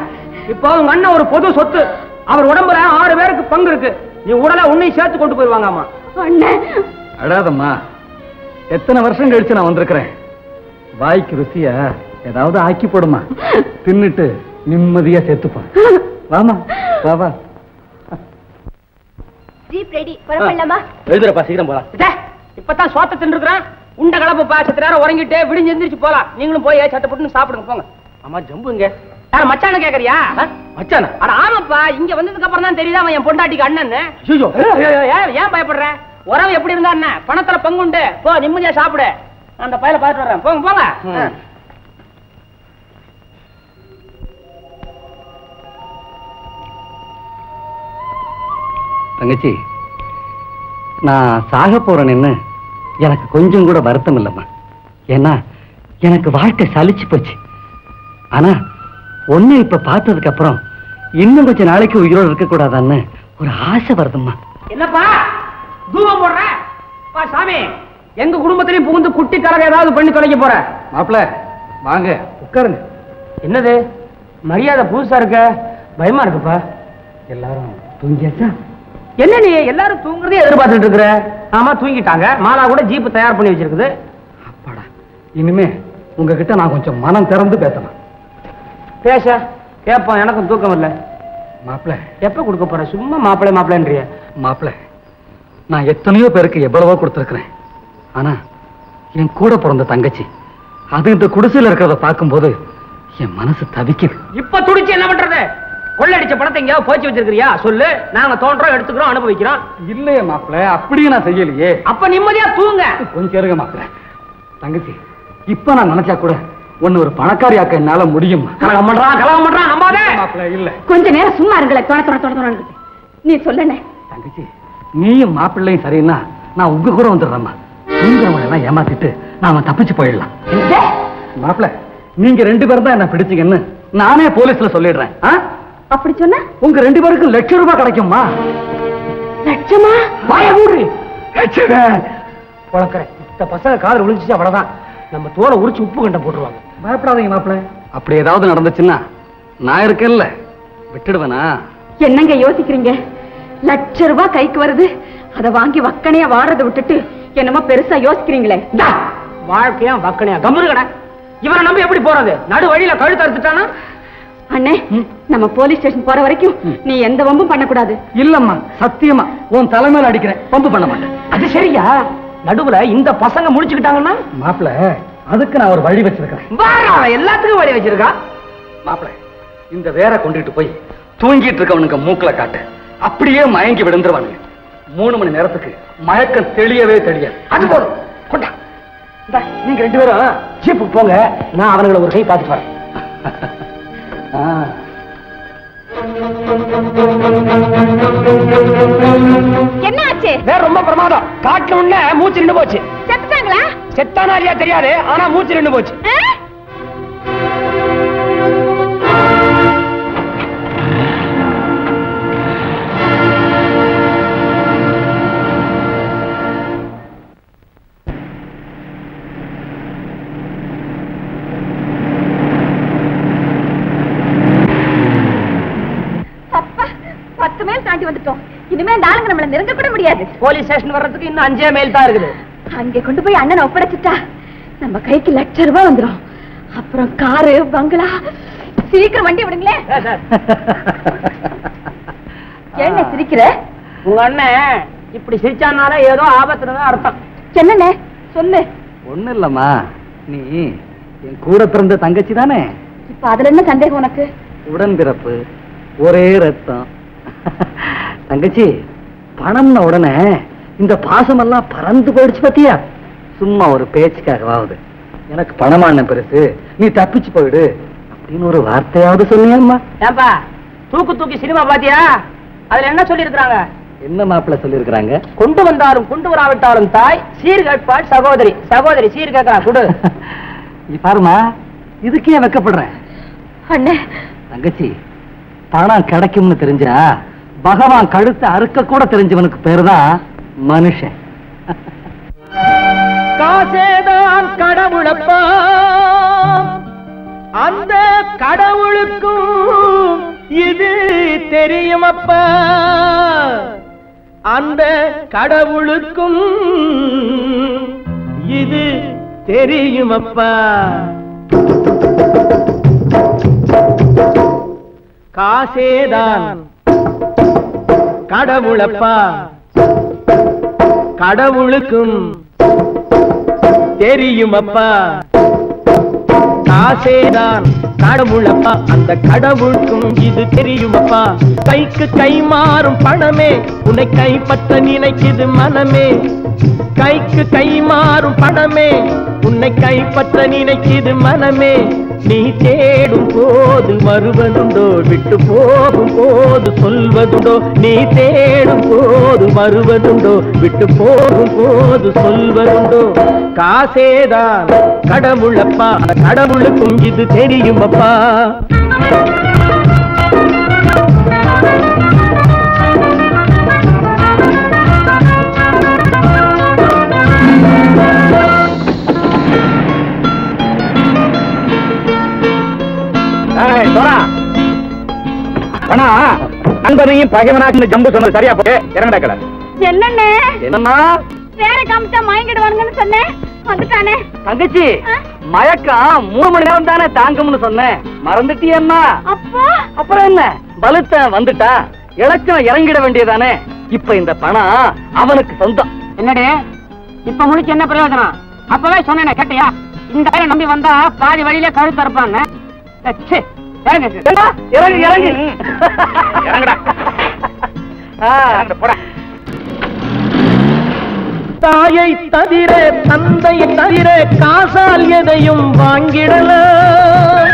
இப்போ உங்க அண்ணன் ஒரு பொது சொத்து. அவர் உடம்புல 6 பேருக்கு பங்கு இருக்கு. நீ உடலை உன்னையும் சேர்த்து கொண்டு போயிருவாங்க. அம்மா அண்ணன் அடாதம்மா, எத்தனை வருஷம் கழிச்சு நான் வந்திருக்கிறேன். வாய்க்கு ருசியா ஏதாவது ஆக்கி போடுமா, தின்னுட்டு நிம்மதியா செத்துப்பான். வாமா வா வா. Jeep ready, புறப்படலாமா? எழுதுறப்பா, சீக்கிரம் போலாம். இப்பதான் சோத்த தின்னுருக்கிறேன். உண்ட கலப்பா, சத்து நேரம் உறங்கிட்டு விடிஞ்சு எந்திரிச்சு போலாம். நீங்களும் போய் சட்டை போட்டு சாப்பிடுங்க போங்க. ஆமா ஜம்புங்க. யார் மச்சான கேக்குறியா? மச்சானா? அட ஆமாப்பா, இங்க வந்ததுக்கு அப்புறம் தான் தெரியுதா அவன் என் பொண்டாட்டிக்கு அண்ணன். ஏன் பயப்படுற? உறவு எப்படி இருந்தா என்ன? பணத்துல பங்குண்டு. போ நிம்மதியா சாப்பிடு. அந்த பையல பார்த்துட்டு வர்றேன். போங்க போங்க. தங்கச்சி, நான் சாக போறேன்னு எனக்கு கொஞ்சம் கூட வருத்தம் இல்லம்மா. ஏன்னா எனக்கு வாழ்க்கை சலிச்சு போச்சு. ஆனா ஒன்னு இப்ப பார்த்ததுக்கு அப்புறம் இன்னும் கொஞ்ச நாளைக்கு உயிரோடு இருக்க கூடாதான்னு ஒரு ஆசை வருதும்மா. என்னப்பா தூவம் போடுற? சாமி, எங்க குடும்பத்திலையும் புகுந்து குட்டி கலக ஏதாவது பண்ணி தொலைக்க போற? மாப்பிள்ள வாங்க உட்காருங்க. என்னது மரியாதை புதுசா இருக்க? பயமா இருக்குப்பா. எல்லாரும் தூங்கியாச்சா? என்ன நீ எல்லாரும் தூங்குறதே எதிர்பார்த்துட்டு இருக்கிற? ஆமா தூங்கிட்டாங்க. மாலா கூட ஜீப் தயார் பண்ணி வச்சிருக்குது. அப்பாடா, இனிமே உங்ககிட்ட நான் கொஞ்சம் மனம் திறந்து பேசலாம். பேச கேப்போம். எனக்கும் தூக்கம் இல்ல. மாப்பிள்ள எப்ப கொடுக்க போற? சும்மா மாப்பிள்ளை மாப்பிள்ளைன்றிய. மாப்பிள்ள, நான் எத்தனையோ பேருக்கு எவ்வளவோ கொடுத்துருக்கிறேன். ஆனா என் கூட பிறந்த தங்கச்சி அது இந்த குடிசையில் இருக்கிறத பார்க்கும்போது என் மனசு தவிக்குது. இப்ப துடிச்சு என்ன பண்றது? கொள்ளடிச்ச பணத்தை எங்கேயாவது போச்சு வச்சிருக்கிறியா? சொல்லு. நாங்க தோன்றோம், எடுத்துக்கிறோம், அனுபவிக்கிறோம். இல்லையே மாப்பிள்ள, அப்படியே நான் செய்யலையே. அப்ப நிம்மதியா தூங்க. கொஞ்சம் இருங்க மாப்பிள்ள. தங்கச்சி, இப்ப நான் நினைச்சா கூட ஒன்னு ஒரு பணக்காரி ஆக்க என்னால முடியும். கலகம் பண்றான் நம்பாதே. மாப்பிள்ள இல்ல, கொஞ்ச நேரம் சும்மா இருங்களேன். தொட நீ சொல்லனே. தங்கச்சி, நீயும் மாப்பிள்ளையும் சரின்னா நான் உங்க கூட வந்துடுறேம்மா. தூங்குறவங்க எல்லாம் ஏமாத்திட்டு நாம தப்பிச்சு போயிடலாம். மாப்பிள்ள, நீங்க 2 பேரும் தான் என்ன பிடிச்சீங்கன்னு நானே போலீஸ்ல சொல்லிடுறேன். அப்படி சொன்னா உங்க 2 பேருக்கும் ₹1,00,000 கிடைக்குமா? லட்சமா? வாய மூடு. உனக்கு இந்த பசங்க காதல் விழுந்துச்சு, அவ்வளவுதான். நம்ம தோலை உரிச்சு உப்பு கண்ட போட்டுருவாங்க. பயப்படாதீங்க மாப்பிள்ள. அப்படி ஏதாவது நடந்துச்சுன்னா நான் இருக்கேன்ல, விட்டுடுவேனா? என்னங்க யோசிக்கிறீங்க? ₹1,00,000 கைக்கு வருது, அதை வாங்கி வக்கனையா வாடுறதை விட்டுட்டு என்னமோ பெருசா யோசிக்கிறீங்களே. வாழ்க்கையா வக்கனையா? கம்முனு கடை. இவனை நம்பி எப்படி போறது? நடு வழியில கழுத்து அறுத்துட்டானா? அண்ணே, நம்ம போலீஸ் ஸ்டேஷன் போற வரைக்கும் நீ எந்த வம்பும் பண்ணக்கூடாது. இல்லம்மா, சத்தியமா உன் தலைமையில அடிக்கிறேன், பம்பு பண்ண மாட்டேன். அது சரியா? நடுவுல இந்த பசங்க முடிச்சுக்கிட்டாங்கன்னா மாப்பிள்ள அதுக்கு நான் ஒரு வழி வச்சிருக்கேன். எல்லாத்துக்கும் வழி வச்சிருக்கா. மாப்பிள, இந்த வேற கொண்டுட்டு போய் தூங்கிட்டு இருக்கவனுக்கு மூக்கல காட்டு, அப்படியே மயங்கி விழுந்துருவானுங்க. 3 மணி நேரத்துக்கு மயக்கம் தெளியவே தெரியாது. அது போதும், கொண்டா. நீங்க 2 பேரும் ஜீப்புக்கு போங்க, நான் அவனுங்களை ஒரு கை பார்த்துட்டு வரேன். என்ன ஆச்சு? வேற ரொம்ப பிரமாதம். காட்டுல உள்ள மூச்சு நின்று போச்சு. செத்துட்டாங்களா? செத்தானா இல்லையா தெரியாது, ஆனா மூச்சு நின்று போச்சு. வந்துட்டோம். இனிமே இந்த ஆளுங்க நம்மள நெருங்க கூட முடியாது. போலீஸ் ஸ்டேஷன் வர்றதுக்கு இன்னும் 5 மைல் தான் இருக்குது. அங்கே கொண்டு போய் அண்ணனை ஒப்படைச்சிட்டா நம்ம கைக்கு ₹1,00,000 வந்துடும். அப்புறம் காரு, பங்களா. சீக்கிரம் வண்டி விடுங்களே. என்ன சிரிக்கிற? உங்க அண்ணன் இப்படி சிரிச்சானால ஏதோ ஆபத்துனதான் அர்த்தம். என்னண்ணே சொல்லு. ஒண்ணு இல்லம்மா, நீ என் கூட பிறந்த தங்கச்சி தானே. இப்ப அதுல என்ன சந்தேகம் உனக்கு? உடன்பிறப்பு, ஒரே ரத்தம். தங்கச்சி, பணம்ன உடனே இந்த பாசமெல்லாம் பறந்து போயிடுச்சு பத்தியா? சும்மா ஒரு பேச்சுக்காகவாவது எனக்கு பணமான பெருசு, நீ தப்பிச்சு போயிடு அப்படின்னு ஒரு வார்த்தையாவது சொன்னியம்மா. ஏன்பா தூக்கி சினிமா பாத்தியா? அதுல என்ன சொல்லி இருக்காங்க? என்ன மாப்பிள்ள சொல்லி இருக்காங்க? கொண்டு வந்தாலும் கொண்டு வராவிட்டாலும் தாய், சீர் கேட்பாள் சகோதரி. சகோதரி சீர் கேட்கறா, கொடு. நீ பாருமா, இதுக்கே வெக்கப்படுறேன். அண்ணே தங்கச்சி, பணம் கிடைக்கும்னு தெரிஞ்சா பகவான் கழுத்தை அறுக்க கூட தெரிஞ்சவனுக்கு பேருதான் மனுஷன். காசேதான் கடவுளப்பா, அந்த கடவுளுக்கும் இது தெரியுமப்பா, அந்த கடவுளுக்கும் இது தெரியுமப்பா. காசேதான் கடவுளப்பா, கடவுளுக்கும் தெரியுமப்பா. காசேதான் கடவுளப்பா, அந்த கடவுளுக்கும் இது தெரியுமப்பா. கைக்கு கை மாறும் பணமே உன்னை கைப்பற்ற நினைக்குது மனமே. கைக்கு கை மாறும் பணமே உன்னை கைப்பற்ற நினைக்குது மனமே. நீ தேடும் போது வருவதுண்டோ, விட்டு போகும் போது சொல்வதுண்டோ. நீ தேடும் போது வருவதுண்டோ, விட்டு போகும் போது சொல்வதுண்டோ. காசேதான் கடவுளப்பா, கடவுளுக்கும் இது தெரியுமப்பா. நண்பனையும் பகைவனாக்கு ஜம்பு சொன்னது சரியா போட்டு இறங்கடக்கல. என்னண்ணே? என்னம்மா? வேற காமிச்சா மயங்கிடுவானுங்கன்னு சொன்னேன், வந்துட்டானே. தங்கச்சி, மயக்கம் 3 மணி நேரம் தானே தாங்கும்னு சொன்னேன், மறந்துட்டியம்மா? அப்போ அப்புறம் என்ன, பலுத்த வந்துட்டா இலச்சம் இறங்கிட வேண்டியதானே. இப்ப இந்த பணம் அவனுக்கு சொந்தம். என்னடே இப்ப முடிச்சு என்ன பிரயோஜனம்? அப்பவே சொன்னேன், கேட்டியா? இந்த வேலை நம்பி வந்தா பாதி வழியில கழுத்து இருப்பான்னு. இறங்கு இறங்கு இறங்கடா. போடா. தாயை தவிர தந்தையை தவிர காசால் எதையும் வாங்கிடலாம்.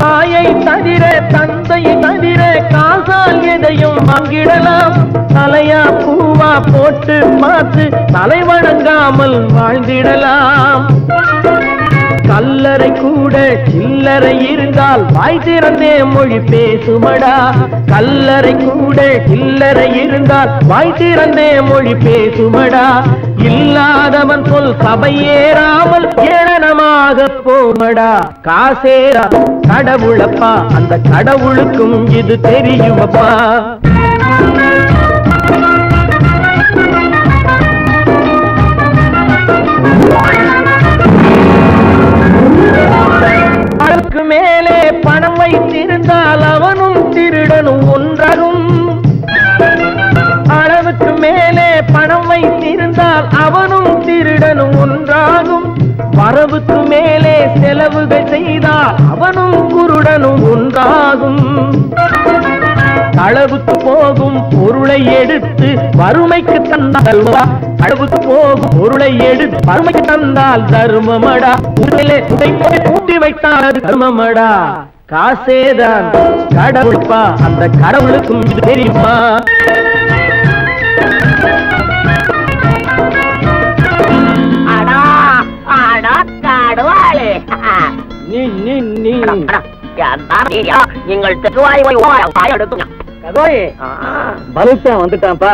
தாயை தவிர தந்தையை தவிர காசால் எதையும் வாங்கிடலாம். தலையா பூவா போட்டு பார்த்து தலை வணங்காமல் வாழ்ந்திடலாம். கல்லறை கூட சில்லறை இருந்தால் வாய் திறந்தே மொழி பேசுமடா. கல்லறை கூட சில்லறை இருந்தால் வாய் திறந்தே மொழி பேசுமடா. இல்லாதவன் சொல் சபையேறாமல் ஏளனமாக போமடா. காசேரா கடவுளப்பா, அந்த கடவுளுக்கும் இது தெரியுமப்பா. அளவுக்கு மேலே பணம் வைத்திருந்தால் அவனும் திருடனும் ஒன்றாகும். அளவுக்கு மேலே பணம் வைத்திருந்தால் அவனும் திருடனும் ஒன்றாகும். வரவுக்கு மேலே செலவுகள் செய்தால் அவனும் குருடனும் ஒன்றாகும். களவுக்கு போகும் பொருளை எடுத்து வறுமைக்கு தந்தால் களவுக்கு போகும் பொருளை எடுத்து வறுமைக்கு தந்தால் தர்மமடா. கூட்டி வைத்தால் அது தர்மமடா. காசேதான் கடவுள்பா, அந்த கடவுளுக்கும் இது தெரியுமா? வந்துட்டான்ப்பா,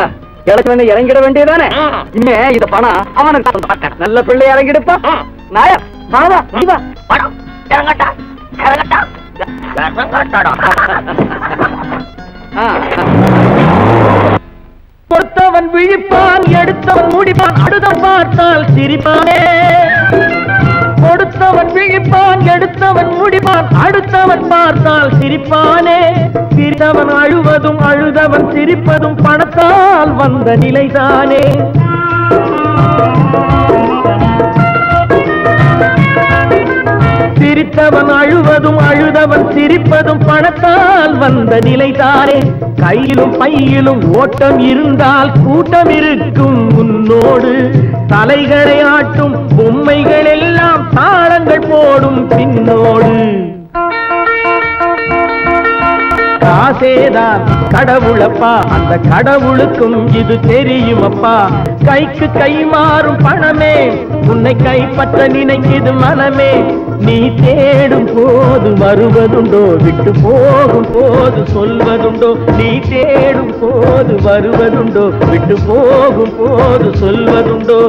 இறங்கிட வேண்டியதானே. இனிமே இந்த பணம் அவனுக்கு நல்ல பிள்ளை இறங்கிடுப்பா. நாயா கொடுத்தவன் விழிப்பான், எடுத்தவன் முடிப்பான், அடுத்தவன் பார்த்தால் சிரிப்பானே. கொடுத்தவன் விழிப்பான், எடுத்தவன் முடிப்பான், அடுத்தவன் பார்த்தால் சிரிப்பானே. சிரித்தவன் அழுவதும் அழுதவன் சிரிப்பதும் பணத்தால் வந்த நிலைதானே. சிரித்தவன் அழுவதும் அழுதவன் சிரிப்பதும் பணத்தால் வந்த நிலைதானே. கையிலும் பையிலும் ஓட்டம் இருந்தால் கூட்டம் இருக்கும் முன்னோடு. தலைகளை ஆட்டும் பொம்மைகள் எல்லாம் தாளங்கள் போடும் பின்னோடு. காசேதான் கடவுளப்பா, அந்த கடவுளுக்கும் இது தெரியுமப்பா. கைக்கு கை மாறும் பணமே உன்னை கைப்பற்ற நினைக்குது மனமே. நீ தேடும் போது வருவதுண்டோ, விட்டு போகும் போது சொல்வதுண்டோ. நீ தேடும் போது வருவதுண்டோ, விட்டு போகும் போது சொல்வதுண்டோ.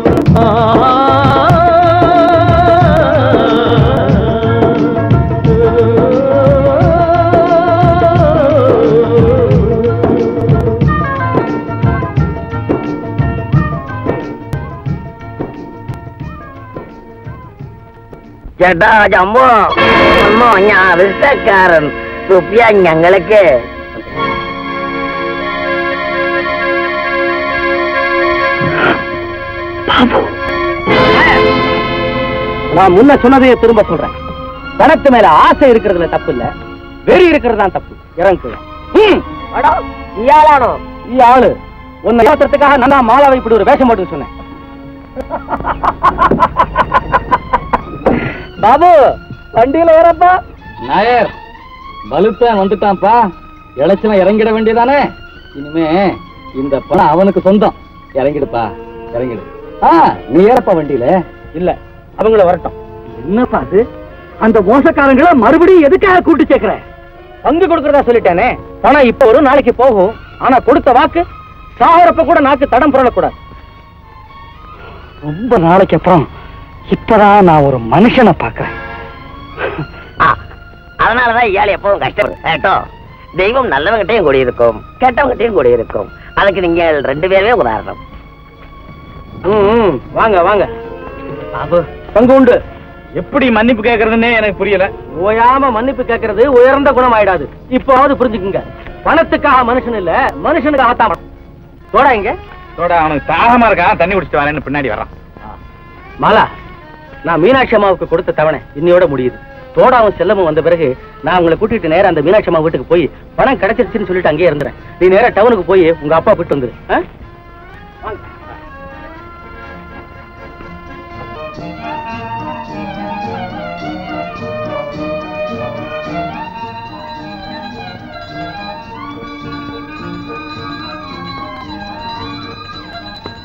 ചേട്ടാ ജമ്പോ ഒന്നോ ഞാൻ ആവശ്യക്കാരൻ റുപ്യ ഞങ്ങൾക്ക് நான் முன்ன சொன்னதையே திரும்ப சொல்றேன். பணத்து மேல ஆசை இருக்கிறதுல தப்பு இல்ல, வெறி இருக்கிறது தான் தப்பு. இறங்கு. இயாளானோ? ஆளு உன்னை ஏத்துறதுக்காக நான் மாலாவை இப்படி ஒரு வேஷம் போட்டு சொன்னேன். பாபு வண்டியில ஏறப்பா. நாயர் பலுத்தான் வந்துட்டான்ப்பா, இளைச்சலாம் இறங்கிட வேண்டியதானே. இனிமே இந்த பணம் அவனுக்கு சொந்தம். இறங்கிடுப்பா, இறங்கிடு. நீ ஏறப்பா வண்டியில. இல்ல அவங்கள வரட்டும். என்னப்பா அது, அந்த மோசக்காரங்களை மறுபடியும் எதுக்காக கூட்டு சேர்க்கிற? பங்கு கொடுக்கறதா சொல்லிட்டேனே. பணம் இப்ப ஒரு நாளைக்கு போகும், ஆனா கொடுத்த வாக்கு சாகரப்ப கூட நாக்கு தடம் புரளக்கூடாது. ரொம்ப நாளைக்கு அப்புறம் இப்பதான் நான் ஒரு மனுஷனை பாக்குறேன். அதனாலதான் ஏழை எப்பவும் கஷ்டம் கேட்டோ. தெய்வம் நல்லவங்கிட்டையும் கூடி இருக்கும், கெட்டவங்கிட்டையும் கூடி இருக்கும். அதுக்கு நீங்க 2 பேருமே உதாரணம். வாங்க வாங்க. பங்கு உண்டு. எப்படி மன்னிப்பு கேட்கறதுன்னே எனக்கு புரியல. ஓயாம மன்னிப்பு கேட்கறது உயர்ந்த குணம் ஆயிடாது. இப்போவாவது புரிஞ்சுக்குங்க. பணத்துக்காக மனுஷன் இல்ல, மனுஷனுக்காக தான். தோடா இங்க தோடா. அவனுக்கு தாகமா இருக்கா, தண்ணி குடிச்சிட்டு வரேன்னு பின்னாடி வரான். மாலா, நான் மீனாட்சி அம்மாவுக்கு கொடுத்த தவணை இன்னையோட முடியுது. தோடாவும் செல்லமும் வந்த பிறகு நான் உங்களை கூட்டிட்டு நேரம் அந்த மீனாட்சி அம்மா வீட்டுக்கு போய் பணம் கிடைச்சிருச்சுன்னு சொல்லிட்டு அங்கேயே இருந்துறேன். நீ நேரம் டவுனுக்கு போய் உங்க அப்பா விட்டு வந்துரு.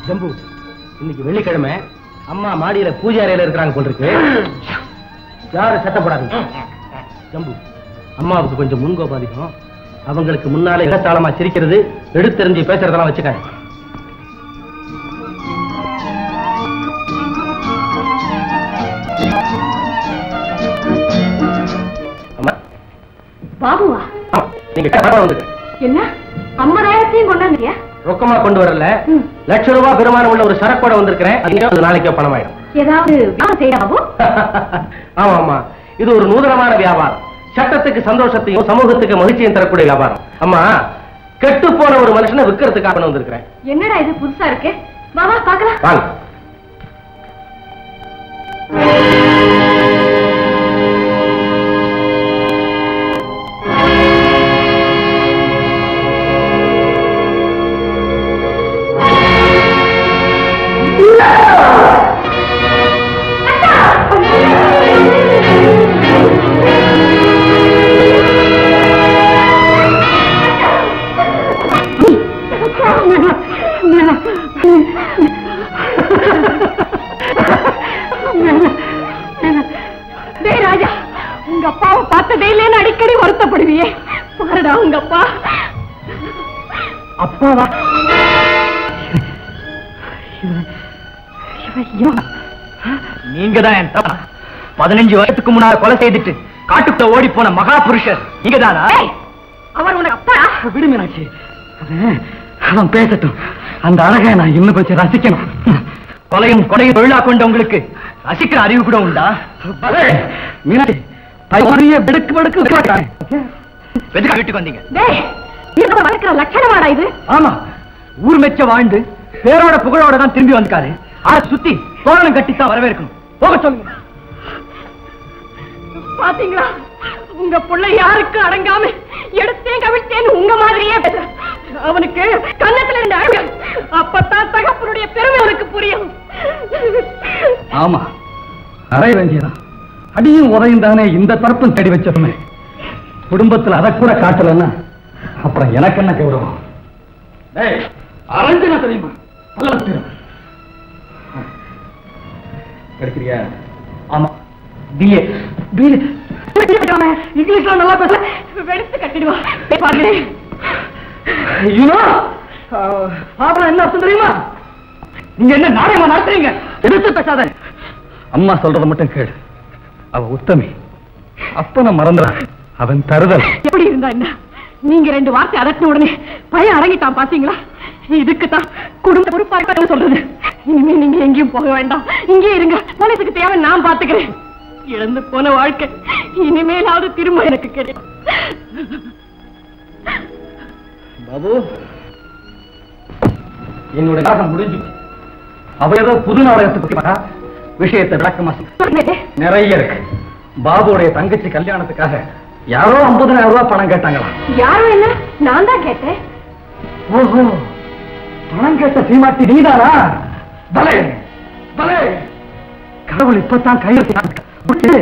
ஜம்பு, இன்னைக்கு வெள்ளிக்கிழமை, அம்மா மாடியில பூஜை அறையில இருக்கிறாங்க போல் இருக்கு. யாரு சட்டப்படாது. ஜம்பு, அம்மாவுக்கு கொஞ்சம் முன்கோபாதிக்கும். அவங்களுக்கு முன்னாலே இடத்தாளமா சிரிக்கிறது, எடுத்தெறிஞ்சு பேசுறதெல்லாம் வச்சுக்காங்க. பாபுவா, நீங்க வந்துட்டு என்ன 50,000 கொண்டாங்க? ரொக்கமா கொண்டு வரல, ₹1,00,000 பெருமானம் உள்ள ஒரு சரக்கோட வந்திருக்கிறேன். அது நாளைக்கே பணம் ஆயிடும். ஏதாவது செய்யறாவோ? ஆமா ஆமா, இது ஒரு நூதனமான வியாபாரம். சட்டத்துக்கு சந்தோஷத்தையும் சமூகத்துக்கு மகிழ்ச்சியும் தரக்கூடிய வியாபாரம். அம்மா, கெட்டு போன ஒரு மனுஷனை விற்கிறதுக்காக வந்திருக்கிறேன். என்னடா இது புதுசா இருக்கு? வா வா பாக்கலாம். வாங்க. ராஜா, உங்க அப்பாவை பார்த்ததே இல்லைன்னு அடிக்கடி வருத்தப்படுவியே. பாருடா உங்க அப்பா. அப்பாவா? நீங்க தான் என் தப்பா 15 வருஷத்துக்கு முன்னால கொலை செய்துட்டு காட்டுக்குள்ள ஓடி போன மகா புருஷர் நீங்க தானா? அவர் உனக்கு அப்பா? விடு மீனாட்சி, அவன் பேசட்டும். அந்த அழகை நான் இன்னும் கொஞ்சம் ரசிக்கணும். கொலையும் கொலையும் தொழிலா கொண்ட உங்களுக்கு ரசிக்கிற அறிவு கூட உண்டா? மீனாட்சி, வீட்டுக்கு வந்தீங்க. வளர்க்கிற லட்சணமாடா இது? ஆமா, ஊர் மெச்ச வாழ்ந்து பேரோட புகழோட தான் திரும்பி வந்திருக்காரு. அதை சுத்தி தோரணம் கட்டித்தான் வரவேற்கணும். போக சொல்லுங்க. பாத்தீங்களா, உங்க புள்ள யாருக்கு அடங்காம எடுத்தேன் கவிழ்த்தேன்னு உங்க மாதிரியே பேச. அவனுக்கு கன்னத்துல இருந்து அழகு, அப்பத்தான் தகப்பனுடைய பெருமை அவனுக்கு புரியும். ஆமா, அறை வேண்டியதான். அடியும் உதயம் தானே இந்த தரப்பும் தேடி வச்சிருமே. குடும்பத்தில் அதை கூட காட்டலன்னா அப்புறம் எனக்கு என்ன கௌரவம்? அரஞ்சனா தெரியுமா? கிடைக்கிறியா? ஆமா, பிஏ. இங்கிலீஷ்ல நல்லா பேச வெளுத்து கட்டிடுவா. என்ன அர்த்தம் தெரியுமா? நீங்க என்ன நாடகமா நடத்துறீங்க? எதிர்த்து பேசாத. அம்மா சொல்றத மட்டும் கேடு. அவ உத்தமி. அப்பன மறந்துடா. அவன் தருதல். எப்படி இருந்தா என்ன? நீங்க 2 வார்த்தை அதட்டின உடனே பையன் அடங்கிட்டான். பாத்தீங்களா? இதுக்கு தான் குடும்ப பொறுப்பாக சொல்றது. இனிமே நீங்க எங்கேயும் போக வேண்டாம், இங்கே இருங்க. மனசுக்கு தேவை நான் பாத்துக்கிறேன். இழந்து போன வாழ்க்கை இனிமேலாவது திரும்ப எனக்கு கிடைக்கும். பாபு, என்னுடைய நாடகம் முடிஞ்சு. அவ ஏதோ புது நாடகத்தை பத்தி விஷயத்தை விளக்கமா நிறைய இருக்கு. பாபுடைய தங்கச்சி கல்யாணத்துக்காக யாரோ 50,000 ரூபாய் பணம் கேட்டாங்களா? யாரும் என்ன, நான் தான் கேட்டேன். ஓஹோ, பணம் கேட்ட சீமாட்டி நீதானா? பலே பலே, கடவுள் இப்பதான் கையெழுத்து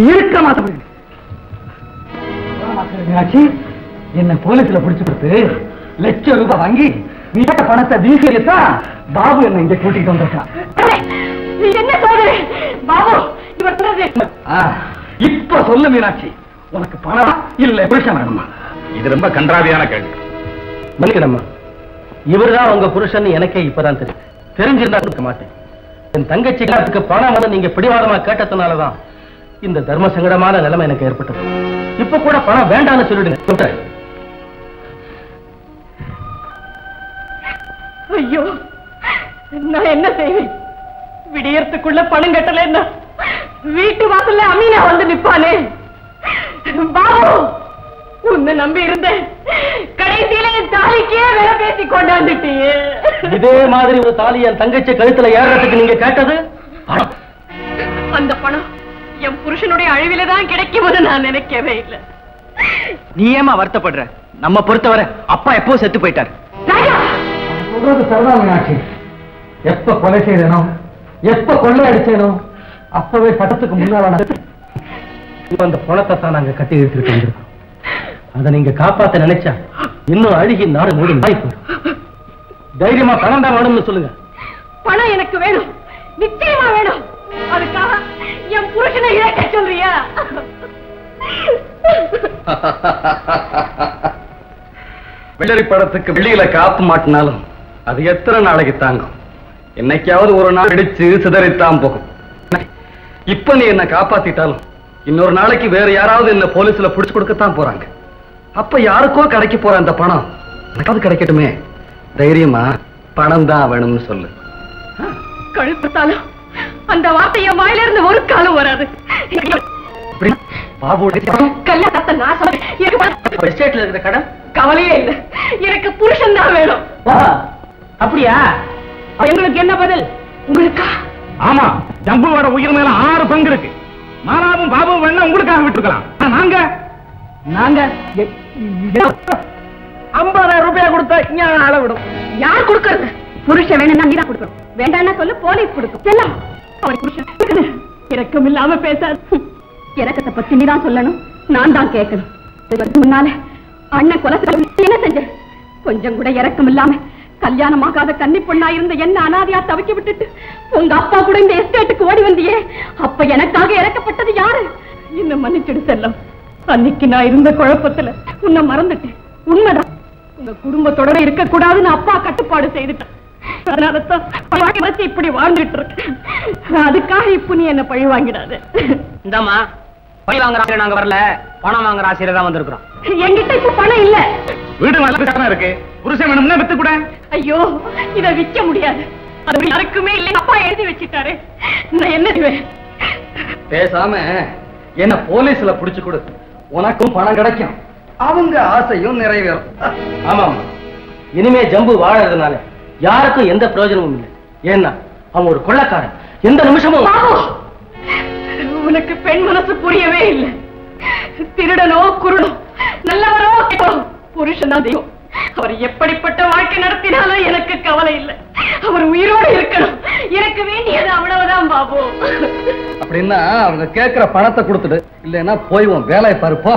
இருக்க மாட்டேன். மீனாட்சி, என்ன போலீஸ்ல பிடிச்சு கொடுத்து லட்சம் ரூபாய் வாங்கி நீ கேட்ட பணத்தை வீசியத்தான் பாபு என்ன இங்க கூட்டிட்டு வந்திருக்கான். என்ன சொல்ற பாபு? இவர் சொல்றது இப்ப சொல்லு மீனாட்சி, உனக்கு பணம் இல்ல புருஷன் வேணுமா? இது ரொம்ப கன்றாவியான கேள்வி. மன்னிக்கணும்மா, இவர்தான் உங்க புருஷன் எனக்கே இப்பதான் தெரியும். தெரிஞ்சிருந்தா இருக்க மாட்டேன். என் தங்கச்சி காலத்துக்கு பணம் வந்து நீங்க பிடிவாதமா கேட்டதுனாலதான் இந்த தர்ம சங்கடமான நிலைமை எனக்கு ஏற்பட்டது. இப்ப கூட பணம் வேண்டாம்னு சொல்லிடுங்க. ஐயோ, நான் என்ன செய்வேன்? விடியறதுக்குள்ள பணம் கட்டல வீட்டு வாசல்ல அமீனா வந்து நிப்பானே. பாபு, உன்னை நம்பி இருந்தேன். கடைசியில என் தாலிக்கே வேலை பேசி கொண்டாந்துட்டியே. இதே மாதிரி ஒரு தாலி என் தங்கச்சி கழுத்துல ஏறதுக்கு நீங்க கேட்டது அந்த பணம் என் புருஷனுடைய அழிவில்தான் கிடைக்கும்னு நான் நினைக்கவே இல்லை. நீ ஏமா வருத்தப்படுற? நம்ம பொறுத்தவரை அப்பா எப்போ செத்து போயிட்டாரு. சொல்றது சரிதான் மீனாட்சி. எப்ப கொலை செய்தனோ, எப்ப கொள்ளை அடிச்சேனோ அப்பவே சட்டத்துக்கு முன்னால அந்த பணத்தை தான் நாங்க கட்டி எடுத்துட்டு அதை நீங்க காப்பாத்த நினைச்சா இன்னும் அழுகி நாடு மூடி நாய் போடும். தைரியமா பணம் தான் வேணும்னு சொல்லுங்க. பணம் எனக்கு வேணும், நிச்சயமா வேணும். அதுக்காக என் புருஷனை இழக்க சொல்றியா? வெள்ளரி படத்துக்கு வெளியில காப்பு மாட்டினாலும் அது எத்தனை நாளைக்கு தாங்கும்? என்னைக்காவது ஒரு நாள் இடிச்சு சிதறித்தான் போகும். இப்ப நீ என்ன காப்பாத்திட்டாலும் இன்னொரு நாளைக்கு வேற யாராவது என்ன போலீஸ்ல புடிச்சு கொடுக்கத்தான் போறாங்க. அப்ப யாருக்கோ கிடைக்க போற அந்த பணம் எனக்காவது கிடைக்கட்டுமே. தைரியமா பணம் தான் வேணும்னு சொல்லு. கழுப்பத்தாலும் அந்த வார்த்தை என் வாயில இருந்து ஒரு காலம் வராது. கல்யாணத்தை நான் எஸ்டேட்ல இருக்கிற கடன் கவலையே இல்லை. எனக்கு புருஷன் தான் வேணும். அப்படியா? எங்களுக்கு என்ன பதில்? உங்களுக்கா? ஆமா, ஜம்புவோட உயிர் மேல 6 பங்கு இருக்கு. மாலாவும் பாபுவும் வேணா உங்களுக்காக விட்டுருக்கலாம். நாங்க நாங்க 50,000 ரூபாய் கொடுத்தா ஞான அளவிடும். யார் கொடுக்கறது? புருஷன் வேணும்னா நீதான் கொடுக்கணும். வேண்டாம்னா சொல்லு, போலீஸ் கொடுக்கும். செல்லம், அவர் புருஷன் இரக்கம் இல்லாம பேசாது. இரக்கத்தை பத்தி நீதான் சொல்லணும், நான் தான் கேட்கணும். இதுக்கு முன்னால அண்ணன் கொலை என்ன செஞ்ச? கொஞ்சம் கூட இரக்கம் இல்லாம கல்யாணமாகாத கன்னி பொண்ணா இருந்த என்ன அனாதையா தவிக்க விட்டுட்டு உங்க அப்பா கூட இந்த எஸ்டேட்டுக்கு ஓடி வந்தியே. அப்ப எனக்காக இறக்கப்பட்டது யாரு? என்ன மன்னிச்சிடு செல்லம். அன்னைக்கு நான் இருந்த குழப்பத்துல உன்னை மறந்துட்டேன். உண்மைதான், உங்க குடும்பத்தோட இருக்க கூடாதுன்னு அப்பா கட்டுப்பாடு செய்துட்டேன். அதனாலதான் இப்படி வாழ்ந்துட்டு இருக்கேன். அதுக்காக இப்ப நீ என்ன பழி வாங்கிடாது. இந்தாமா, பழி வாங்குற ஆசிரியர் நாங்க வரல, பணம் வாங்குற ஆசிரியர் தான் வந்திருக்கிறோம். என்கிட்ட இப்ப பணம் இல்ல. வீடு நல்லா இருக்கு, புருஷன் வேணும்னா வித்து கூட. ஐயோ, இத விற்க முடியாது. அது யாருக்குமே இல்லை, அப்பா எழுதி வச்சுட்டாரு. நான் என்ன செய்வேன்? பேசாம என்ன போலீஸ்ல புடிச்சு கொடு, உனக்கும் பணம் கிடைக்கும், அவங்க ஆசையும் நிறைவேறும். ஆமா, இனிமே ஜம்பு வாழறதுனால யாருக்கும் எந்த பிரயோஜனமும் இல்லை. ஏன்னா அவன் ஒரு கொள்ளக்காரன். எந்த நிமிஷமும் உனக்கு பெண் மனசு புரியவே இல்லை. திருடனோ குருடோ, நல்லவரோ புருஷனா தெய்வம். அவர் எப்படிப்பட்ட வாழ்க்கை நடத்தினாலும் எனக்கு கவலை இல்லை. அவர் உயிரோடு இருக்கணும். எனக்கு வேண்டியது அவ்வளவுதான் பாபு. அப்படின்னா அவங்க கேட்கிற பணத்தை கொடுத்துடு, இல்லைன்னா போய் உன் வேலையை பாருப்போ.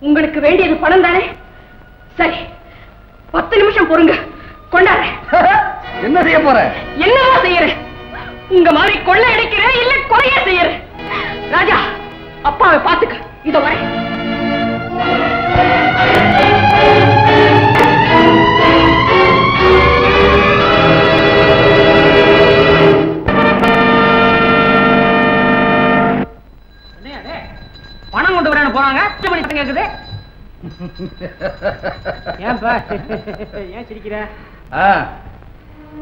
உங்களுக்கு வேண்டியது பணம் தானே? சரி, 10 நிமிஷம் பொறுங்க, கொண்டாடுறேன். என்ன செய்ய போற? என்னவா செய்யறேன்? உங்க மாதிரி கொள்ளை அடிக்கிறேன், இல்ல கொலையா செய்யறேன். ராஜா, அப்பாவை பாத்துக்க. இதோ வரேன். பணம் கொண்டு வரேன்னு போறாங்க. கேக்குது. ஏன் சிரிக்கிற?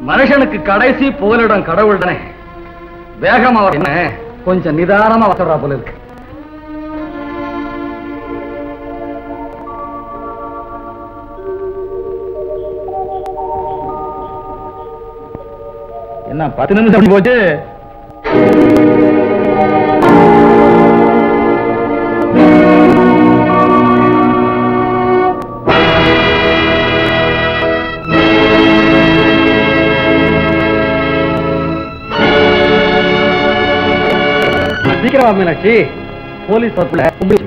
மனுஷனுக்கு கடைசி புகலிடம் கடவுள் தானே. வேகமா என்ன கொஞ்சம் நிதானமா வசரா போல இருக்கு. என்ன 10 நிமிஷம் போச்சு? சீக்கிரமா மீனாட்சி, போலீஸ் வரப்புல கும்பிடு.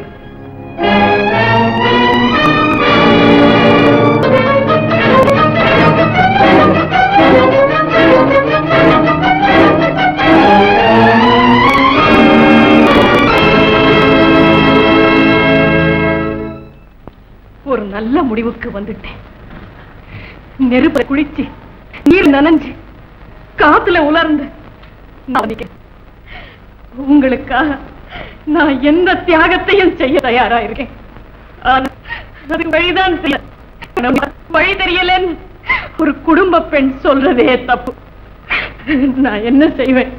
ஒரு நல்ல முடிவுக்கு வந்துட்டேன். நெருப்பை குளிச்சு, நீர் நனைஞ்சு, காத்துல உலர்ந்து உங்களுக்காக நான் எந்த தியாகத்தையும் செய்ய தயாரா இருக்கேன். அதுக்கு வழிதான் செய்ய வழி தெரியலன்னு ஒரு குடும்ப பெண் சொல்றதே தப்பு. நான் என்ன செய்வேன்?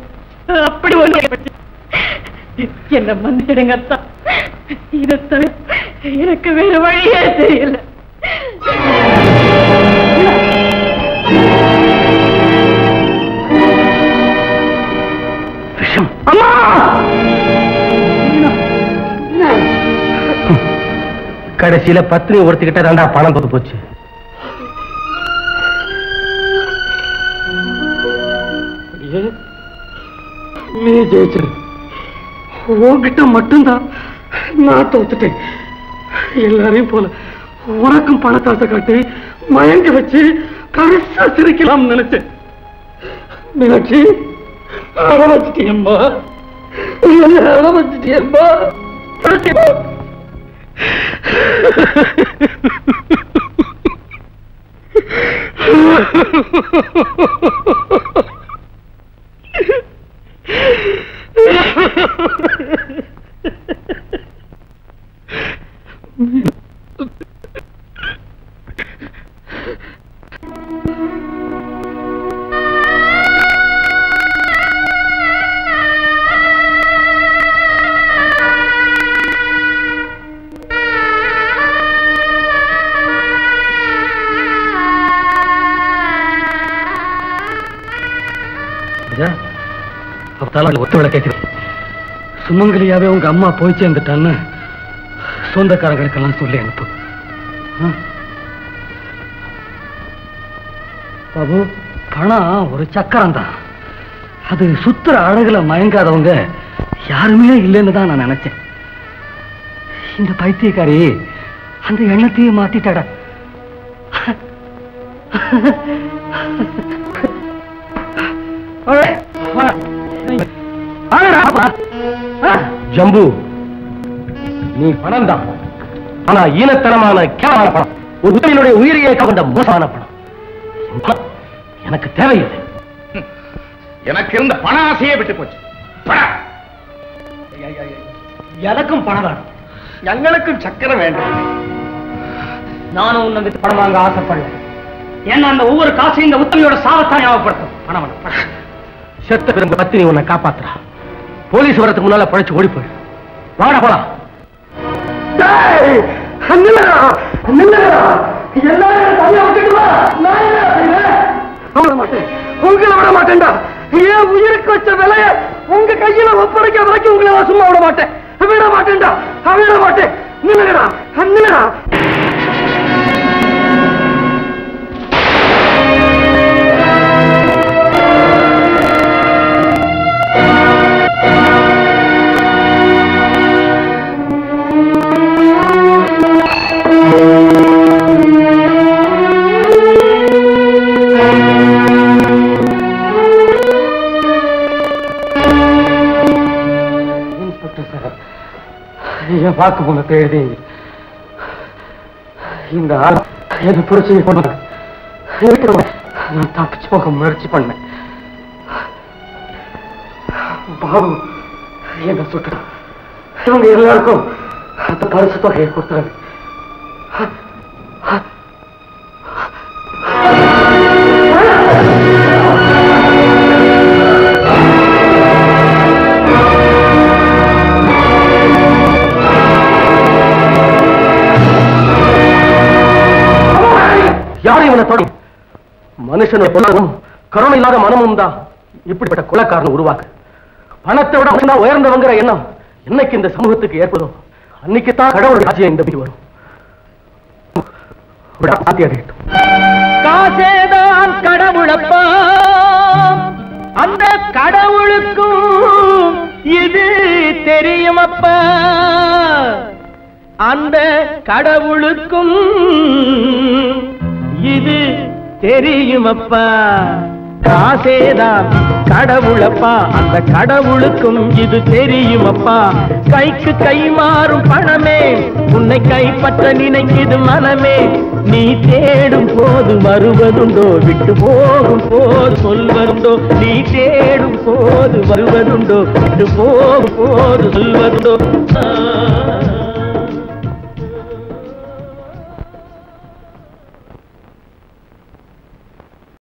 அப்படி ஒண்ணு என்ன மன்னிடுங்கத்தான். இதை தவிர எனக்கு வேற வழியே தெரியல. அம்மா, கடைசியில பத்னி ஒருத்திக்கிட்ட தாண்டா பணம் தொத்து போச்சு. நீ ஜெயிச்சிரு. உன்கிட்ட மட்டும்தான் நான் தோத்துட்டேன். எல்லாரையும் போல உனக்கும் பணத்தாசை காட்டி மயங்க வச்சு கடைசா சிரிக்கலாம் நினைச்சேன். மீனாட்சி, அட வச்சுட்டியம்மா, அட வச்சுட்டியம்மா. ஒத்துவிட கேட்கிறேன். சுமங்கலியாவே உங்க அம்மா போய் சேர்ந்துட்டான்னு சொந்தக்காரங்களுக்கெல்லாம் சொல்லி அனுப்பு. பாபு, பணம் ஒரு சக்கரம் தான். அது சுத்துற அழகுல மயங்காதவங்க யாருமே இல்லைன்னு தான் நான் நினைச்சேன். இந்த பைத்தியக்காரி அந்த எண்ணத்தையே மாத்திட்டாடா. All right. ஜம்பு, நீ பணம் தான், ஆனா ஈனத்தனமான கேவலமான பணம், ஒரு உதவியினுடைய உயிரையே கவர்ந்த மோசமான பணம். எனக்கு தேவையில்லை. எனக்கு இருந்த பண ஆசையே விட்டு போச்சு. எனக்கும் பணம் வேணும், எங்களுக்கும் சக்கரம் வேண்டும். நானும் உன்னை விட்டு பணம் வாங்க ஆசைப்படல. ஏன்னா அந்த ஒவ்வொரு காசையும் இந்த உத்தமையோட சாவத்தான் ஞாபகப்படுத்தும். பணம் செத்த பிறகு பத்தி நீ உன்னை காப்பாத்துறா. போலீஸ் வரத்துக்கு முன்னால பழைச்சு ஓடி போயிடு. வாடா போலாம். உங்களை விட மாட்டேன்டா. ஏன் உயிருக்கு வச்ச விலைய உங்க கையில ஒப்படைக்க வரைக்கும் உங்களை நான் சும்மா விட மாட்டேன். விட மாட்டேன்டா, விட மாட்டேன். நில்லுடா, நில்லுடா. வாக்கு உனக்கு எழுதி இந்த ஆள் எது பிரச்சனை பண்ண நான் தப்பிச்சு போக முயற்சி பண்ணேன். பாபு என்ன சுட்டு இவங்க எல்லாருக்கும் அந்த பரிசு தொகையை கொடுத்துறாங்க. யாரும் இவனை தொடும் மனுஷனை பொருளும் கருணை இல்லாத மனமும் தான் இப்படிப்பட்ட கொலைக்காரன் உருவாக்கு. பணத்தை விட மனுஷனா உயர்ந்தவங்கிற எண்ணம் என்னைக்கு இந்த சமூகத்துக்கு ஏற்படும் அன்னைக்குத்தான் கடவுள் ராஜ்யம் இந்த வீடு வரும். காசேதான் கடவுளப்பா, அந்த கடவுளுக்கும் இது தெரியுமப்பா, அந்த கடவுளுக்கும் இது தெரியுமப்பா. காசேதான் கடவுளப்பா, அந்த கடவுளுக்கும் இது தெரியுமப்பா. கைக்கு கை மாறும் பணமே உன்னை கைப்பற்ற நினைக்குது மனமே. நீ தேடும் போது வருவதுண்டோ, விட்டு போகும் போது சொல்வதுண்டோ. நீ தேடும் போது வருவதுண்டோ, விட்டு போகும் போது சொல்வதுண்டோ.